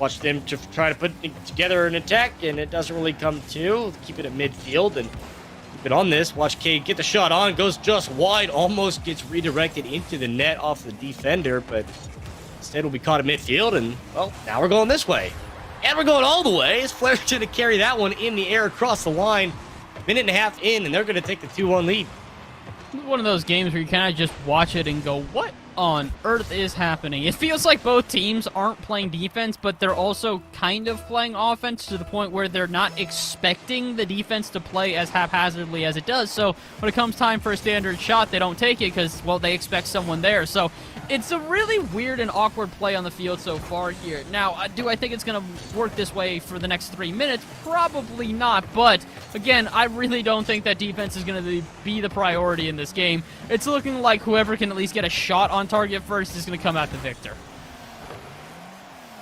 watch them to try to put together an attack, and it doesn't really come to. Keep it at midfield and keep it on this. Watch K get the shot on. Goes just wide. Almost gets redirected into the net off the defender, but instead will be caught at midfield. And, well, now we're going this way. And we're going all the way. As Flair's going to carry that one in the air across the line. Minute and a half in, and they're going to take the 2-1 lead. It's one of those games where you kind of just watch it and go, what on earth is happening? It feels like both teams aren't playing defense, but they're also kind of playing offense to the point where they're not expecting the defense to play as haphazardly as it does. So when it comes time for a standard shot, they don't take it because, well, they expect someone there. So it's a really weird and awkward play on the field so far here. Now, do I think it's going to work this way for the next 3 minutes? Probably not, but again, I really don't think that defense is going to be the priority in this game. It's looking like whoever can at least get a shot on target first is going to come out the victor.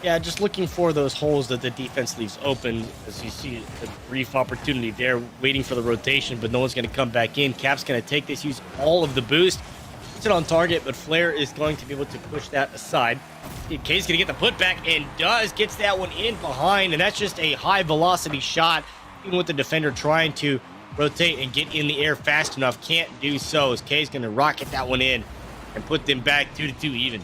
Yeah, just looking for those holes that the defense leaves open. As you see a brief opportunity there, waiting for the rotation, but no one's going to come back in. Cap's going to take this, use all of the boost. Puts it on target, but Flair is going to be able to push that aside. K's going to get the putback, and gets that one in behind, and that's just a high-velocity shot. Even with the defender trying to rotate and get in the air fast enough, can't do so, as K's going to rocket that one in and put them back 2-2 even.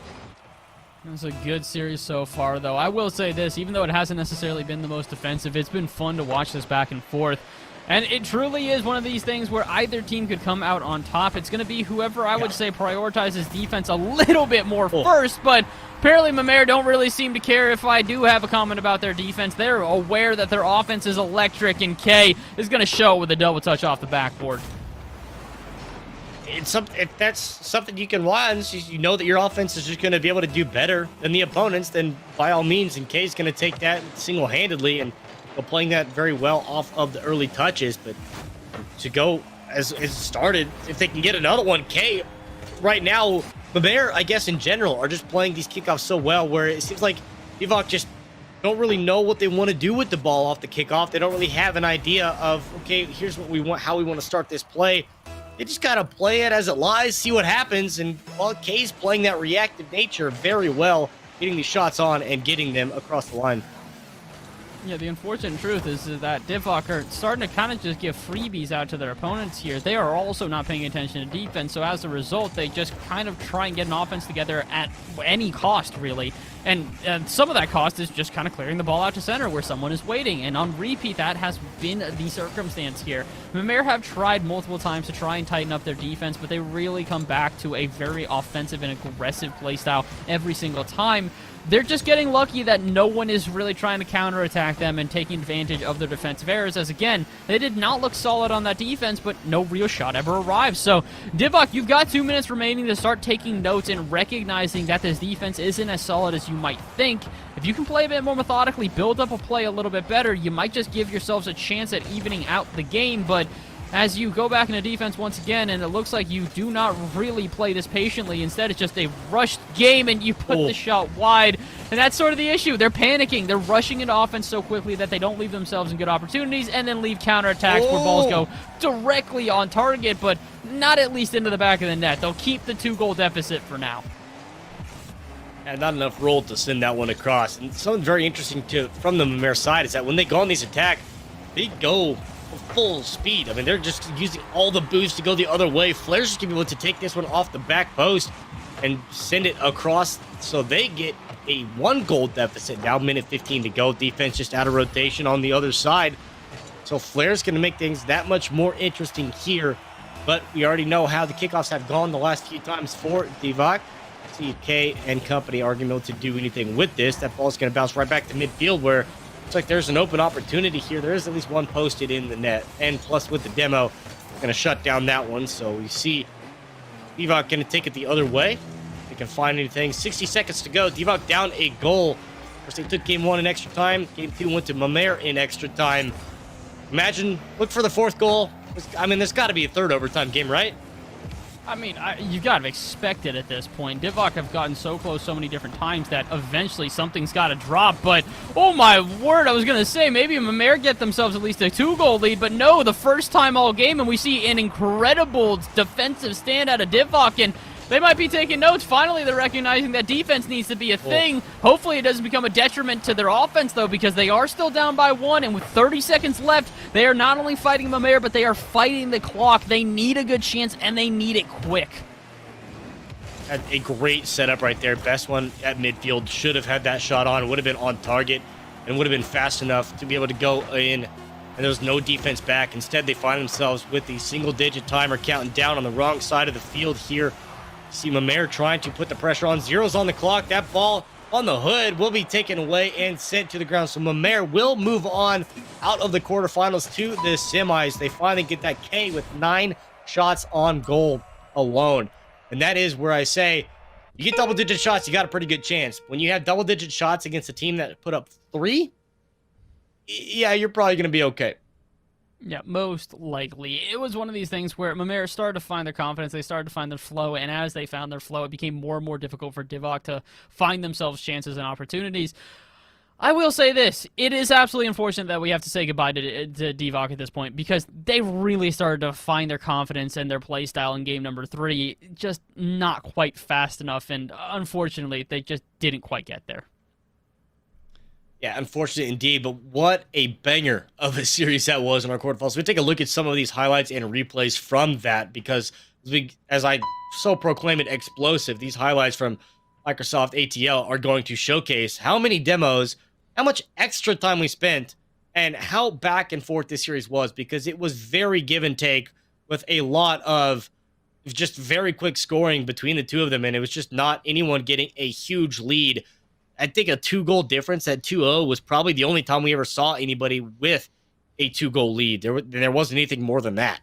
It's a good series so far, though. I will say this, even though it hasn't necessarily been the most offensive, it's been fun to watch this back and forth. And it truly is one of these things where either team could come out on top. It's going to be whoever I would say prioritizes defense a little bit more first, but apparently Mamer don't really seem to care if I do have a comment about their defense. They're aware that their offense is electric, and K is going to show with a double touch off the backboard. If that's something you can watch, you know that your offense is just going to be able to do better than the opponents, then by all means, and K's going to take that single-handedly and playing that very well off of the early touches. But to go as it started. If they can get another one, K, right now, Bear, I guess in general, are just playing these kickoffs so well where it seems like Divock just don't really know what they want to do with the ball off the kickoff. They don't really have an idea of, okay, here's what we want, how we want to start this play. They just got to play it as it lies, see what happens. And while K's playing that reactive nature very well, getting these shots on and getting them across the line. Yeah, the unfortunate truth is that Divock are starting to kind of just give freebies out to their opponents here. They are also not paying attention to defense, so as a result, they just kind of try and get an offense together at any cost, really. And some of that cost is just kind of clearing the ball out to center where someone is waiting. And on repeat, that has been the circumstance here. Mimir have tried multiple times to try and tighten up their defense, but they really come back to a very offensive and aggressive playstyle every single time. They're just getting lucky that no one is really trying to counterattack them and taking advantage of their defensive errors, as again, they did not look solid on that defense, but no real shot ever arrived. So, Divock, you've got 2 minutes remaining to start taking notes and recognizing that this defense isn't as solid as you might think. If you can play a bit more methodically, build up a play a little bit better, you might just give yourselves a chance at evening out the game, but as you go back into defense once again, and it looks like you do not really play this patiently. Instead, it's just a rushed game, and you put the shot wide. And that's sort of the issue. They're panicking. They're rushing into offense so quickly that they don't leave themselves in good opportunities and then leave counterattacks where balls go directly on target, but not at least into the back of the net. They'll keep the 2-goal deficit for now. And not enough roll to send that one across. And something very interesting from the Mimir side is that when they go on these attacks, they go full speed. I mean, they're just using all the boost to go the other way. Flair's just gonna be able to take this one off the back post and send it across, so they get a 1-goal deficit. Now, minute 15 to go. Defense just out of rotation on the other side. So Flair's gonna make things that much more interesting here. But we already know how the kickoffs have gone the last few times for Divock. See if K and company are gonna be able to do anything with this. That ball's gonna bounce right back to midfield where looks like there's an open opportunity here. There is at least one posted in the net. And plus with the demo, going to shut down that one. So we see Divock going to take it the other way. They can find anything. 60 seconds to go. Divock down a goal. First they took game 1 in extra time. Game 2 went to Mimir in extra time. Imagine, look for the 4th goal. I mean, there's got to be a 3rd overtime game, right? I mean, you've got to expect it at this point. Divock have gotten so close so many different times that eventually something's got to drop. But, oh my word, I was going to say, maybe Mimir get themselves at least a 2-goal lead. But no, the first time all game, and we see an incredible defensive stand out of Divock. And they might be taking notes. Finally, they're recognizing that defense needs to be a thing. Hopefully, it doesn't become a detriment to their offense, though, because they are still down by 1, and with 30 seconds left, they are not only fighting Mimir, but they are fighting the clock. They need a good chance, and they need it quick. Had a great setup right there. Best one at midfield. Should have had that shot on. Would have been on target, and would have been fast enough to be able to go in, and there was no defense back. Instead, they find themselves with the single-digit timer counting down on the wrong side of the field here. See Mimir trying to put the pressure on. 0's on the clock. That ball on the hood will be taken away and sent to the ground. So Mimir will move on out of the quarterfinals to the semis. They finally get that K with 9 shots on goal alone. And that is where I say, you get double-digit shots, you got a pretty good chance. When you have double-digit shots against a team that put up 3, yeah, you're probably going to be okay. Yeah, most likely. It was one of these things where Mimir started to find their confidence, they started to find their flow, and as they found their flow, it became more and more difficult for Divock to find themselves chances and opportunities. I will say this, it is absolutely unfortunate that we have to say goodbye to Divock at this point, because they really started to find their confidence and their play style in game number 3, just not quite fast enough, and unfortunately, they just didn't quite get there. Yeah, unfortunate indeed, but what a banger of a series that was in our quarterfinals. We take a look at some of these highlights and replays from that, because as I so proclaim it, explosive, these highlights from Microsoft ATL are going to showcase how many demos, how much extra time we spent, and how back and forth this series was, because it was very give and take with a lot of just very quick scoring between the two of them, and it was just not anyone getting a huge lead. I think a 2-goal difference at 2-0 was probably the only time we ever saw anybody with a 2-goal lead. There wasn't anything more than that.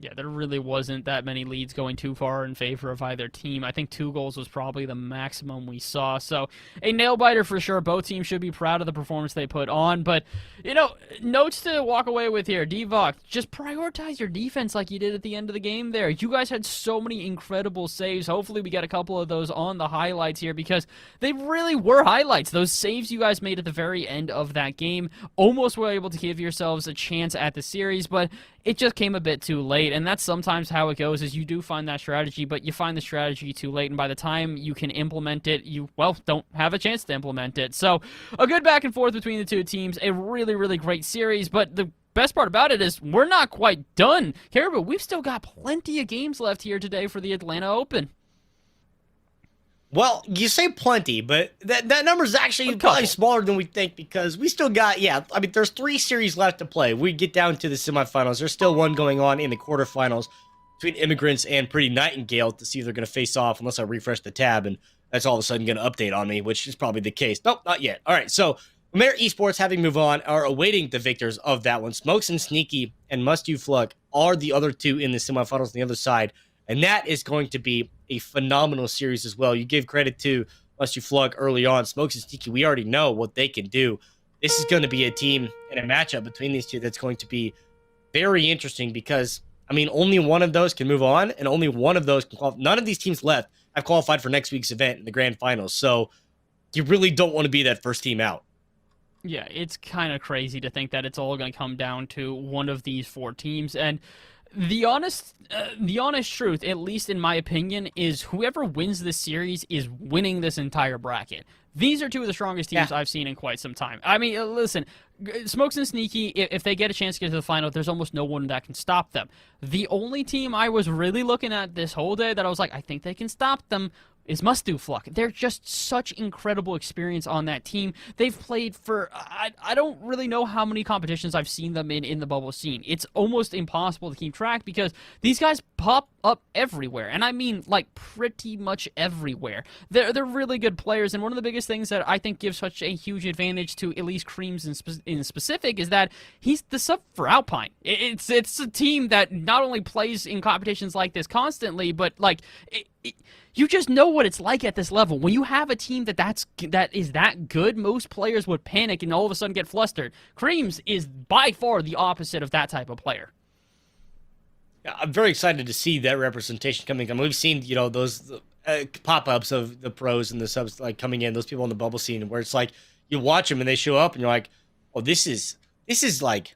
Yeah, there really wasn't that many leads going too far in favor of either team. I think 2 goals was probably the maximum we saw. So a nail biter for sure. Both teams should be proud of the performance they put on. But, notes to walk away with here. Divock, just prioritize your defense like you did at the end of the game there. You guys had so many incredible saves. Hopefully we get a couple of those on the highlights here because they really were highlights. Those saves you guys made at the very end of that game almost were able to give yourselves a chance at the series, but it just came a bit too late, and that's sometimes how it goes, is you do find that strategy, but you find the strategy too late, and by the time you can implement it, you, well, don't have a chance to implement it. So, a good back and forth between the two teams, a really, really great series, but the best part about it is we're not quite done. Caribou, we've still got plenty of games left here today for the Atlanta Open. Well, you say plenty, but that number is actually probably smaller than we think because we still got, there's 3 series left to play. We get down to the semifinals. There's still one going on in the quarterfinals between Immigrants and Pretty Nightingale to see if they're going to face off unless I refresh the tab and that's all of a sudden going to update on me, which is probably the case. Nope, not yet. All right, so Mare Esports, having moved on, are awaiting the victors of that one. Smokes and Sneaky and Must You Fluck are the other 2 in the semifinals on the other side. And that is going to be a phenomenal series as well. You gave credit to Must You Flug early on. Smokes and Sneaky, we already know what they can do. This is going to be a team and a matchup between these two that's going to be very interesting because, only one of those can move on and only one of those can qualify. None of these teams left have qualified for next week's event in the grand finals. So you really don't want to be that first team out. Yeah, it's kind of crazy to think that it's all going to come down to one of these 4 teams. And the honest truth, at least in my opinion, is whoever wins this series is winning this entire bracket. These are 2 of the strongest teams I've seen in quite some time. Listen, Smokes and Sneaky, if they get a chance to get to the final, there's almost no one that can stop them. The only team I was really looking at this whole day that I was like, I think they can stop them, is Must Do Fluck. They're just such incredible experience on that team. They've played for, I don't really know how many competitions I've seen them in the bubble scene. It's almost impossible to keep track because these guys pop up everywhere. And I mean, like, pretty much everywhere. They're really good players, and one of the biggest things that I think gives such a huge advantage to Elise Creams in specific is that he's the sub for Alpine. It's a team that not only plays in competitions like this constantly, but, like, you just know what it's like at this level. When you have a team that is that good, most players would panic and all of a sudden get flustered. Creams is by far the opposite of that type of player. Yeah, I'm very excited to see that representation coming. We've seen, those pop-ups of the pros and the subs like coming in, those people in the bubble scene, where it's like you watch them and they show up and you're like, oh, this is like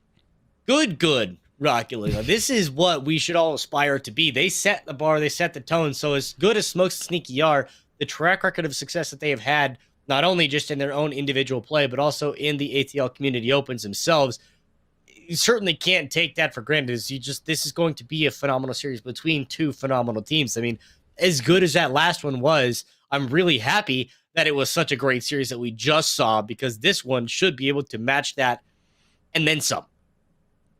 good. Rocket League. This is what we should all aspire to be. They set the bar, they set the tone. So as good as Smokes and Sneaky are, the track record of success that they have had, not only just in their own individual play, but also in the ATL Community Opens themselves, you certainly can't take that for granted. This is going to be a phenomenal series between 2 phenomenal teams. As good as that last one was, I'm really happy that it was such a great series that we just saw because this one should be able to match that and then some.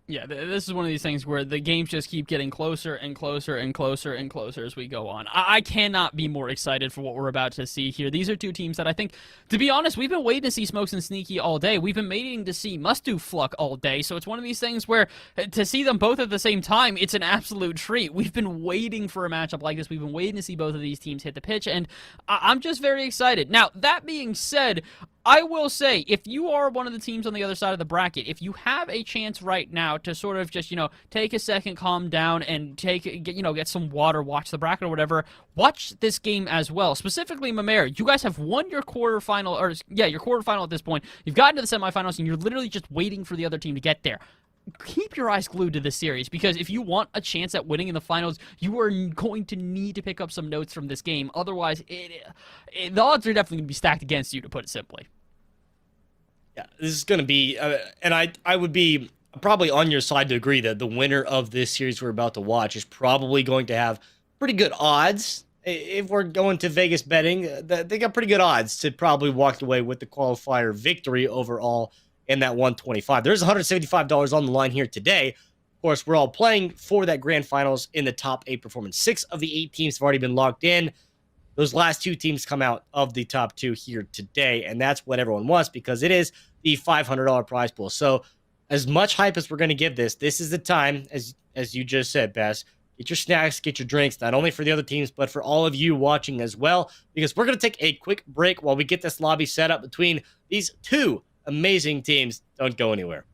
Yeah, this is one of these things where the games just keep getting closer and closer and closer and closer as we go on. I cannot be more excited for what we're about to see here. These are 2 teams that I think, to be honest, we've been waiting to see Smokes and Sneaky all day. We've been waiting to see Must Do Fluck all day. So it's one of these things where to see them both at the same time, it's an absolute treat. We've been waiting for a matchup like this. We've been waiting to see both of these teams hit the pitch, and I'm just very excited. Now, that being said, I will say, if you are one of the teams on the other side of the bracket, if you have a chance right now to sort of just, take a second, calm down, and get some water, watch the bracket or whatever, watch this game as well. Specifically, Mamere, you guys have won your quarterfinal, your quarterfinal at this point. You've gotten to the semifinals, and you're literally just waiting for the other team to get there. Keep your eyes glued to this series, because if you want a chance at winning in the finals, you are going to need to pick up some notes from this game. Otherwise, the odds are definitely going to be stacked against you, to put it simply. Yeah, this is going to be, and I would be probably on your side to agree that the winner of this series we're about to watch is probably going to have pretty good odds. If we're going to Vegas betting, they got pretty good odds to probably walk away with the qualifier victory overall in that 125. There's $175 on the line here today. Of course, we're all playing for that grand finals in the top 8 performance. 6 of the 8 teams have already been locked in. Those last 2 teams come out of the top 2 here today, and that's what everyone wants because it is the $500 prize pool. So as much hype as we're going to give this, this is the time, as you just said, Bass. Get your snacks, get your drinks, not only for the other teams, but for all of you watching as well, because we're going to take a quick break while we get this lobby set up between these two amazing teams. Don't go anywhere.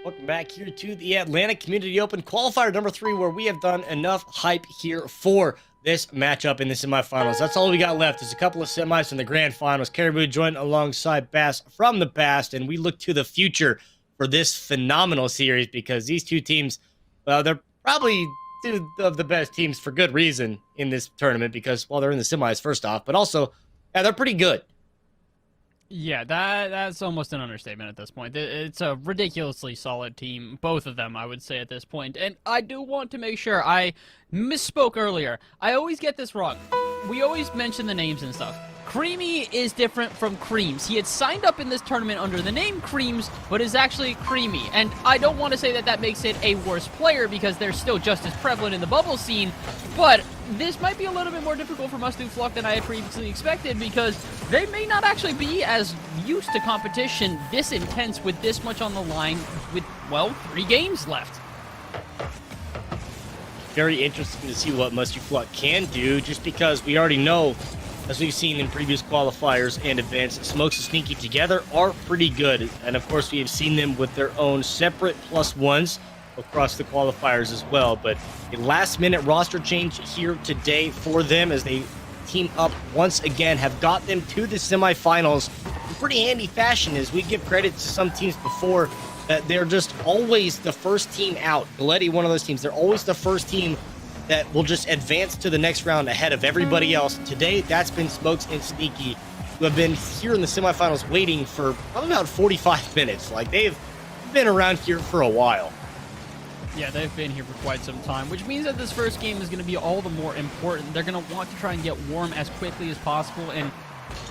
Welcome back here to the Atlantic Community Open Qualifier number 3, where we have done enough hype here for this matchup in the semifinals. That's all we got left is a couple of semis in the grand finals. Caribou joined alongside Bass from the past, and we look to the future for this phenomenal series because these two teams, well, they're probably two of the best teams for good reason in this tournament because, well, they're in the semis first off, but also, yeah, they're pretty good. Yeah, that's almost an understatement at this point. It's a ridiculously solid team, both of them, I would say, at this point. And I do want to make sure I misspoke earlier. I always get this wrong. We always mention the names and stuff. Creamy is different from Creams. He had signed up in this tournament under the name Creams, but is actually Creamy. And I don't want to say that that makes it a worse player, because they're still just as prevalent in the bubble scene, but this might be a little bit more difficult for mustdofluck than I had previously expected, because they may not actually be as used to competition this intense with this much on the line with, well, 3 games left. Very interesting to see what mustdofluck can do, just because we already know, as we've seen in previous qualifiers and events, Smokes and Sneaky together are pretty good. And of course, we have seen them with their own separate +1s across the qualifiers as well. But a last-minute roster change here today for them, as they team up once again, have got them to the semifinals in pretty handy fashion, as we give credit to some teams before that they're just always the first team out. Galletti, one of those teams, they're always the first team that will just advance to the next round ahead of everybody else. Today, that's been Smokes and Sneaky, who have been here in the semifinals waiting for probably about 45 minutes. Like, they've been around here for a while. Yeah, they've been here for quite some time, which means that this first game is going to be all the more important. They're going to want to try and get warm as quickly as possible, and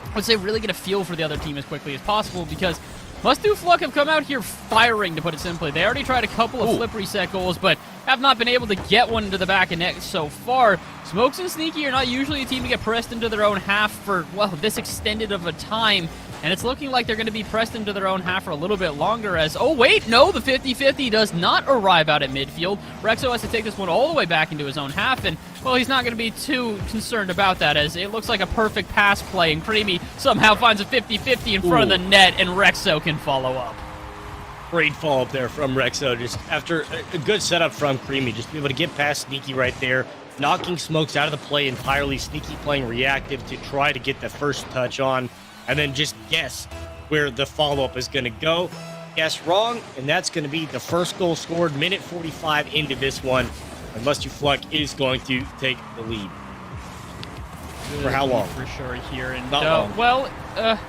I would say really get a feel for the other team as quickly as possible, because mustdofluck have come out here firing, to put it simply. They already tried a couple of flip reset goals, but have not been able to get one into the back of net so far. Smokes and Sneaky are not usually a team to get pressed into their own half for, well, this extended of a time, and it's looking like they're going to be pressed into their own half for a little bit longer as, oh wait, no, the 50-50 does not arrive out at midfield. Rexo has to take this one all the way back into his own half, and, well, he's not going to be too concerned about that, as it looks like a perfect pass play, and Creamy somehow finds a 50-50 in front of the net, and Rexo can follow up. Great follow-up there from Rexo, just after a good setup from Creamy, just be able to get past Sneaky right there, knocking Smokes out of the play entirely, Sneaky playing reactive to try to get the first touch on, and then just guess where the follow-up is going to go. Guess wrong, and that's going to be the first goal scored, minute 45 into this one, and mustdofluck is going to take the lead. For how long? For sure here, and Not long. well,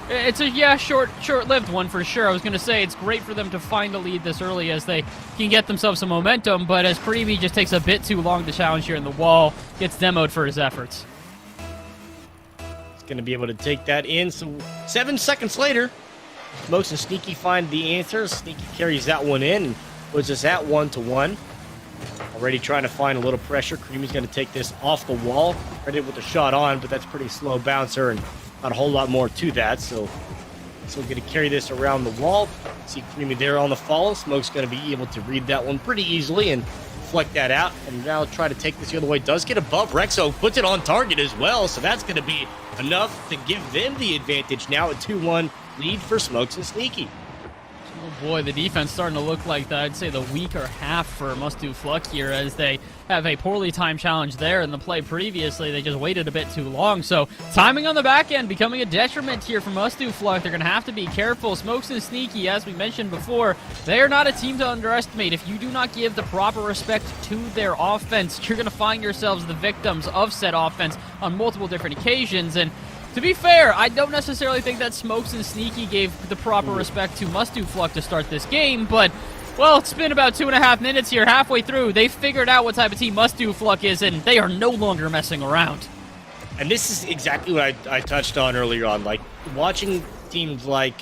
it's a short-lived one for sure. I was going to say it's great for them to find the lead this early, as they can get themselves some momentum, but as Creamy just takes a bit too long to challenge here in the wall, gets demoed for his efforts. He's going to be able to take that in, so 7 seconds later, Smokes and Sneaky find the answer. Sneaky carries that one in and puts us at 1-1. Already trying to find a little pressure. Creamy's going to take this off the wall. Credited with the shot on, but that's pretty slow bouncer and not a whole lot more to that. So going to carry this around the wall. See Creamy there on the follow. Smoke's going to be able to read that one pretty easily and deflect that out. And now try to take this the other way. Does get above. Rexo puts it on target as well. So that's going to be enough to give them the advantage. Now a 2-1 lead for Smokes and Sneaky. Oh boy, the defense starting to look like I'd say the weaker half for mustdofluck here, as they have a poorly timed challenge there in the play previously. They just waited a bit too long, so timing on the back end becoming a detriment here for mustdofluck. They're going to have to be careful. Smokes and Sneaky, as we mentioned before, they are not a team to underestimate. If you do not give the proper respect to their offense, you're going to find yourselves the victims of said offense on multiple different occasions. And to be fair, I don't necessarily think that Smokes and Sneaky gave the proper respect to mustdofluck to start this game, but, well, it's been about 2.5 minutes here. Halfway through, they figured out what type of team mustdofluck is, and they are no longer messing around. And this is exactly what I touched on earlier on. Like, watching teams like,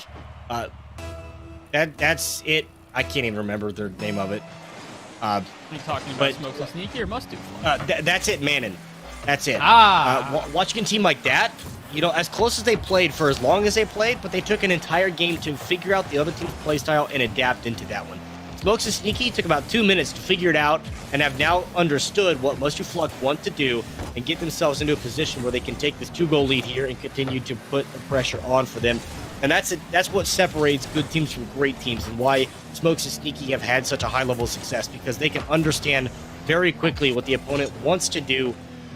that's it. I can't even remember the name of it. Are you talking about Smokes and Sneaky or mustdofluck? That's it, Manon. That's it. Watching a team like that, you know, as close as they played for as long as they played, but they took an entire game to figure out the other team's playstyle and adapt into that one. Smokes and Sneaky took about 2 minutes to figure it out and have now understood what mustdofluck want to do and get themselves into a position where they can take this 2-goal lead here and continue to put the pressure on for them. And that's what separates good teams from great teams, and why Smokes and Sneaky have had such a high level of success, because they can understand very quickly what the opponent wants to do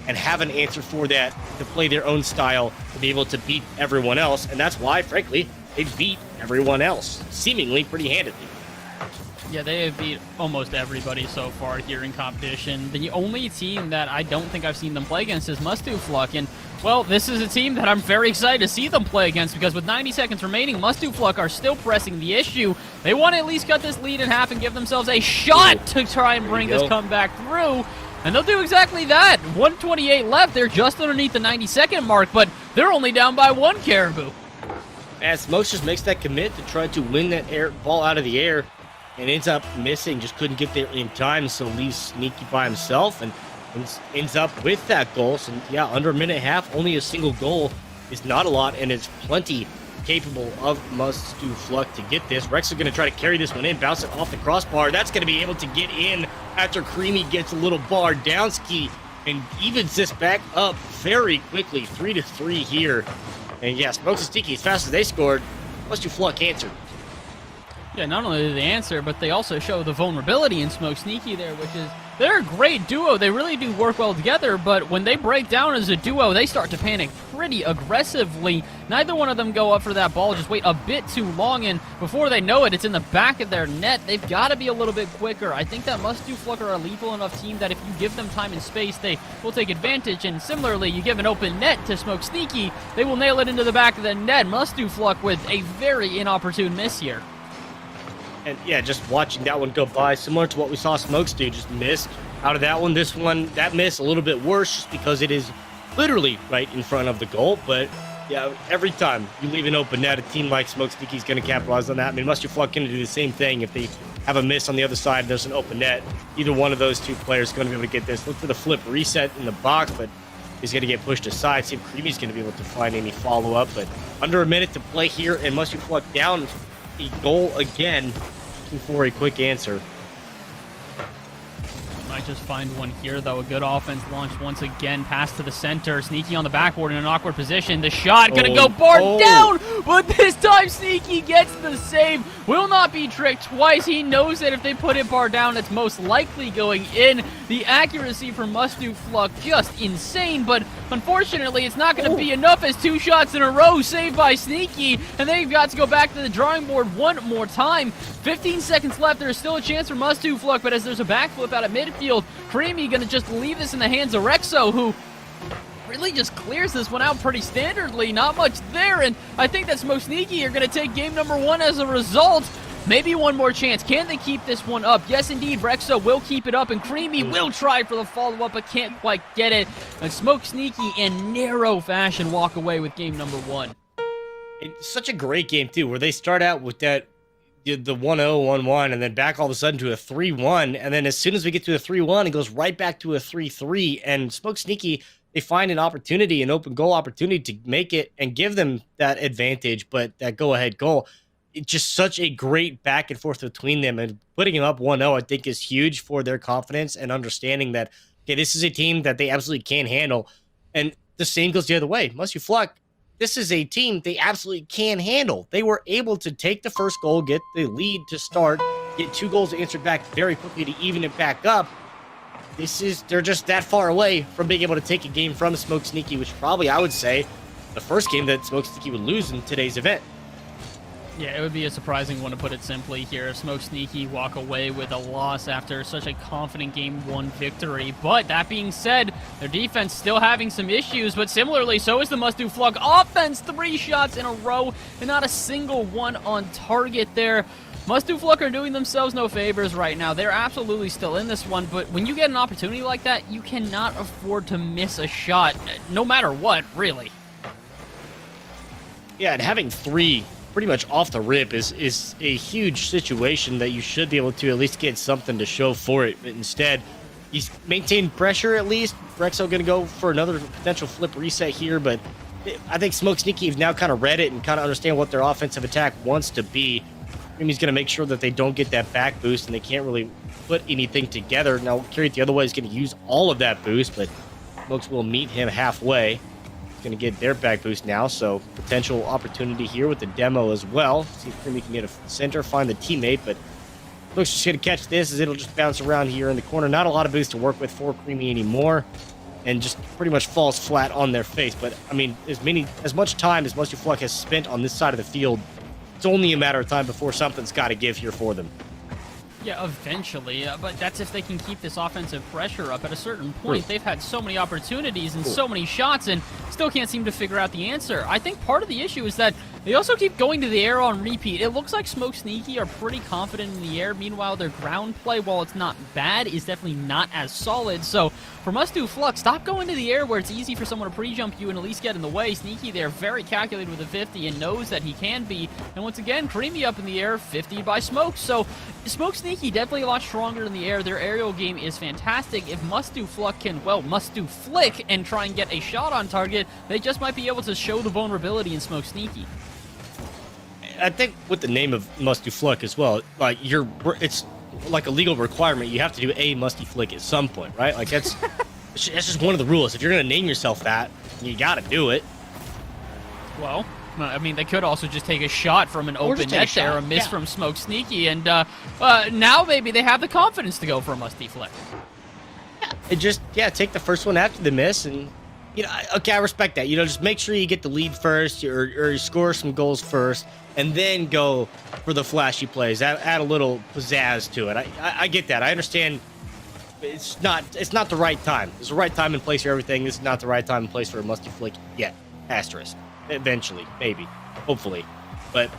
and have an answer for that to play their own style to be able to beat everyone else. And that's why, frankly, they beat everyone else, seemingly pretty handedly. Yeah, they have beat almost everybody so far here in competition. The only team that I don't think I've seen them play against is mustdofluck, and, well, this is a team that I'm very excited to see them play against, because with 90 seconds remaining, mustdofluck are still pressing the issue. They want to at least cut this lead in half and give themselves a shot to try and bring this comeback through. And they'll do exactly that. 128 left. They're just underneath the 90-second mark, but They're only down by 1 Caribou. As Smokes just makes that commit to try to win that ball out of the air and ends up missing, just couldn't get there in time, so leaves Sneaky by himself and ends up with that goal. So yeah, under a minute and a half, only a single goal is not a lot, and it's plenty capable of Must-Do-Fluck to get this. Rex is going to try to carry this one in, bounce it off the crossbar. That's going to be able to get in after Creamy gets a little bar down ski and evens this back up very quickly. 3-3 here. And yeah, Smokes and Sneaky, as fast as they scored, Must-Do-Fluck answered. Yeah, not only did they answer, but they also show the vulnerability in Smoke Sneaky there, which is they're a great duo. They really do work well together, but when they break down as a duo, they start to panic pretty aggressively. Neither one of them go up for that ball, just wait a bit too long, and before they know it, it's in the back of their net. They've got to be a little bit quicker. I think that Must-Do-Fluck are a lethal enough team that if you give them time and space, they will take advantage, and similarly, you give an open net to Smoke Sneaky, they will nail it into the back of the net. Must-Do-Fluck with a very inopportune miss here. And yeah, just watching that one go by, similar to what we saw Smokes do, just missed out of that one. This one, that miss a little bit worse just because it is literally right in front of the goal. But yeah, every time you leave an open net, a team like Smoke Sneaky is going to capitalize on that. I mean, Must-Do-Fluck going to do the same thing if they have a miss on the other side. There's an open net. Either one of those two players is going to be able to get this. Look for the flip reset in the box, but he's going to get pushed aside. See if Creamy's going to be able to find any follow-up. But under a minute to play here, and Must-Do-Fluck down a goal again. Looking for a quick answer. Might just find one here, though. A good offense launch once again. Pass to the center. Sneaky on the backboard in an awkward position. The shot gonna go bar down, but this time Sneaky gets the save. Will not be tricked twice. He knows that if they put it bar down, it's most likely going in. The accuracy for Must-Do-Fluck just insane, but unfortunately, it's not going to be enough as 2 shots in a row saved by Sneaky, and they've got to go back to the drawing board one more time. 15 seconds left. There's still a chance for Must-Do-Fluck, but as there's a backflip out of midfield, Creamy going to just leave this in the hands of Rexo, who really just clears this one out pretty standardly. Not much there, and I think that Smoke Sneaky are going to take game number 1 as a result. Maybe one more chance. Can they keep this one up? Yes, indeed. Rexo will keep it up, and Creamy will try for the follow-up, but can't quite get it. And Smoke Sneaky, in narrow fashion, walk away with game number 1. It's such a great game, too, where they start out with that the 1-0, 1-1, and then back all of a sudden to a 3-1, and then as soon as we get to a 3-1, it goes right back to a 3-3, and Smoke Sneaky, they find an opportunity, an open goal opportunity to make it and give them that advantage, but that go-ahead goal, it's just such a great back and forth between them, and putting them up 1-0, I think, is huge for their confidence and understanding that, okay, this is a team that they absolutely can handle, and the same goes the other way. Must-Do-Fluck, this is a team they absolutely can handle. They were able to take the first goal, get the lead to start, get 2 goals answered back very quickly to even it back up. They're just that far away from being able to take a game from Smoke Sneaky, which probably, I would say, the first game that Smoke Sneaky would lose in today's event. Yeah, it would be a surprising one, to put it simply here, if Smoke Sneaky walk away with a loss after such a confident Game 1 victory. But that being said, their defense still having some issues, but similarly, so is the Must-Do-Fluck offense. 3 shots in a row, and not a single one on target there. Must-Do-Fluck are doing themselves no favors right now. They're absolutely still in this one, but when you get an opportunity like that, you cannot afford to miss a shot, no matter what, really. Yeah, and having 3 pretty much off the rip is a huge situation that you should be able to at least get something to show for it. But instead, he's maintained pressure at least. Rexo going to go for another potential flip reset here, but I think Smoke Sneaky have now kind of read it and kind of understand what their offensive attack wants to be. He's going to make sure that they don't get that back boost and they can't really put anything together. Now, Carry it the other way is going to use all of that boost, but Smokes will meet him halfway. Going to get their back boost now, so potential opportunity here with the demo as well. See if Creamy can get a center, find the teammate, but looks just going to catch this as it'll just bounce around here in the corner. Not a lot of boost to work with for Creamy anymore, and just pretty much falls flat on their face. But I mean, as much time as Must-Do-Fluck has spent on this side of the field, it's only a matter of time before something's got to give here for them. Yeah, eventually, but that's if they can keep this offensive pressure up. At a certain point, they've had so many opportunities and so many shots and still can't seem to figure out the answer. I think part of the issue is that They also keep going to the air on repeat. It looks like Smoke Sneaky are pretty confident in the air. Meanwhile, their ground play, while it's not bad, is definitely not as solid. So for Must Do Flux, stop going to the air where it's easy for someone to pre-jump you and at least get in the way. Sneaky there, very calculated with a 50 and knows that he can be. And once again, Creamy up in the air, 50 by Smoke. So Smoke Sneaky definitely a lot stronger in the air. Their aerial game is fantastic. If Must Do Flux can, well, Must Do Flick and try and get a shot on target, they just might be able to show the vulnerability in Smoke Sneaky. I think with the name of Musty Flick as well, like it's like a legal requirement. You have to do a Musty Flick at some point, right? Like that's just one of the rules. If you're gonna name yourself that, you got to do it. Well, I mean, they could also just take a shot from an open net there, a miss from Smoke Sneaky, and now maybe they have the confidence to go for a Musty Flick. It just take the first one after the miss and. Okay, I respect that. Just make sure you get the lead first or you score some goals first and then go for the flashy plays. Add a little pizzazz to it. I get that. I understand it's not the right time. There's the right time and place for everything. This is not the right time and place for a Musty Flick yet. Asterisk. Eventually. Maybe. Hopefully. But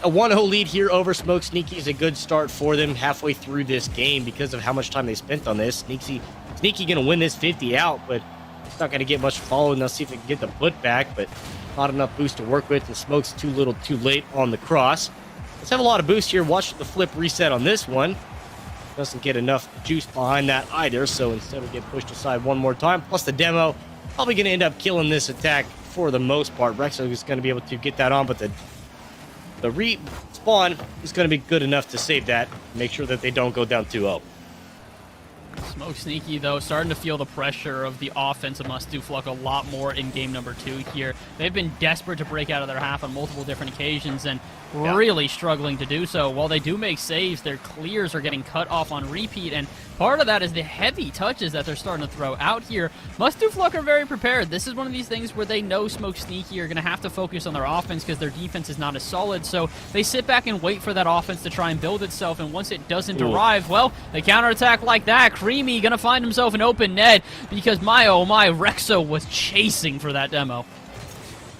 a 1-0 lead here over Smoke Sneaky is a good start for them halfway through this game because of how much time they spent on this. Sneaky going to win this 50 out, but it's not going to get much following. They'll see if they can get the putback, but not enough boost to work with. And Smoke's too little too late on the cross. Let's have a lot of boost here. Watch the flip reset on this one. Doesn't get enough juice behind that either, so instead we get pushed aside one more time. Plus the demo, probably going to end up killing this attack for the most part. Rexo is going to be able to get that on, but the respawn is going to be good enough to save that. Make sure that they don't go down 2-0. Smoke Sneaky, though, starting to feel the pressure of the offense of Must Do Fluck a lot more in game number 2 here. They've been desperate to break out of their half on multiple different occasions and really struggling to do so. While they do make saves, their clears are getting cut off on repeat, and part of that is the heavy touches that they're starting to throw out here. Must Do Fluck are very prepared. This is one of these things where they know Smoke Sneaky are going to have to focus on their offense because their defense is not as solid, so they sit back and wait for that offense to try and build itself, and once it doesn't arrive, well, they counterattack like that. Creamy going to find himself an open net because my oh my, Rexo was chasing for that demo.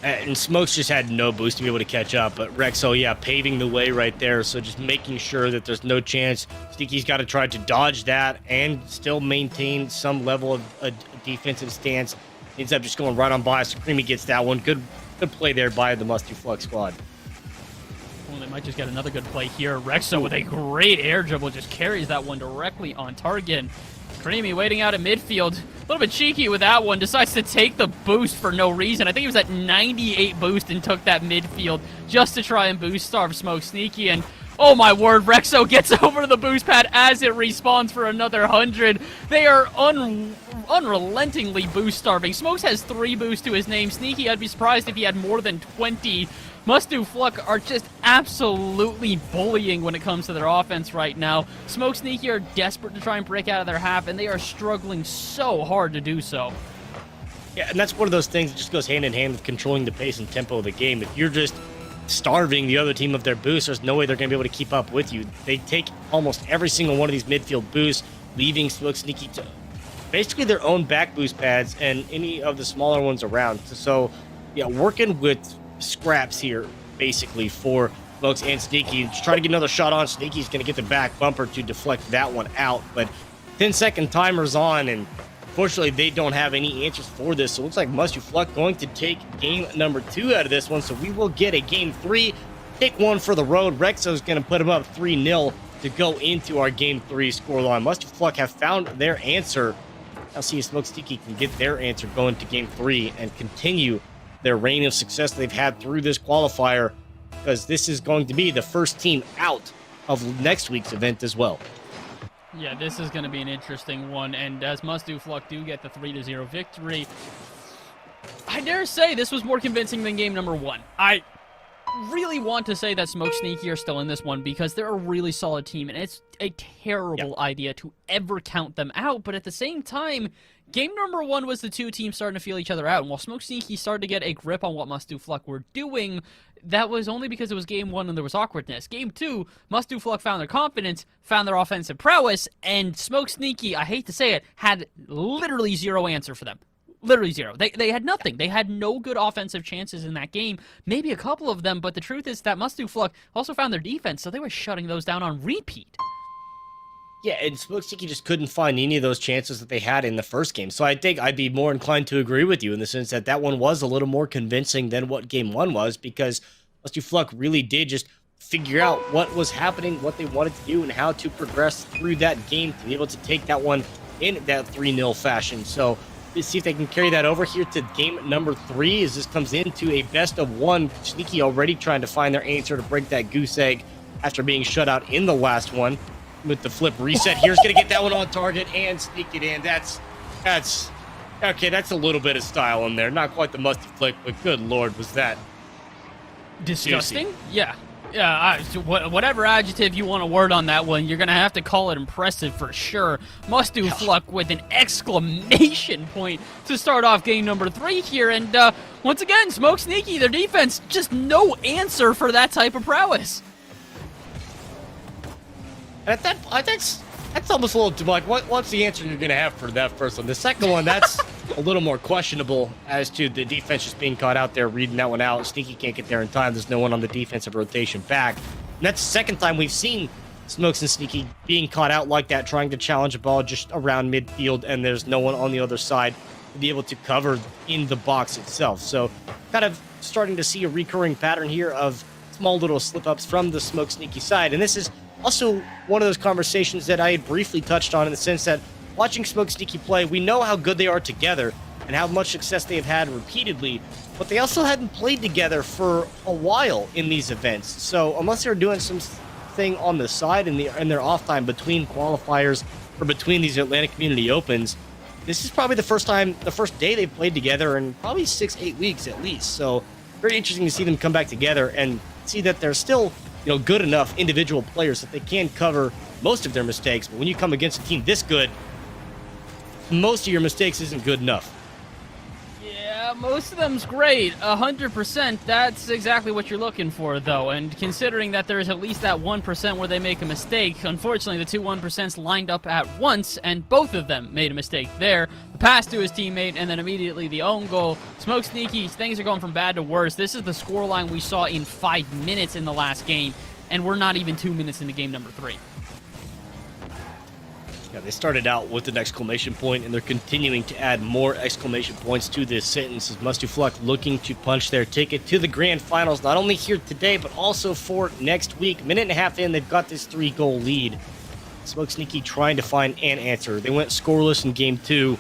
And Smokes just had no boost to be able to catch up, but Rexo, paving the way right there, so just making sure that there's no chance. Sneaky's got to try to dodge that and still maintain some level of a defensive stance. Ends up just going right on by, so Creamy gets that one. Good play there by the Musty Flux squad. Well, they might just get another good play here. Rexo with a great air dribble just carries that one directly on target. Creamy waiting out at midfield. A little bit cheeky with that one. Decides to take the boost for no reason. I think he was at 98 boost and took that midfield just to try and boost Starve Smoke Sneaky. And oh my word, Rexo gets over to the boost pad as it respawns for another 100. They are unrelentingly boost starving. Smokes has 3 boosts to his name. Sneaky, I'd be surprised if he had more than 20. Must Do Fluck are just absolutely bullying when it comes to their offense right now. Smoke Sneaky are desperate to try and break out of their half, and they are struggling so hard to do so. Yeah, and that's one of those things that just goes hand in hand with controlling the pace and tempo of the game. If you're just starving the other team of their boosts, there's no way they're going to be able to keep up with you. They take almost every single one of these midfield boosts, leaving Smoke Sneaky to basically their own back boost pads and any of the smaller ones around. So, working with scraps here, basically, for Smokes and Sneaky. Just try to get another shot on. Sneaky's going to get the back bumper to deflect that one out, but 10-second timer's on, and unfortunately, they don't have any answers for this. So it looks like Musty Fluck going to take game number 2 out of this one, so we will get a game 3. Take one for the road. Rexo's going to put him up 3-0 to go into our game 3 scoreline. Musty Fluck have found their answer. Now see if Smoke Sneaky can get their answer going to game 3 and continue their reign of success they've had through this qualifier, because this is going to be the first team out of next week's event as well. Yeah, this is going to be an interesting one, and as Must Do Fluck do get the 3-0 victory, I dare say this was more convincing than game number 1. I really want to say that Smoke Sneaky are still in this one because they're a really solid team, and it's a terrible idea to ever count them out, but at the same time, game number 1 was the 2 teams starting to feel each other out, and while Smoke Sneaky started to get a grip on what Must Do Fluck were doing, that was only because it was game 1 and there was awkwardness. Game 2, Must Do Fluck found their confidence, found their offensive prowess, and Smoke Sneaky, I hate to say it, had literally 0 answer for them. Literally zero. They had nothing. They had no good offensive chances in that game. Maybe a couple of them, but the truth is that Must Do Fluck also found their defense, so they were shutting those down on repeat. Yeah, and Smoke Sticky just couldn't find any of those chances that they had in the first game. So I think I'd be more inclined to agree with you in the sense that that one was a little more convincing than what game one was, because Must Do Fluck really did just figure out what was happening, what they wanted to do, and how to progress through that game to be able to take that one in that 3-0 fashion. So let's see if they can carry that over here to game number 3 as this comes into a best of 1. Sneaky already trying to find their answer to break that goose egg after being shut out in the last one. With the flip reset, here's going to get that one on target and sneak it in. That's okay. That's a little bit of style in there. Not quite the musty flick, but good Lord, was that Disgusting? juicy. Yeah. Yeah, whatever adjective you want to word on that one, you're going to have to call it impressive for sure. Must Do Fluck with an exclamation point to start off game number 3 here. And once again, Smoke Sneaky, their defense, just no answer for that type of prowess. And at that point, that's almost a little too much. What's the answer you're going to have for that first one? The second one, that's a little more questionable as to the defense just being caught out there, reading that one out. Sneaky can't get there in time. There's no one on the defensive rotation back. And that's the second time we've seen Smokes and Sneaky being caught out like that, trying to challenge a ball just around midfield, and there's no one on the other side to be able to cover in the box itself. So kind of starting to see a recurring pattern here of small little slip-ups from the Smoke Sneaky side. And this is also one of those conversations that I had briefly touched on in the sense that watching Smoke Sneaky play, we know how good they are together and how much success they've had repeatedly, but they also hadn't played together for a while in these events. So unless they're doing something on the side in their off time between qualifiers or between these Atlantic Community Opens, this is probably the first day they've played together in probably 6-8 weeks at least. So very interesting to see them come back together and see that they're still good enough individual players that they can cover most of their mistakes. But when you come against a team this good, most of your mistakes isn't good enough. Yeah, most of them's great. 100%. That's exactly what you're looking for, though. And considering that there's at least that 1% where they make a mistake, unfortunately, the two 1%s lined up at once, and both of them made a mistake there. The pass to his teammate, and then immediately the own goal. Smoke Sneaky, things are going from bad to worse. This is the scoreline we saw in 5 minutes in the last game, and we're not even 2 minutes into game number 3. Yeah, they started out with an exclamation point, and they're continuing to add more exclamation points to this sentence as Must Do Fluck looking to punch their ticket to the grand finals, not only here today, but also for next week. Minute and a half in, they've got this 3-goal lead. Smoke Sneaky trying to find an answer. They went scoreless in game 2,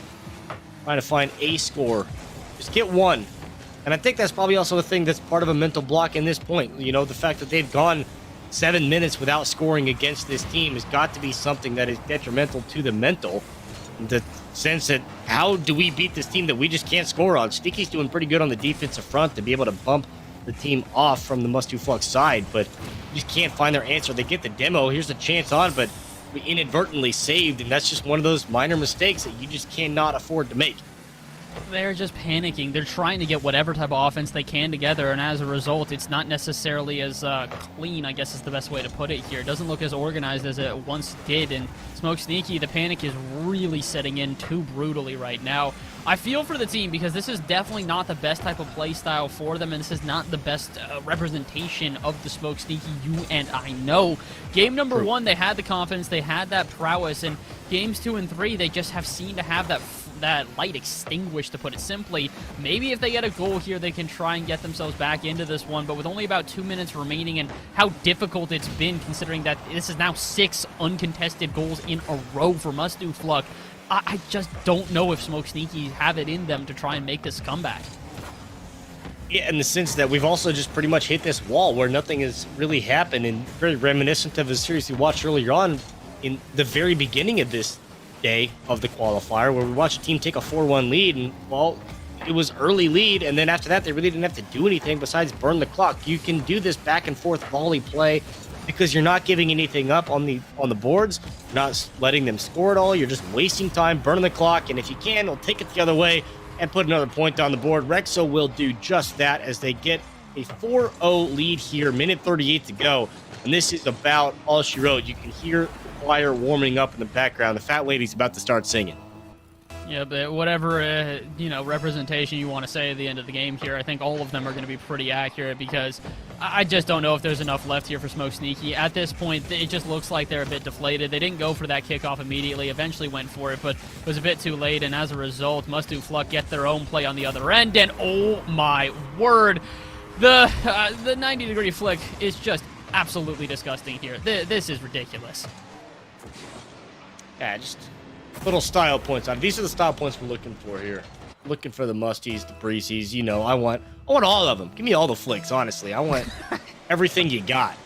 trying to find a score. Just get one. And I think that's probably also a thing that's part of a mental block in this point. The fact that they've gone 7 minutes without scoring against this team has got to be something that is detrimental to the mental. The sense that, how do we beat this team that we just can't score on? Sneaky's doing pretty good on the defensive front to be able to bump the team off from the Must Do Fluck side, but you just can't find their answer. They get the demo, here's the chance on, but we inadvertently saved, and that's just one of those minor mistakes that you just cannot afford to make. They're just panicking. They're trying to get whatever type of offense they can together, and as a result, it's not necessarily as clean, I guess is the best way to put it here. It doesn't look as organized as it once did, and Smoke Sneaky, the panic is really setting in too brutally right now. I feel for the team because this is definitely not the best type of play style for them, and this is not the best representation of the Smoke Sneaky you and I know. Game number 1, they had the confidence, they had that prowess, and games 2 and 3, they just have seemed to have that light extinguished, to put it simply. Maybe if they get a goal here, they can try and get themselves back into this one, but with only about 2 minutes remaining and how difficult it's been, considering that this is now 6 uncontested goals in a row for Must Do Fluck, I just don't know if Smoke Sneaky have it in them to try and make this comeback. Yeah, in the sense that we've also just pretty much hit this wall where nothing has really happened, and very reminiscent of a series we watched earlier on in the very beginning of this day of the qualifier, where we watched a team take a 4-1 lead, and well, it was early lead, and then after that they really didn't have to do anything besides burn the clock. You can do this back and forth volley play because you're not giving anything up on the boards, you're not letting them score at all, you're just wasting time, burning the clock, and if you can, they'll take it the other way and put another point on the board. Rexo will do just that as they get a 4-0 lead here, minute 38 to go, and this is about all she wrote. You can hear choir warming up in the background. The fat lady's about to start singing. Yeah, but whatever, representation you want to say at the end of the game here, I think all of them are going to be pretty accurate because I just don't know if there's enough left here for Smoke Sneaky. At this point, it just looks like they're a bit deflated. They didn't go for that kickoff immediately, eventually went for it, but it was a bit too late, and as a result, Must Do Fluck get their own play on the other end, and oh my word, the 90-degree flick is just absolutely disgusting here. This is ridiculous. Yeah, just little style points on. These are the style points we're looking for here. Looking for the musties, the breezies. I want all of them. Give me all the flicks, honestly. I want everything you got.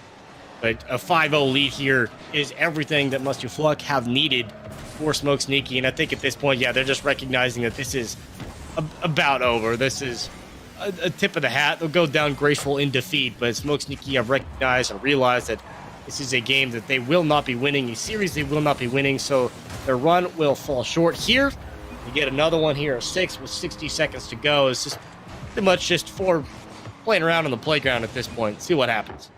But a 5-0 lead here is everything that Must Do Fluck have needed for Smoke Sneaky. And I think at this point, yeah, they're just recognizing that this is about over. This is a tip of the hat. They'll go down graceful in defeat. But Smoke Sneaky have recognized and realized that this is a game that they will not be winning, a series they will not be winning, so their run will fall short here. You get another one here, a 6 with 60 seconds to go. It's just pretty much just for playing around on the playground at this point. See what happens.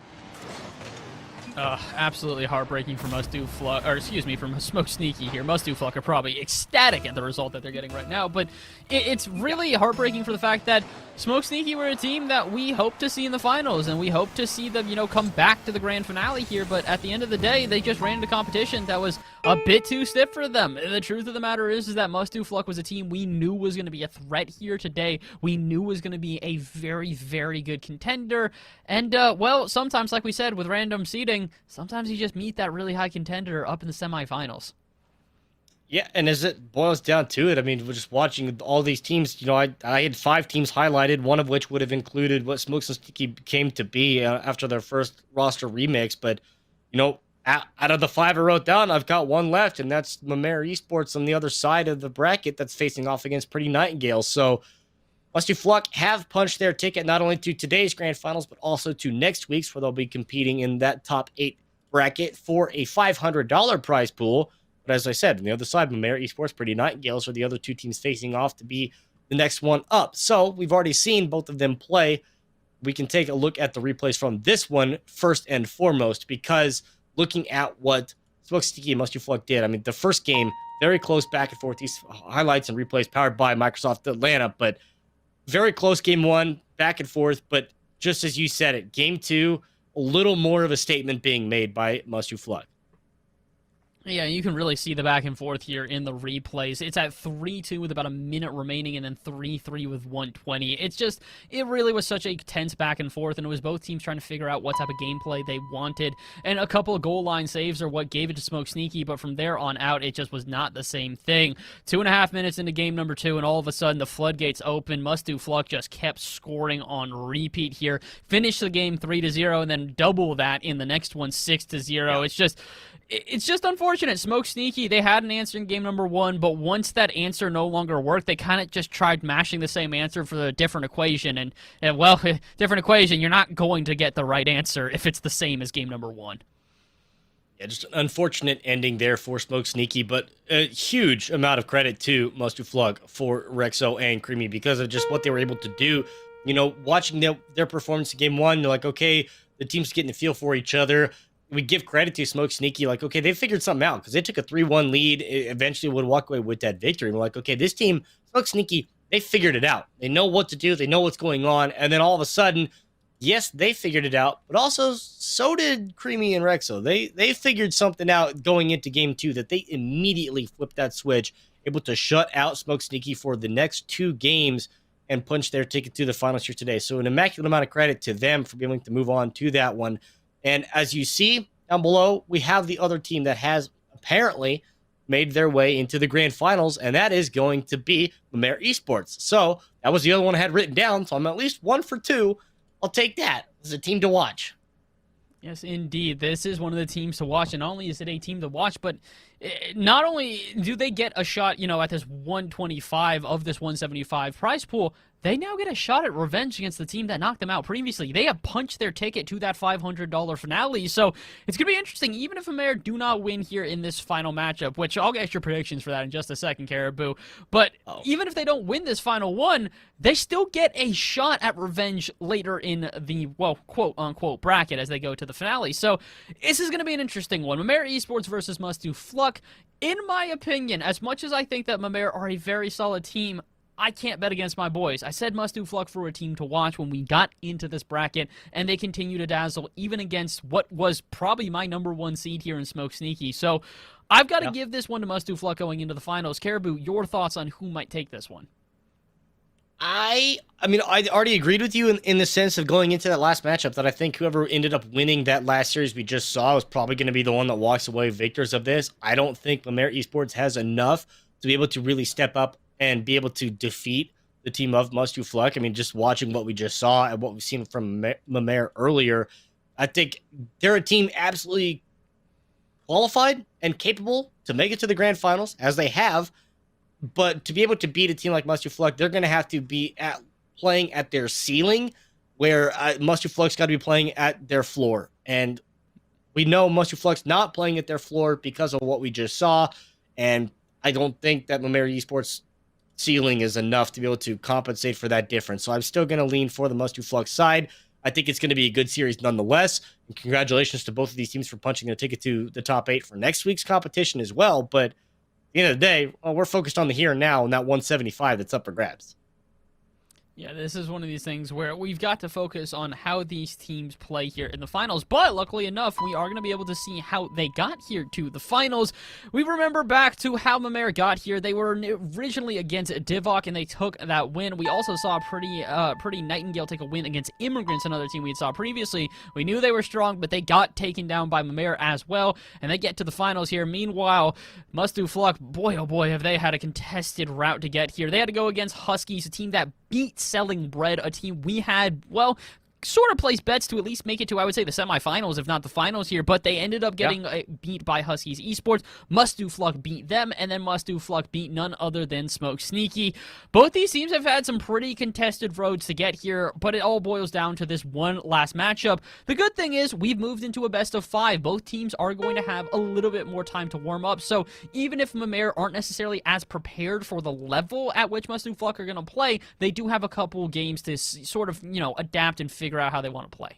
Absolutely heartbreaking for from Smoke Sneaky here. Must Do Fluck are probably ecstatic at the result that they're getting right now, but it's really heartbreaking for the fact that Smoke Sneaky were a team that we hope to see in the finals, and we hope to see them, come back to the grand finale here, but at the end of the day, they just ran into competition that was a bit too stiff for them. The truth of the matter is that Must Do Fluck was a team we knew was going to be a threat here today. We knew was going to be a very, very good contender, and, sometimes, like we said, with random seeding, sometimes you just meet that really high contender up in the semifinals. Yeah, and as it boils down to it, I mean, we're just watching all these teams. I had 5 teams highlighted, one of which would have included what Smoke Sneaky came to be after their first roster remix. But, out of the 5 I wrote down, I've got one left, and that's Mamere Esports on the other side of the bracket that's facing off against Pretty Nightingale. So Must Do Fluck have punched their ticket not only to today's grand finals, but also to next week's, where they'll be competing in that top 8 bracket for a $500 prize pool. But as I said, on the other side, Mamere Esports, Pretty Nightingales are the other 2 teams facing off to be the next one up. So we've already seen both of them play. We can take a look at the replays from this one first and foremost, because looking at what Smoke Sneaky and Must Do Fluck did, I mean, the first game, very close back and forth. These highlights and replays powered by Microsoft Atlanta, but very close game 1, back and forth. But just as you said it, game 2, a little more of a statement being made by Must Do Fluck. Yeah, you can really see the back and forth here in the replays. It's at 3-2 with about a minute remaining, and then 3-3 with 120. It really was such a tense back and forth, and it was both teams trying to figure out what type of gameplay they wanted. And a couple of goal line saves are what gave it to Smoke Sneaky, but from there on out, it just was not the same thing. 2.5 minutes into game number 2, and all of a sudden, the floodgates open. Must Do Fluck just kept scoring on repeat here. Finished the game 3-0, and then double that in the next one, 6-0. Yeah. It's just unfortunate. Smoke Sneaky, they had an answer in game number 1, but once that answer no longer worked, they kind of just tried mashing the same answer for a different equation. And different equation, you're not going to get the right answer if it's the same as game number 1. Yeah, just an unfortunate ending there for Smoke Sneaky, but a huge amount of credit to Must Do Fluck for Rexo and Creamy because of just what they were able to do. Watching their performance in game 1, you're like, okay, the team's getting a feel for each other. We give credit to Smoke Sneaky, like, okay, they figured something out because they took a 3-1 lead, eventually would walk away with that victory. We're like, okay, this team, Smoke Sneaky, they figured it out. They know what to do. They know what's going on. And then all of a sudden, yes, they figured it out, but also so did Creamy and Rexo. They figured something out going into game 2 that they immediately flipped that switch, able to shut out Smoke Sneaky for the next 2 games and punch their ticket to the finals here today. So an immaculate amount of credit to them for being able to move on to that one. And as you see down below, we have the other team that has apparently made their way into the grand finals, and that is going to be Mamere Esports. So that was the other one I had written down, so I'm at least 1 for 2. I'll take that as a team to watch. Yes, indeed. This is one of the teams to watch, and not only is it a team to watch, but not only do they get a shot, at this 125 of this 175 prize pool, they now get a shot at revenge against the team that knocked them out previously. They have punched their ticket to that $500 finale, so it's going to be interesting. Even if Mamere do not win here in this final matchup, which I'll get your predictions for that in just a second, Caribou, but even if they don't win this final one, they still get a shot at revenge later in the, quote-unquote bracket as they go to the finale. So this is going to be an interesting one. Mamere Esports versus Must Do Fluck. Fluck, in my opinion, as much as I think that Mamere are a very solid team, I can't bet against my boys. I said must do Fluck for a team to watch when we got into this bracket, and they continue to dazzle even against what was probably my number 1 seed here in Smoke Sneaky. So I've got to give this one to must do Fluck going into the finals. Caribou, your thoughts on who might take this one? I mean, I already agreed with you in the sense of going into that last matchup that I think whoever ended up winning that last series we just saw was probably going to be the one that walks away victors of this. I don't think Mamere Esports has enough to be able to really step up and be able to defeat the team of Must Do Fluck. I mean, just watching what we just saw and what we've seen from Mamere earlier, I think they're a team absolutely qualified and capable to make it to the grand finals, as they have. But to be able to beat a team like Must Do Fluck, they're going to have to be playing at their ceiling, where Must Do Fluck's got to be playing at their floor. And we know Must Do Fluck's not playing at their floor because of what we just saw. And I don't think that Mamere Esports ceiling is enough to be able to compensate for that difference. So I'm still going to lean for the Must Do Fluck side. I think it's going to be a good series nonetheless. And congratulations to both of these teams for punching a ticket to the top 8 for next week's competition as well. But at the end of the day, we're focused on the here and now and that 175 that's up for grabs. Yeah, this is one of these things where we've got to focus on how these teams play here in the finals. But luckily enough, we are going to be able to see how they got here to the finals. We remember back to how Mamere got here. They were originally against Divok, and they took that win. We also saw pretty Nightingale take a win against Immigrants, another team we saw previously. We knew they were strong, but they got taken down by Mamere as well, and they get to the finals here. Meanwhile, Must Do Fluck, boy oh boy, have they had a contested route to get here. They had to go against Huskies, a team that beat Selling Bread, a team we had, well, sort of placed bets to at least make it to, I would say, the semifinals, if not the finals here, but they ended up getting beat by Huskies Esports. Must Do Fluck beat them, and then Must Do Fluck beat none other than Smoke Sneaky. Both these teams have had some pretty contested roads to get here, but it all boils down to this one last matchup. The good thing is we've moved into a best of 5. Both teams are going to have a little bit more time to warm up, so even if Mamere aren't necessarily as prepared for the level at which Must Do Fluck are going to play, they do have a couple games to sort of, adapt and figure out how they want to play.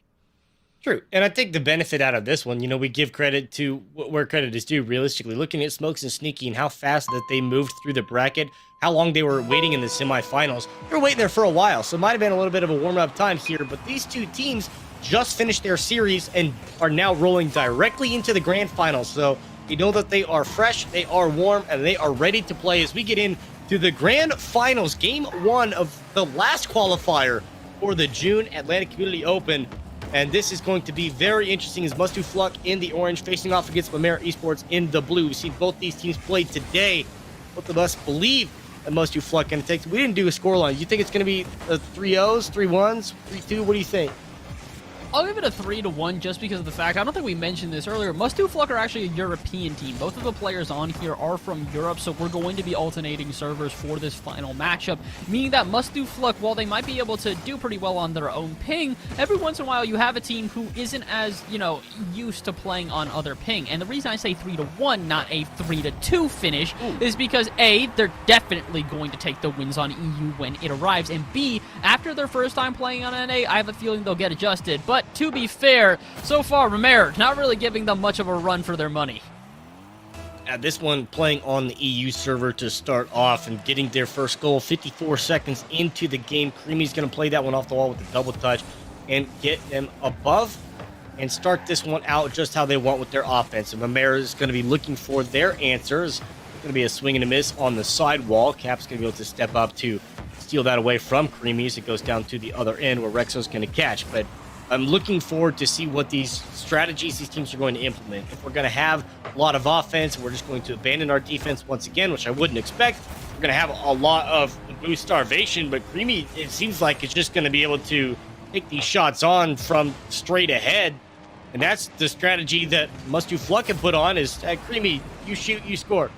True. And I think the benefit out of this one, we give credit to where credit is due, realistically. Looking at Smokes and Sneaky and how fast that they moved through the bracket, how long they were waiting in the semifinals. They were waiting there for a while, so it might have been a little bit of a warm-up time here, but these two teams just finished their series and are now rolling directly into the grand finals. So you know that they are fresh, they are warm, and they are ready to play as we get into the grand finals, game 1 of the last qualifier for the June Atlantic Community Open. And this is going to be very interesting as Must Do Fluck in the orange facing off against Mamere Esports in the blue. We've seen both these teams play today. Both of us believe that Must Do Fluck can take. We didn't do a scoreline. You think it's going to be 3-0s, 3-1s, 3-2? What do you think? I'll give it a 3-1 just because of the fact, I don't think we mentioned this earlier, Must Do Fluck are actually a European team. Both of the players on here are from Europe, so we're going to be alternating servers for this final matchup, meaning that Must Do Fluck, while they might be able to do pretty well on their own ping, every once in a while you have a team who isn't as, used to playing on other ping. And the reason I say 3-1, not a 3-2 finish, is because A, they're definitely going to take the wins on EU when it arrives, and B, after their first time playing on NA, I have a feeling they'll get adjusted. But to be fair, so far, Mamere not really giving them much of a run for their money. This one playing on the EU server to start off and getting their first goal 54 seconds into the game. Creamy's going to play that one off the wall with a double touch and get them above and start this one out just how they want with their offense. And Mamere is going to be looking for their answers. It's going to be a swing and a miss on the side wall. Cap's going to be able to step up to steal that away from Creamy as it goes down to the other end where Rexo's going to catch. But I'm looking forward to see what these strategies these teams are going to implement. If we're going to have a lot of offense, we're just going to abandon our defense once again, which I wouldn't expect. We're going to have a lot of boost starvation, but Creamy, it seems like it's just going to be able to take these shots on from straight ahead. And that's the strategy that Must Do Fluck have put on is, Creamy, you shoot, you score.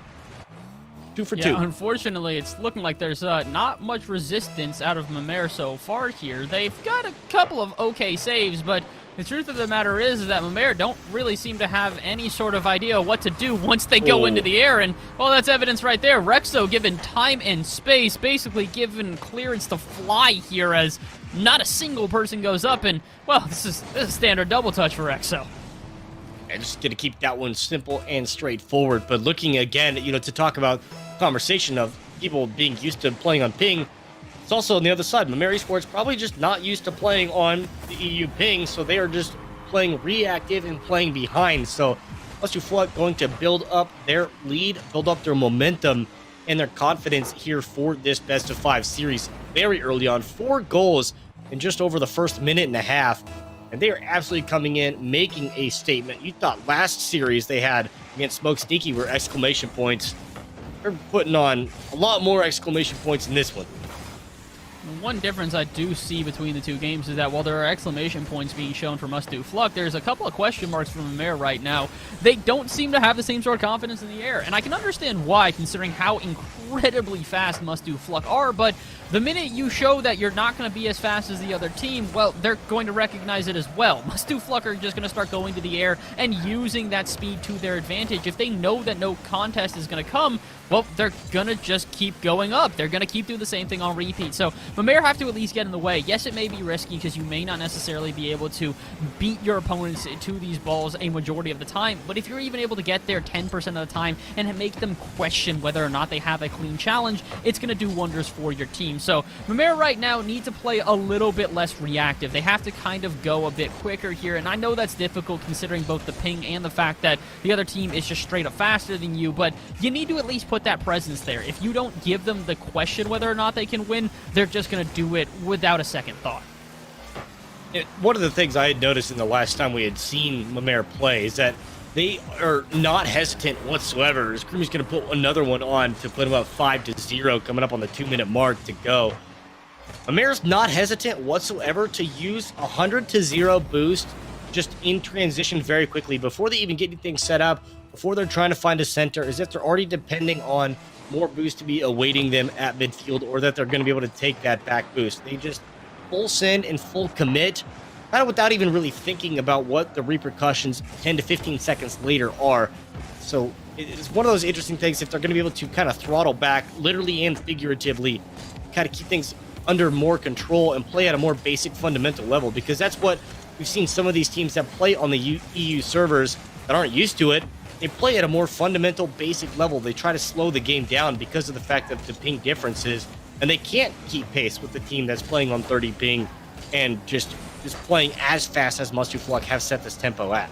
2 for 2. Unfortunately, it's looking like there's not much resistance out of Mamere so far here. They've got a couple of okay saves, but the truth of the matter is that Mamere don't really seem to have any sort of idea what to do once they go into the air, and, well, that's evidence right there. Rexo given time and space, basically given clearance to fly here as not a single person goes up, and, well, this is a standard double touch for Rexo. And just going to keep that one simple and straightforward. But looking again, to talk about conversation of people being used to playing on ping, it's also on the other side. Mamair Esports probably just not used to playing on the EU ping, so they are just playing reactive and playing behind. So must2fluck going to build up their lead, build up their momentum and their confidence here for this best of 5 series very early on. 4 goals in just over the first minute and a half, and they are absolutely coming in, making a statement. You thought last series they had against Smoke Sneaky were exclamation points. They're putting on a lot more exclamation points in this one. One difference I do see between the two games is that while there are exclamation points being shown for must-do-fluck, there's a couple of question marks from Mamair right now. They don't seem to have the same sort of confidence in the air, and I can understand why, considering how incredibly fast must-do-fluck are, but the minute you show that you're not going to be as fast as the other team, well, they're going to recognize it as well. Must-do-fluck are just going to start going to the air and using that speed to their advantage. If they know that no contest is going to come, well, they're going to just keep going up. They're going to keep doing the same thing on repeat. So Mamair have to at least get in the way. Yes, it may be risky because you may not necessarily be able to beat your opponents to these balls a majority of the time, but if you're even able to get there 10% of the time and make them question whether or not they have a clean challenge, it's going to do wonders for your team. So Mamair right now need to play a little bit less reactive. They have to kind of go a bit quicker here, and I know that's difficult considering both the ping and the fact that the other team is just straight up faster than you, but you need to at least put that presence there. If you don't give them the question whether or not they can win, they're just going to do it without a second thought. One of the things I had noticed in the last time we had seen Mamair play is that they are not hesitant whatsoever. Screamy's going to put another one on to put them up 5-0, coming up on the 2-minute mark to go. Mamair's not hesitant whatsoever to use 100-0 boost just in transition very quickly before they even get anything set up, before they're trying to find a center, as if they're already depending on more boost to be awaiting them at midfield, or that they're going to be able to take that back boost. They just full send and full commit, kind of without even really thinking about what the repercussions 10 to 15 seconds later are. So it's one of those interesting things if they're going to be able to kind of throttle back, literally and figuratively, kind of keep things under more control and play at a more basic fundamental level, because that's what we've seen some of these teams that play on the EU servers that aren't used to it. They play at a more fundamental, basic level. They try to slow the game down because of the fact that the ping differences, and they can't keep pace with the team that's playing on 30 ping and just playing as fast as must2fluck have set this tempo at.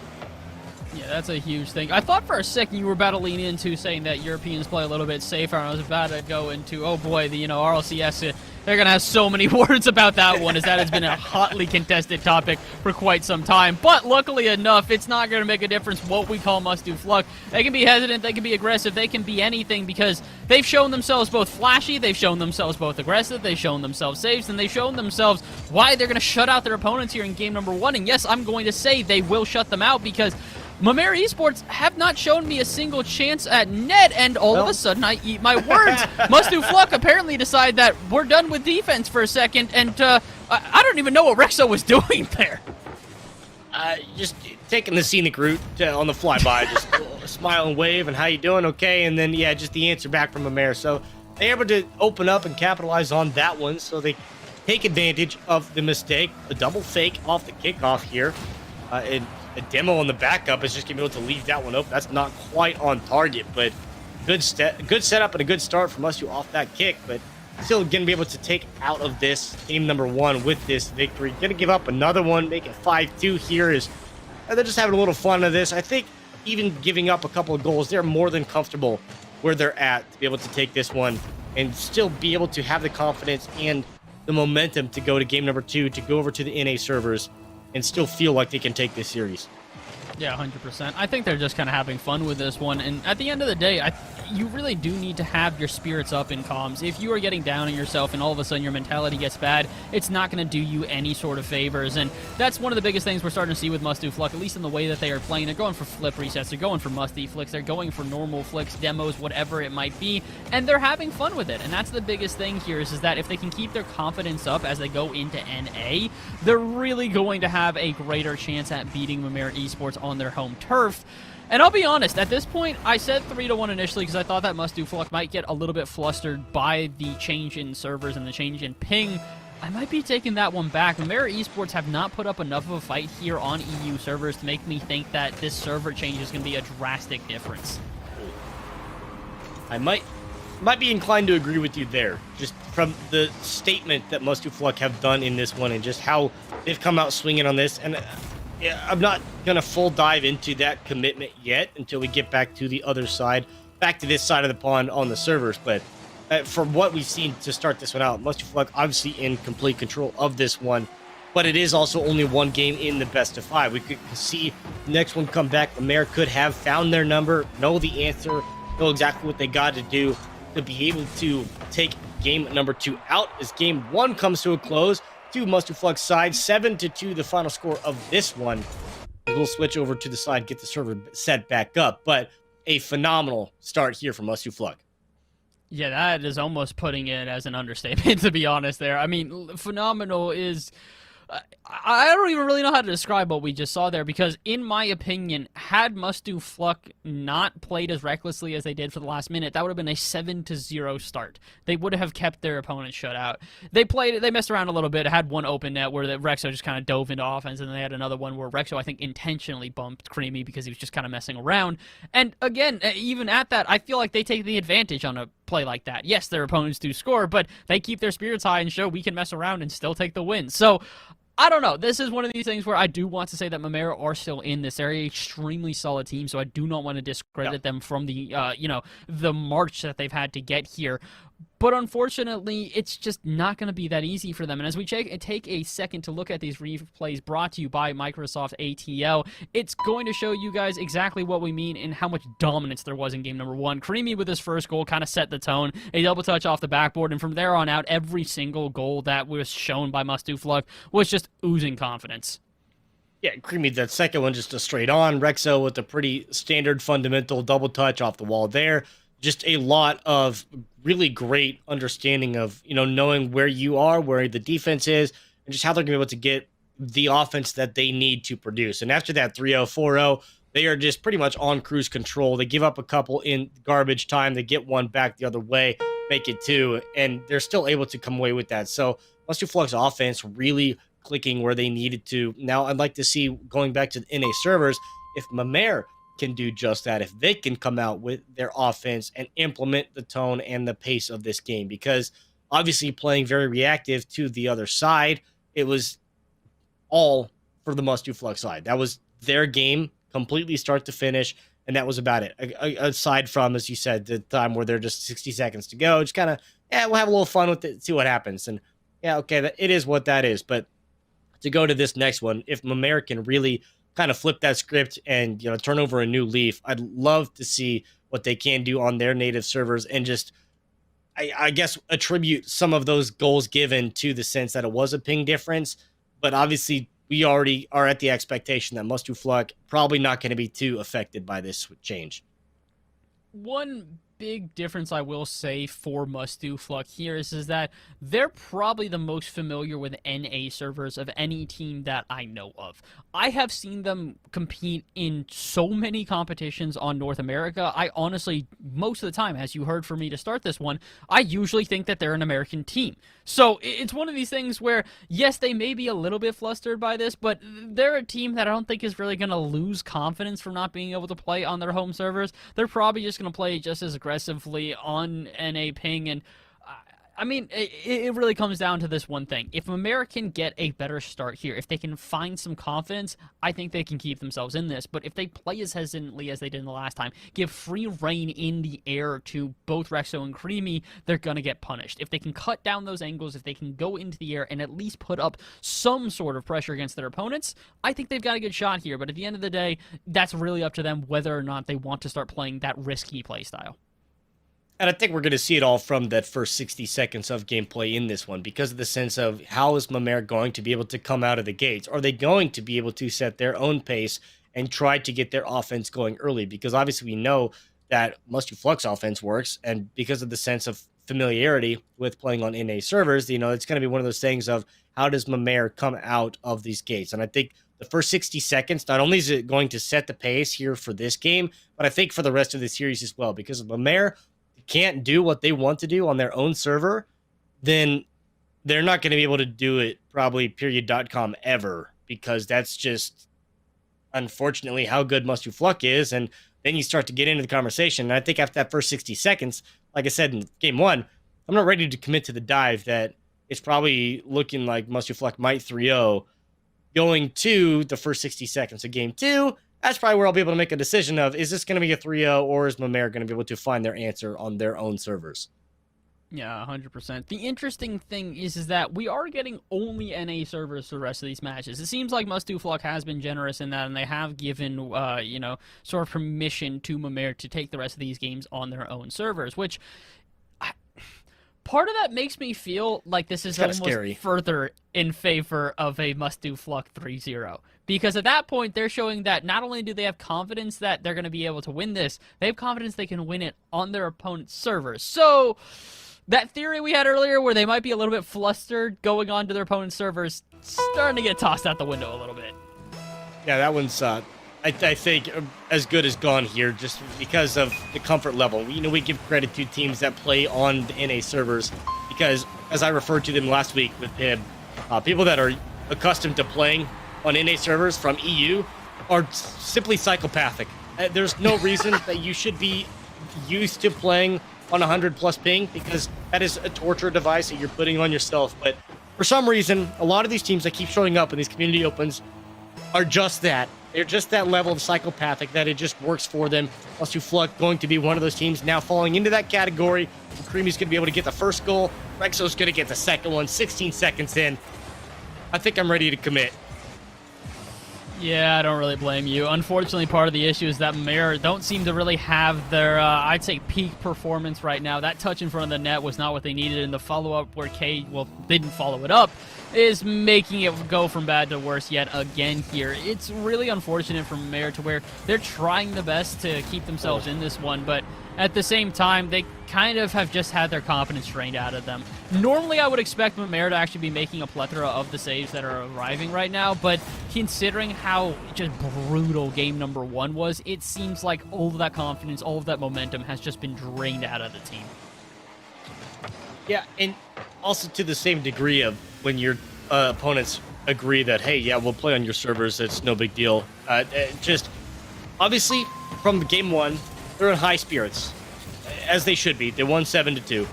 Yeah, that's a huge thing. I thought for a second you were about to lean into saying that Europeans play a little bit safer, and I was about to go into, oh boy, the RLCS, they're going to have so many words about that one, as that has been a hotly contested topic for quite some time. But luckily enough, it's not going to make a difference what we call must-do-fluck. They can be hesitant, they can be aggressive, they can be anything, because they've shown themselves both flashy, they've shown themselves both aggressive, they've shown themselves saves, and they've shown themselves why they're going to shut out their opponents here in game number 1. And yes, I'm going to say they will shut them out, because Mamair Esports have not shown me a single chance at net, and all of a sudden I eat my words. Must2fluck apparently decide that we're done with defense for a second, and I don't even know what Rexo was doing there. Just taking the scenic route on the flyby, just smile and wave, and how you doing? Okay, and then yeah, just the answer back from Mamair. So they're able to open up and capitalize on that one, so they take advantage of the mistake. A double fake off the kickoff here, and a demo on the backup is just going to be able to leave that one open. That's not quite on target, but good setup and a good start from us off that kick, but still going to be able to take out of this game number 1 with this victory. Going to give up another one, make it 5-2 here. They're just having a little fun of this. I think even giving up a couple of goals, they're more than comfortable where they're at to be able to take this one and still be able to have the confidence and the momentum to go to game number 2, to go over to the NA servers and still feel like they can take this series. Yeah, 100%. I think they're just kind of having fun with this one, and at the end of the day, you really do need to have your spirits up in comms. If you are getting down on yourself and all of a sudden your mentality gets bad, it's not going to do you any sort of favors, and that's one of the biggest things we're starting to see with must-do-fluck, at least in the way that they are playing. They're going for flip resets, they're going for must-do flicks, they're going for normal flicks, demos, whatever it might be, and they're having fun with it, and that's the biggest thing here is that if they can keep their confidence up as they go into NA, they're really going to have a greater chance at beating Mamair Esports on their home turf. And I'll be honest, at this point, I said 3-1 initially because I thought that must-do-fluck might get a little bit flustered by the change in servers and the change in ping. I might be taking that one back. Mara Esports have not put up enough of a fight here on EU servers to make me think that this server change is going to be a drastic difference. I might be inclined to agree with you there, just from the statement that Mustufluk have done in this one and just how they've come out swinging on this. And yeah, I'm not going to full dive into that commitment yet until we get back to the other side, back to this side of the pond on the servers. But from what we've seen to start this one out, Mustufluk obviously in complete control of this one, but it is also only one game in the best of 5. We could see the next one come back. The Mayor could have found their number, know the answer, know exactly what they got to do to be able to take game number 2 out as game 1 comes to a close. To Mustufluk's side, 7-2, the final score of this one. We'll switch over to the side, get the server set back up, but a phenomenal start here from Mustufluk. Yeah, that is almost putting it as an understatement, to be honest there. I mean, phenomenal is... I don't even really know how to describe what we just saw there, because in my opinion, had Mustufluk not played as recklessly as they did for the last minute, that would have been a 7-0 start. They would have kept their opponent shut out. They messed around a little bit, had one open net where Rexo just kind of dove into offense, and then they had another one where Rexo, I think, intentionally bumped Creamy because he was just kind of messing around. And again, even at that, I feel like they take the advantage on a play like that. Yes, their opponents do score, but they keep their spirits high and show we can mess around and still take the win. So I don't know. This is one of these things where I do want to say that Mamera are still in this area. Extremely solid team, so I do not want to discredit them from the, the march that they've had to get here. But unfortunately, it's just not going to be that easy for them. And as we take a second to look at these replays brought to you by Microsoft ATL, it's going to show you guys exactly what we mean and how much dominance there was in game number 1. Creamy with his first goal kind of set the tone. A double touch off the backboard, and from there on out, every single goal that was shown by Mustufluk was just oozing confidence. Yeah, Creamy, that second one just a straight on. Rexo with a pretty standard fundamental double touch off the wall there. Just a lot of really great understanding of, knowing where you are, where the defense is, and just how they're going to be able to get the offense that they need to produce. And after that 3-0, 4-0, they are just pretty much on cruise control. They give up a couple in garbage time. They get one back the other way, make it 2, and they're still able to come away with that. So Mustufluk's offense really clicking where they needed to. Now, I'd like to see, going back to the NA servers, if Mamer can do just that, if they can come out with their offense and implement the tone and the pace of this game, because obviously playing very reactive to the other side, it was all for the Mustufluk side. That was their game, completely start to finish, and that was about it. Aside from, as you said, the time where they're just 60 seconds to go, just kind of, we'll have a little fun with it, see what happens. And okay, it is what that is. But to go to this next one, if Mamer can really kind of flip that script and turn over a new leaf, I'd love to see what they can do on their native servers and just I guess attribute some of those goals given to the sense that it was a ping difference. But obviously we already are at the expectation that Mustufluk probably not going to be too affected by this change. One big difference I will say for Mustufluk here is that they're probably the most familiar with NA servers of any team that I know of. I have seen them compete in so many competitions on North America. I honestly, most of the time, as you heard from me to start this one, I usually think that they're an American team. So it's one of these things where, yes, they may be a little bit flustered by this, but they're a team that I don't think is really going to lose confidence from not being able to play on their home servers. They're probably just going to play just as aggressively on NA ping, and I mean, it really comes down to this one thing. If Mamer can get a better start here, if they can find some confidence, I think they can keep themselves in this. But if they play as hesitantly as they did in the last time, give free reign in the air to both Rexo and Creamy, they're going to get punished. If they can cut down those angles, if they can go into the air and at least put up some sort of pressure against their opponents, I think they've got a good shot here. But at the end of the day, that's really up to them whether or not they want to start playing that risky play style. And I think we're going to see it all from that first 60 seconds of gameplay in this one, because of the sense of how is Mamer going to be able to come out of the gates? Are they going to be able to set their own pace and try to get their offense going early? Because obviously we know that Mustufluk's offense works, and because of the sense of familiarity with playing on NA servers, it's going to be one of those things of how does Mamer come out of these gates? And I think the first 60 seconds, not only is it going to set the pace here for this game, but I think for the rest of the series as well, because if Mamer can't do what they want to do on their own server, then they're not going to be able to do it probably period.com ever, because that's just unfortunately how good Must Do Fluck is. And then you start to get into the conversation. And I think after that first 60 seconds, like I said in game one, I'm not ready to commit to the dive that it's probably looking like Must Do Fluck might 3-0 going to the first 60 seconds of game two. That's probably where I'll be able to make a decision of, is this going to be a 3-0 or is Mamere going to be able to find their answer on their own servers? Yeah, 100%. The interesting thing is that we are getting only NA servers for the rest of these matches. It seems like Must Do Fluck has been generous in that, and they have given, sort of permission to Mamere to take the rest of these games on their own servers, which part of that makes me feel like this is almost scary. Further in favor of a Must Do Fluck 3-0. Because at that point, they're showing that not only do they have confidence that they're going to be able to win this, they have confidence they can win it on their opponent's servers. So that theory we had earlier where they might be a little bit flustered going on to their opponent's servers, starting to get tossed out the window a little bit. Yeah, that one's, I think, as good as gone here, just because of the comfort level. We give credit to teams that play on the NA servers, because, as I referred to them last week with him, people that are accustomed to playing on NA servers from EU are simply psychopathic. There's no reason that you should be used to playing on 100+ ping, because that is a torture device that you're putting on yourself. But for some reason, a lot of these teams that keep showing up in these community opens are just that. They're just that level of psychopathic that it just works for them. Must Do Fluck going to be one of those teams now falling into that category. Creamy's going to be able to get the first goal. Rexo's going to get the second one, 16 seconds in. I think I'm ready to commit. Yeah, I don't really blame you. Unfortunately, part of the issue is that Mamere don't seem to really have their, I'd say, peak performance right now. That touch in front of the net was not what they needed, and the follow-up where K, didn't follow it up, is making it go from bad to worse yet again here. It's really unfortunate for Mamere to where they're trying the best to keep themselves in this one, but at the same time, they kind of have just had their confidence drained out of them. Normally, I would expect Mamere to actually be making a plethora of the saves that are arriving right now, but considering how just brutal game number one was, it seems like all of that confidence, all of that momentum has just been drained out of the team. Yeah, and also to the same degree of when your opponents agree that, hey, yeah, we'll play on your servers, it's no big deal. Just, obviously, from game one, they're in high spirits, as they should be. They won 7-2.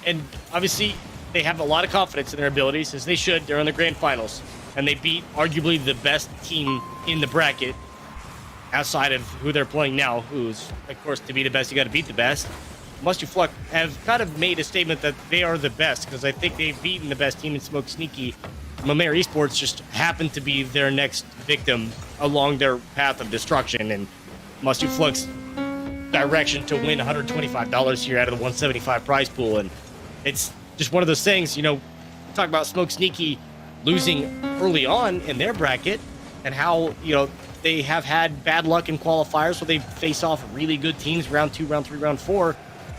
And obviously, they have a lot of confidence in their abilities, as they should. They're in the grand finals. And they beat arguably the best team in the bracket, outside of who they're playing now, who's, of course, to be the best, you got to beat the best. Must Do Fluck have kind of made a statement that they are the best, because I think they've beaten the best team in Smoke Sneaky. Mamere Esports just happened to be their next victim along their path of destruction, and Must Do Fluck's direction to win $125 here out of the 175 prize pool. And it's just one of those things, talk about Smoke Sneaky losing early on in their bracket, and how, they have had bad luck in qualifiers where they face off really good teams, round 2, round 3, round 4,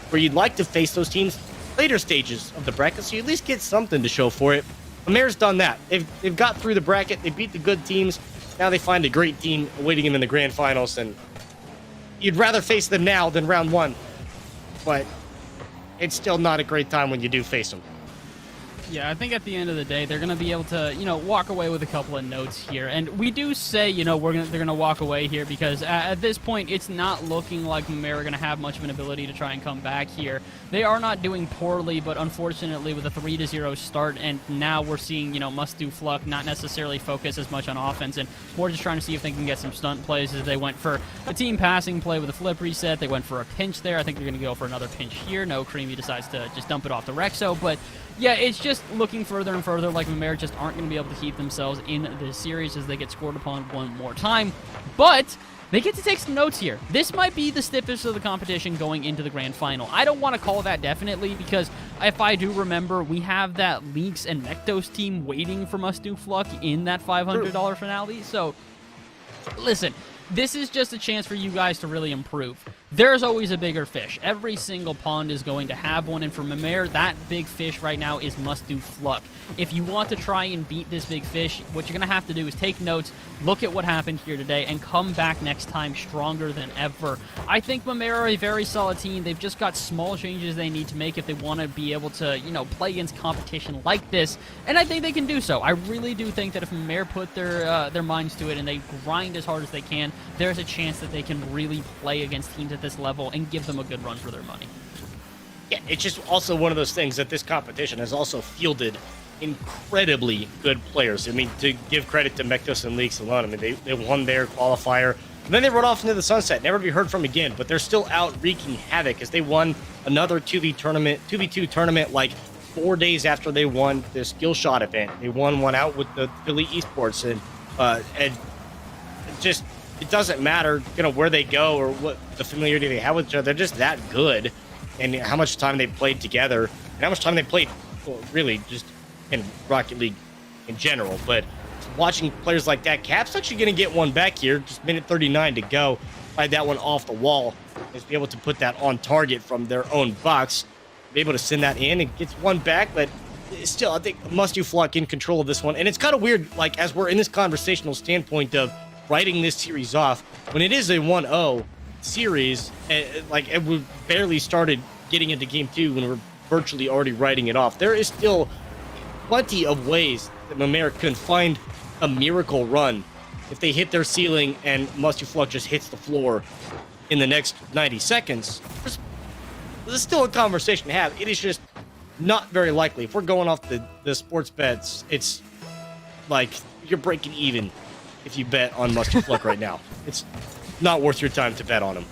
where you'd like to face those teams later stages of the bracket, so you at least get something to show for it. Mamere's done that. They've got through the bracket, they beat the good teams, now they find a great team awaiting them in the grand finals, and you'd rather face them now than round 1, but it's still not a great time when you do face them. Yeah, I think at the end of the day, they're going to be able to, walk away with a couple of notes here. And we do say, they're going to walk away here because at this point, it's not looking like Mamere are going to have much of an ability to try and come back here. They are not doing poorly, but unfortunately with a 3-0 start, and now we're seeing, Must Do Fluck not necessarily focus as much on offense, and more just trying to see if they can get some stunt plays, as they went for a team passing play with a flip reset. They went for a pinch there. I think they're going to go for another pinch here. No, Creamy decides to just dump it off to Rexo, but yeah, it's just looking further and further like Mamere just aren't going to be able to keep themselves in this series as they get scored upon one more time. But they get to take some notes here. This might be the stiffest of the competition going into the grand final. I don't want to call that definitely, because if I do remember, we have that Lynx and Mektos team waiting for Must Do Fluck in that $500 finale. So, listen, this is just a chance for you guys to really improve. there's always a bigger fish. Every single pond is going to have one, and for Mimir, that big fish right now is must-do Fluck. If you want to try and beat this big fish, what you're going to have to do is take notes, look at what happened here today, and come back next time stronger than ever. I think Mimir are a very solid team. They've just got small changes they need to make if they want to be able to, play against competition like this, and I think they can do so. I really do think that if Mimir put their minds to it and they grind as hard as they can, there's a chance that they can really play against teams at this level and give them a good run for their money. Yeah, it's just also one of those things that this competition has also fielded incredibly good players. I mean, to give credit to Mektos and Leaks alone, I mean, they won their qualifier, and then they rode off into the sunset, never to be heard from again, but they're still out wreaking havoc as they won another 2v2 tournament like 4 days after they won the skill shot event. They won one out with the Philly Esports, and just, it doesn't matter, where they go or what the familiarity they have with each other. They're just that good, and how much time they played together, and how much time they played, well, really, just in Rocket League in general. But watching players like that, Cap's actually going to get one back here. Just minute 39 to go. Slide that one off the wall. Just be able to put that on target from their own box. Be able to send that in and gets one back, but still, I think Must-Do Flock in control of this one. And it's kind of weird, like, as we're in this conversational standpoint of writing this series off, when it is a 1-0 series, and we barely started getting into game 2 when we're virtually already writing it off. There is still plenty of ways that Mimir can find a miracle run if they hit their ceiling and Must-Do Flock just hits the floor in the next 90 seconds. There's still a conversation to have. It is just not very likely. If we're going off the sports bets, it's like you're breaking even if you bet on Must-Do Flock right now. It's not worth your time to bet on him.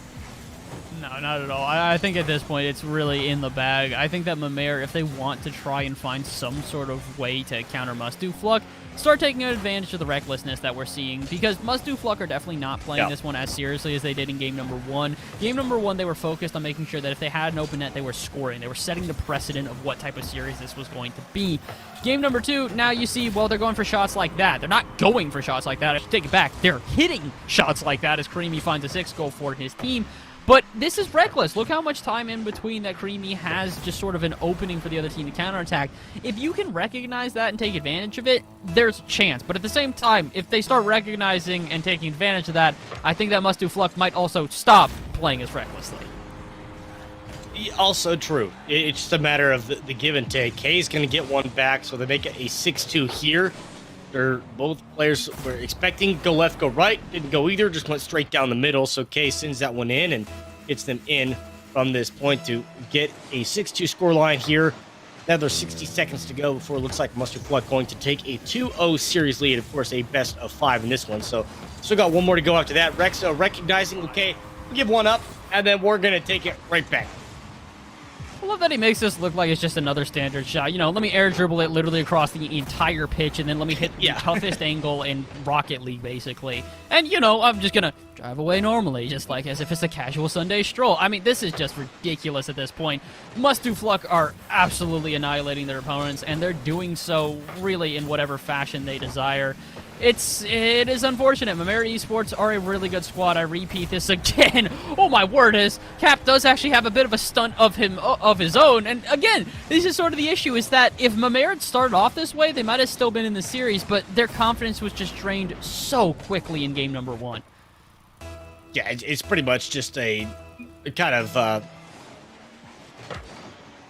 No, not at all. I think at this point it's really in the bag. I think that Mimir, if they want to try and find some sort of way to counter Must-Do Flock, start taking advantage of the recklessness that we're seeing, because Must-Do Flock are definitely not playing this one as seriously as they did in game number 1. Game number 1, they were focused on making sure that if they had an open net, they were scoring. They were setting the precedent of what type of series this was going to be. Game number 2, now you see, well, they're going for shots like that. They're not going for shots like that. I should take it back. They're hitting shots like that as Creamy finds a 6 goal for his team. But this is reckless. Look how much time in between that Creamy has just sort of an opening for the other team to counterattack. If you can recognize that and take advantage of it, there's a chance. But at the same time, if they start recognizing and taking advantage of that, I think that Must-Do Flock might also stop playing as recklessly. Also true. It's just a matter of the give and take. Kay's going to get one back, so they make it a 6-2 here. They're both players were expecting go left, go right. Didn't go either, just went straight down the middle. So Kay sends that one in and gets them in from this point to get a 6-2 scoreline here. Another 60 seconds to go before it looks like Must-Do Flock going to take a 2-0 series lead. Of course, a best of 5 in this one. So still got one more to go after that. Rexo recognizing, okay, we'll give one up, and then we're going to take it right back. I love that he makes this look like it's just another standard shot. Let me air dribble it literally across the entire pitch, and then let me hit the toughest angle in Rocket League, basically. And, I'm just going to drive away normally, just like as if it's a casual Sunday stroll. I mean, this is just ridiculous at this point. Must-Do Flock are absolutely annihilating their opponents, and they're doing so really in whatever fashion they desire. It is unfortunate. Mimir Esports are a really good squad. I repeat this again. Oh my word, Cap does actually have a bit of a stunt of his own. And again, this is sort of the issue, is that if Mimir had started off this way, they might have still been in the series, but their confidence was just drained so quickly in game number 1. Yeah, it's pretty much just a kind of,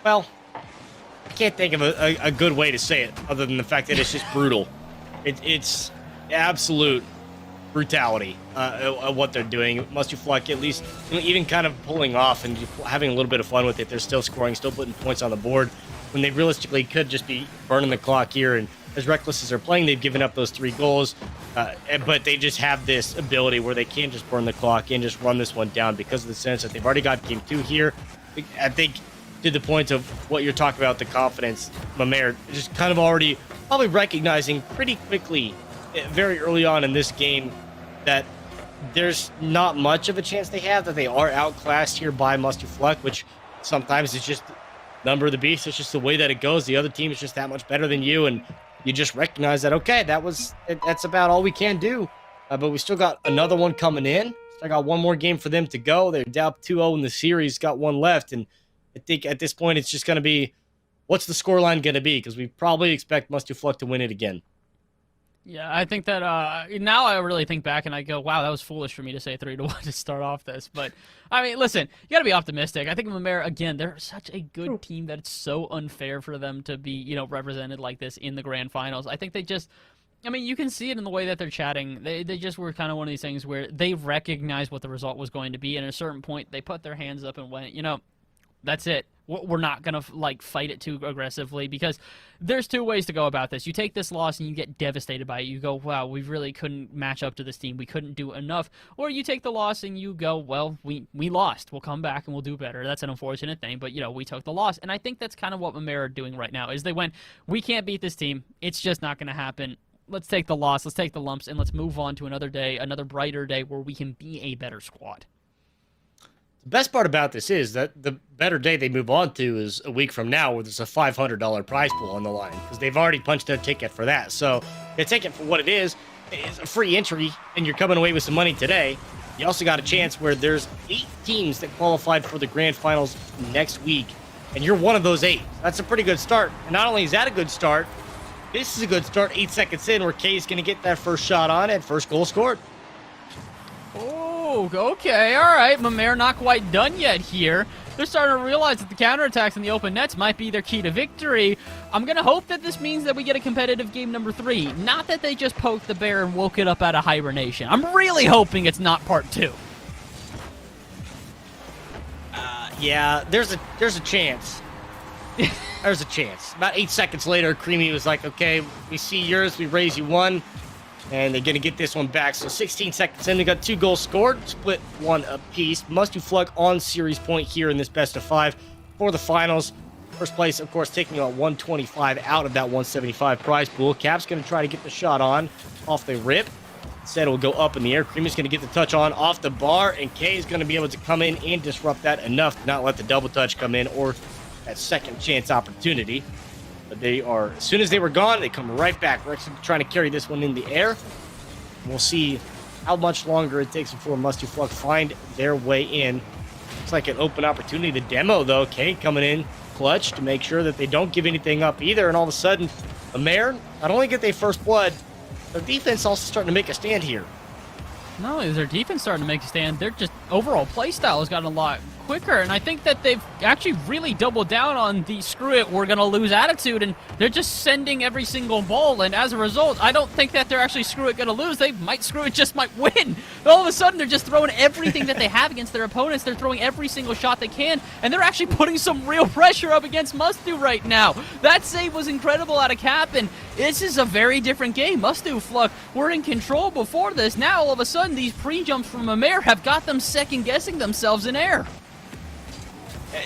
well, I can't think of a good way to say it other than the fact that it's just brutal. It's absolute brutality of what they're doing. Must-Do Flock, at least, even kind of pulling off and having a little bit of fun with it. They're still scoring, still putting points on the board when they realistically could just be burning the clock here. And as reckless as they're playing, they've given up those 3 goals. But they just have this ability where they can just burn the clock and just run this one down because of the sense that they've already got game 2 here. I think to the point of what you're talking about, the confidence, Mimir just kind of already probably recognizing pretty quickly, very early on in this game, that there's not much of a chance they have, that they are outclassed here by Must-Do Flock, which sometimes it's just number of the beast. It's just the way that it goes. The other team is just that much better than you, and you just recognize that, okay, that's about all we can do. But we still got another one coming in. I got one more game for them to go. They're down 2-0 in the series, got one left. And I think at this point, it's just going to be, what's the scoreline going to be? Because we probably expect Must Do Fluck to win it again. Yeah, I think that now I really think back and I go, wow, that was foolish for me to say 3-1 to start off this. But, I mean, listen, you got to be optimistic. I think Mamere, again, they're such a good team that it's so unfair for them to be, represented like this in the grand finals. I think they just, I mean, you can see it in the way that they're chatting. They just were kind of one of these things where they recognized what the result was going to be. And at a certain point, they put their hands up and went, that's it. We're not going to, fight it too aggressively because there's two ways to go about this. You take this loss and you get devastated by it. You go, wow, we really couldn't match up to this team. We couldn't do enough. Or you take the loss and you go, well, we lost. We'll come back and we'll do better. That's an unfortunate thing, but, we took the loss. And I think that's kind of what Mamere are doing right now is they went, we can't beat this team. It's just not going to happen. Let's take the loss. Let's take the lumps, and let's move on to another day, another brighter day where we can be a better squad. The best part about this is that the better day they move on to is a week from now where there's a $500 prize pool on the line because they've already punched a ticket for that. So they take it for what it is. It's a free entry, and you're coming away with some money today. You also got a chance where there's 8 teams that qualified for the grand finals next week, and you're one of those 8. That's a pretty good start. And not only is that a good start, this is a good start 8 seconds in where Kay is going to get that first shot on and first goal scored. Oh, okay, all right. Mamere not quite done yet here. They're starting to realize that the counterattacks in the open nets might be their key to victory. I'm going to hope that this means that we get a competitive game number 3. Not that they just poked the bear and woke it up out of hibernation. I'm really hoping it's not part 2. Yeah, there's a chance. There's a chance. About 8 seconds later, Creamy was like, okay, we see yours, we raise you 1. And they're going to get this one back. So 16 seconds in, they got 2 goals scored, split 1 apiece. Must Do Fluck on series point here in this best of 5 for the finals. First place, of course, taking out 125 out of that 175 prize pool. Cap's going to try to get the shot on off the rip. Instead, it will go up in the air. Creamy's going to get the touch on off the bar, and Kay is going to be able to come in and disrupt that enough to not let the double touch come in or that second chance opportunity. But they are, as soon as they were gone, they come right back. We're actually trying to carry this one in the air. We'll see how much longer it takes before Must Do Fluck find their way in. Looks like an open opportunity. The demo, though, Kay coming in clutch to make sure that they don't give anything up either. And all of a sudden, Mamere not only get their first blood, their defense also starting to make a stand here. Not only is their defense starting to make a stand, their just overall play style has gotten a lot quicker, and I think that they've actually really doubled down on the screw it, we're going to lose attitude, and they're just sending every single ball, and as a result, I don't think that they're actually screw it going to lose. They might screw it, just might win. All of a sudden, they're just throwing everything that they have against their opponents. They're throwing every single shot they can, and they're actually putting some real pressure up against Must Do right now. That save was incredible out of Cap, and this is a very different game. Must Do Fluck were in control before this. Now, all of a sudden, these pre-jumps from Mamere have got them second-guessing themselves in air.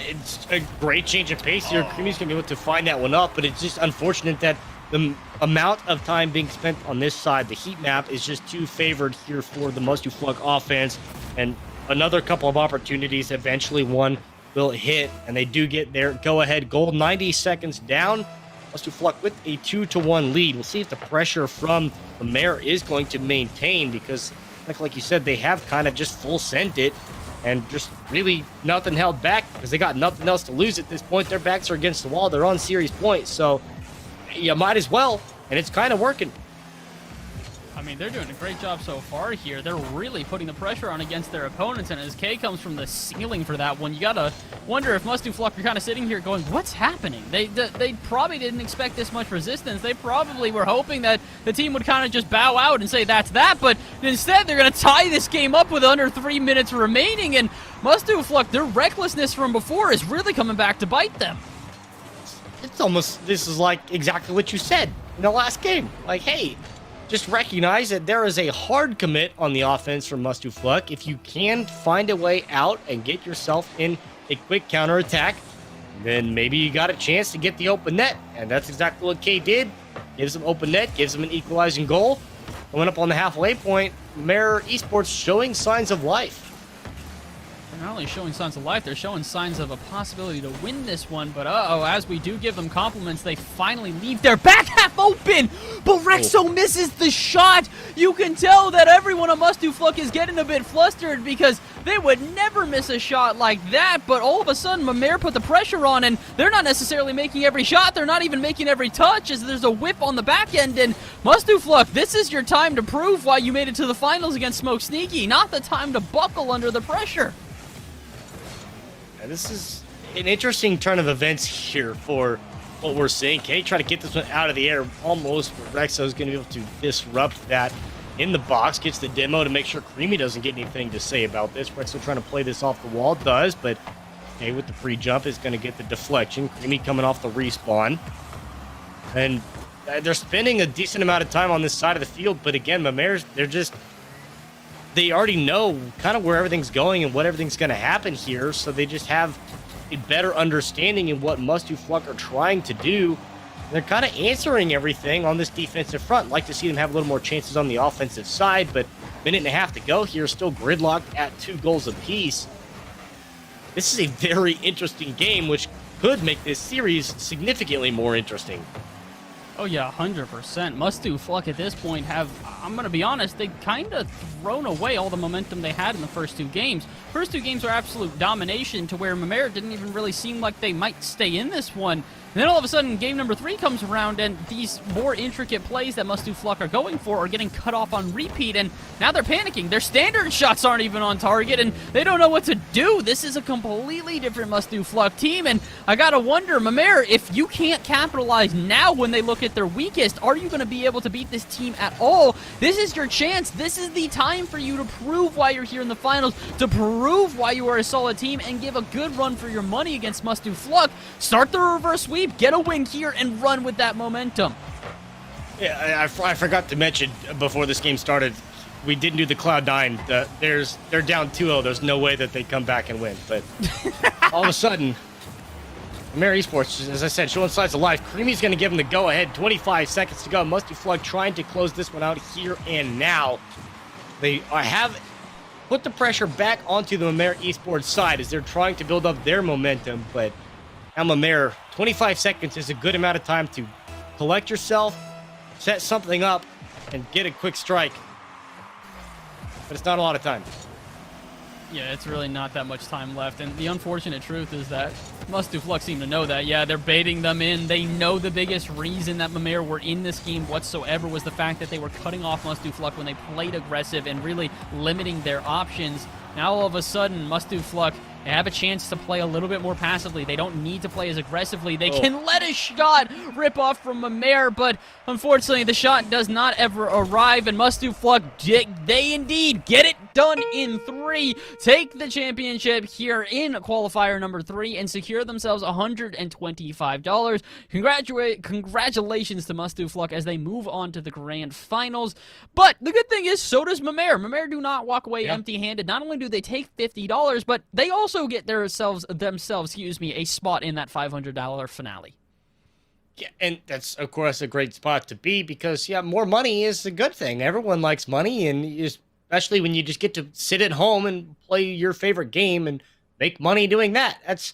It's a great change of pace here. Creamy's going to be able to find that one up, but it's just unfortunate that the amount of time being spent on this side, the heat map, is just too favored here for the Must Do Fluck offense. And another couple of opportunities, eventually one will hit, and they do get their go-ahead goal. 90 seconds down. Must Do Fluck with a 2-1 lead. We'll see if the pressure from the Mamere is going to maintain because, like you said, they have kind of just full sent it. And just really nothing held back because they got nothing else to lose at this point. Their backs are against the wall. They're on series points. So you might as well. And it's kind of working. I mean, they're doing a great job so far here. They're really putting the pressure on against their opponents. And as K comes from the ceiling for that one, you got to wonder if Must Do Fluck are kind of sitting here going, what's happening? They probably didn't expect this much resistance. They probably were hoping that the team would kind of just bow out and say that's that. But instead, they're going to tie this game up with under 3 minutes remaining. And Must Do Fluck, their recklessness from before is really coming back to bite them. It's almost, this is like exactly what you said in the last game. Like, hey, just recognize that there is a hard commit on the offense from Must Do Fluck. If you can find a way out and get yourself in a quick counterattack, then maybe you got a chance to get the open net. And that's exactly what K did. Gives them open net, gives them an equalizing goal. I went up on the halfway point. Mamere Esports showing signs of life. They're not only showing signs of life, they're showing signs of a possibility to win this one. But as we do give them compliments, they finally leave their back half open. but Rexo misses the shot. You can tell that everyone on mustdofluck is getting a bit flustered because they would never miss a shot like that, but all of a sudden, Mamair put the pressure on, and they're not necessarily making every shot. They're not even making every touch, as there's a whip on the back end, and mustdofluck, this is your time to prove why you made it to the finals against Smoke Sneaky, not the time to buckle under the pressure. This is an interesting turn of events here for what we're seeing. K try to get this one out of the air almost, but Rexo is going to be able to disrupt that in the box. Gets the demo to make sure Creamy doesn't get anything to say about this. Rexo trying to play this off the wall, does, but K with the free jump is going to get the deflection. Creamy coming off the respawn. And they're spending a decent amount of time on this side of the field, but again, Mamairs, they already know kind of where everything's going and what everything's going to happen here, so they just have a better understanding in what mustdofluck are trying to do. They're kind of answering everything on this defensive front. Like to see them have a little more chances on the offensive side, but minute and a half to go here, still gridlocked at 2 goals apiece. This is a very interesting game, which could make this series significantly more interesting. Oh yeah, 100%. mustdofluck at this point have, I'm going to be honest, they kind of thrown away all the momentum they had in the first 2 games. First 2 games were absolute domination to where Mamair didn't even really seem like they might stay in this one. And then all of a sudden, game number 3 comes around, and these more intricate plays that mustdofluck are going for are getting cut off on repeat, and now they're panicking. Their standard shots aren't even on target, and they don't know what to do. This is a completely different mustdofluck team, and I gotta wonder, Mamair, if you can't capitalize now when they look at their weakest, are you going to be able to beat this team at all? This is your chance. This is the time for you to prove why you're here in the finals, to prove why you are a solid team, and give a good run for your money against mustdofluck. Start the reverse sweep. Get a win here and run with that momentum. Yeah, I forgot to mention before this game started, we didn't do the Cloud9. They're down 2-0. There's no way that they come back and win. But all of a sudden, Mamair Esports, as I said, showing signs of life. Creamy's going to give them the go-ahead. 25 seconds to go. mustdofluck trying to close this one out here and now. They have put the pressure back onto the Mamair Esports side as they're trying to build up their momentum, but now Mamair, 25 seconds is a good amount of time to collect yourself, set something up, and get a quick strike. But it's not a lot of time. Yeah, it's really not that much time left, and the unfortunate truth is that mustdofluck seem to know that. Yeah, they're baiting them in. They know the biggest reason that Mamair were in this game whatsoever was the fact that they were cutting off mustdofluck when they played aggressive and really limiting their options. Now all of a sudden, mustdofluck have a chance to play a little bit more passively. They don't need to play as aggressively. They can let a shot rip off from Mamair, but unfortunately the shot does not ever arrive, and mustdofluck, they indeed get it done in 3. Take the championship here in qualifier number 3 and secure themselves $125. Congratulations to mustdofluck as they move on to the grand finals. But the good thing is, so does Mamair. Mamair do not walk away empty-handed. Not only do they take $50, but they also get themselves, a spot in that $500 finale. Yeah, and that's, of course, a great spot to be because, yeah, more money is a good thing. Everyone likes money, and especially when you just get to sit at home and play your favorite game and make money doing that. That's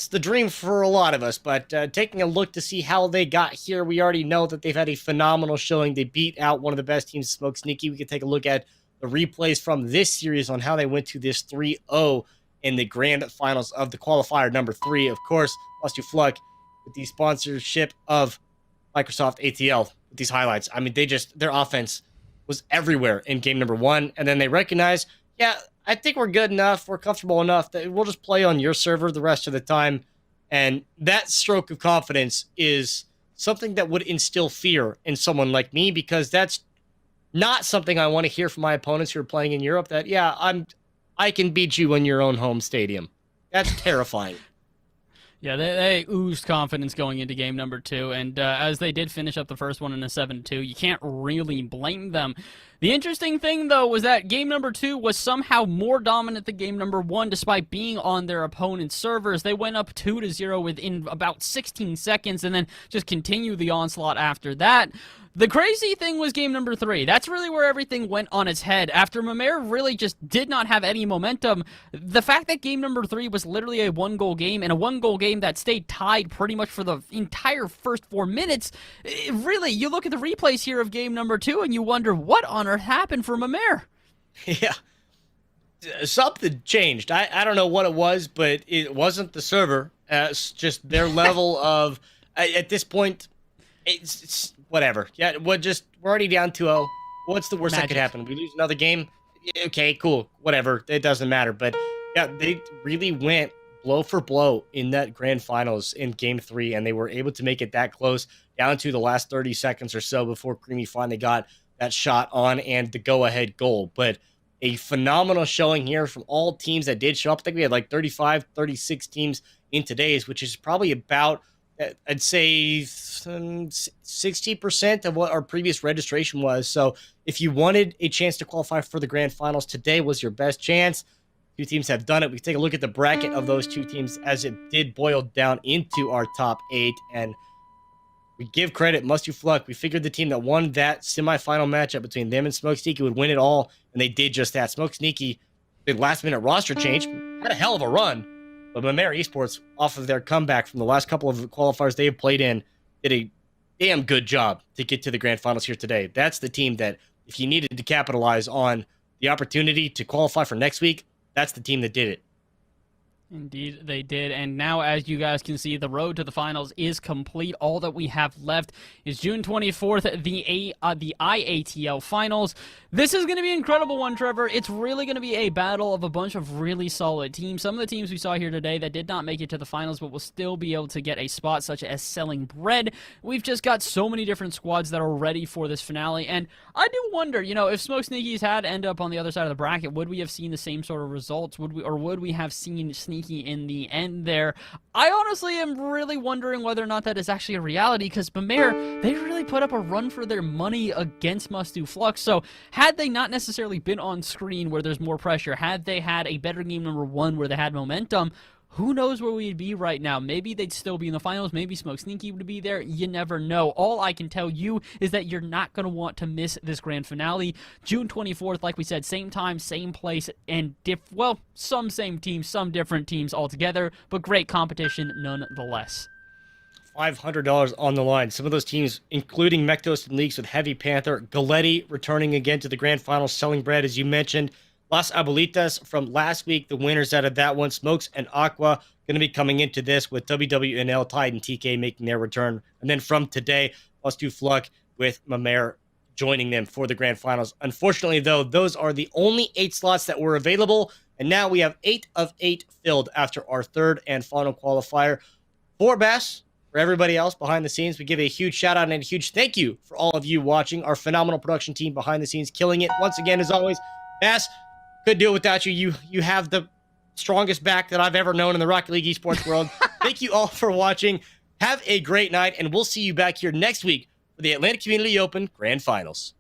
the dream for a lot of us, but taking a look to see how they got here, we already know that they've had a phenomenal showing. They beat out one of the best teams, Smoke Sneaky. We can take a look at the replays from this series on how they went to this 3-0 in the grand finals of the qualifier number 3. Of course, mustdofluck with the sponsorship of Microsoft ATL with these highlights. I mean, their offense was everywhere in game number 1, and then they recognized, yeah, I think we're good enough, we're comfortable enough that we'll just play on your server the rest of the time. And that stroke of confidence is something that would instill fear in someone like me, because that's not something I want to hear from my opponents who are playing in Europe, that, yeah, I can beat you in your own home stadium. That's terrifying. Yeah, they oozed confidence going into game number 2, and as they did finish up the first one in a 7-2, you can't really blame them. The interesting thing, though, was that game number 2 was somehow more dominant than game number 1, despite being on their opponent's servers. They went up 2-0 within about 16 seconds, and then just continued the onslaught after that. The crazy thing was game number 3. That's really where everything went on its head. After Mamair really just did not have any momentum, the fact that game number 3 was literally a one-goal game, and a one-goal game that stayed tied pretty much for the entire first 4 minutes, really, you look at the replays here of game number 2, and you wonder what on earth happened for Mamair. Yeah. Something changed. I don't know what it was, but it wasn't the server. It's just their level of, at this point, it's whatever. Yeah, we're already down 2-0. What's the worst that could happen? We lose another game? Okay, cool. Whatever. It doesn't matter. But yeah, they really went blow for blow in that grand finals in game 3, and they were able to make it that close down to the last 30 seconds or so before Creamy finally got that shot on and the go-ahead goal. But a phenomenal showing here from all teams that did show up. I think we had like 35, 36 teams in today's, which is probably about, I'd say, 60% of what our previous registration was. So if you wanted a chance to qualify for the grand finals, today was your best chance. 2 teams have done it. We can take a look at the bracket of those 2 teams as it did boil down into our top 8. And we give credit, must you fluck. We figured the team that won that semifinal matchup between them and Smoke Sneaky would win it all, and they did just that. Smoke Sneaky, the last-minute roster change, had a hell of a run, but Mamair Esports, off of their comeback from the last couple of qualifiers they have played in, did a damn good job to get to the grand finals here today. That's the team that, if you needed to capitalize on the opportunity to qualify for next week, that's the team that did it. Indeed, they did. And now, as you guys can see, the road to the finals is complete. All that we have left is June 24th, the IATL finals. This is going to be an incredible one, Trevor. It's really going to be a battle of a bunch of really solid teams. Some of the teams we saw here today that did not make it to the finals but will still be able to get a spot, such as Selling Bread. We've just got so many different squads that are ready for this finale. And I do wonder, if Smoke Sneakies had ended up on the other side of the bracket, would we have seen the same sort of results? Would we have seen Sneaky in the end there? I honestly am really wondering whether or not that is actually a reality, because Mamair, they really put up a run for their money against Must Do Flux. So had they not necessarily been on screen where there's more pressure, had they had a better game number 1 where they had momentum, who knows where we'd be right now? Maybe they'd still be in the finals. Maybe Smoke Sneaky would be there. You never know. All I can tell you is that you're not going to want to miss this grand finale. June 24th, like we said, same time, same place, and some same teams, some different teams altogether, but great competition nonetheless. $500 on the line. Some of those teams, including Mektos and Leaks with Heavy Panther, Galetti returning again to the grand finals, Selling Bread, as you mentioned. Las Abuelitas from last week, the winners out of that one, Smokes and Aqua, going to be coming into this with WWNL, Tide, and TK making their return. And then from today, Must Do Fluck with Mamair joining them for the grand finals. Unfortunately, though, those are the only 8 slots that were available. And now we have 8 of 8 filled after our third and final qualifier. For Bass, for everybody else behind the scenes, we give a huge shout out and a huge thank you for all of you watching. Our phenomenal production team behind the scenes, killing it once again, as always. Bass, couldn't do it without you. You have the strongest back that I've ever known in the Rocket League esports world. Thank you all for watching. Have a great night, and we'll see you back here next week for the Atlantic Community Open Grand Finals.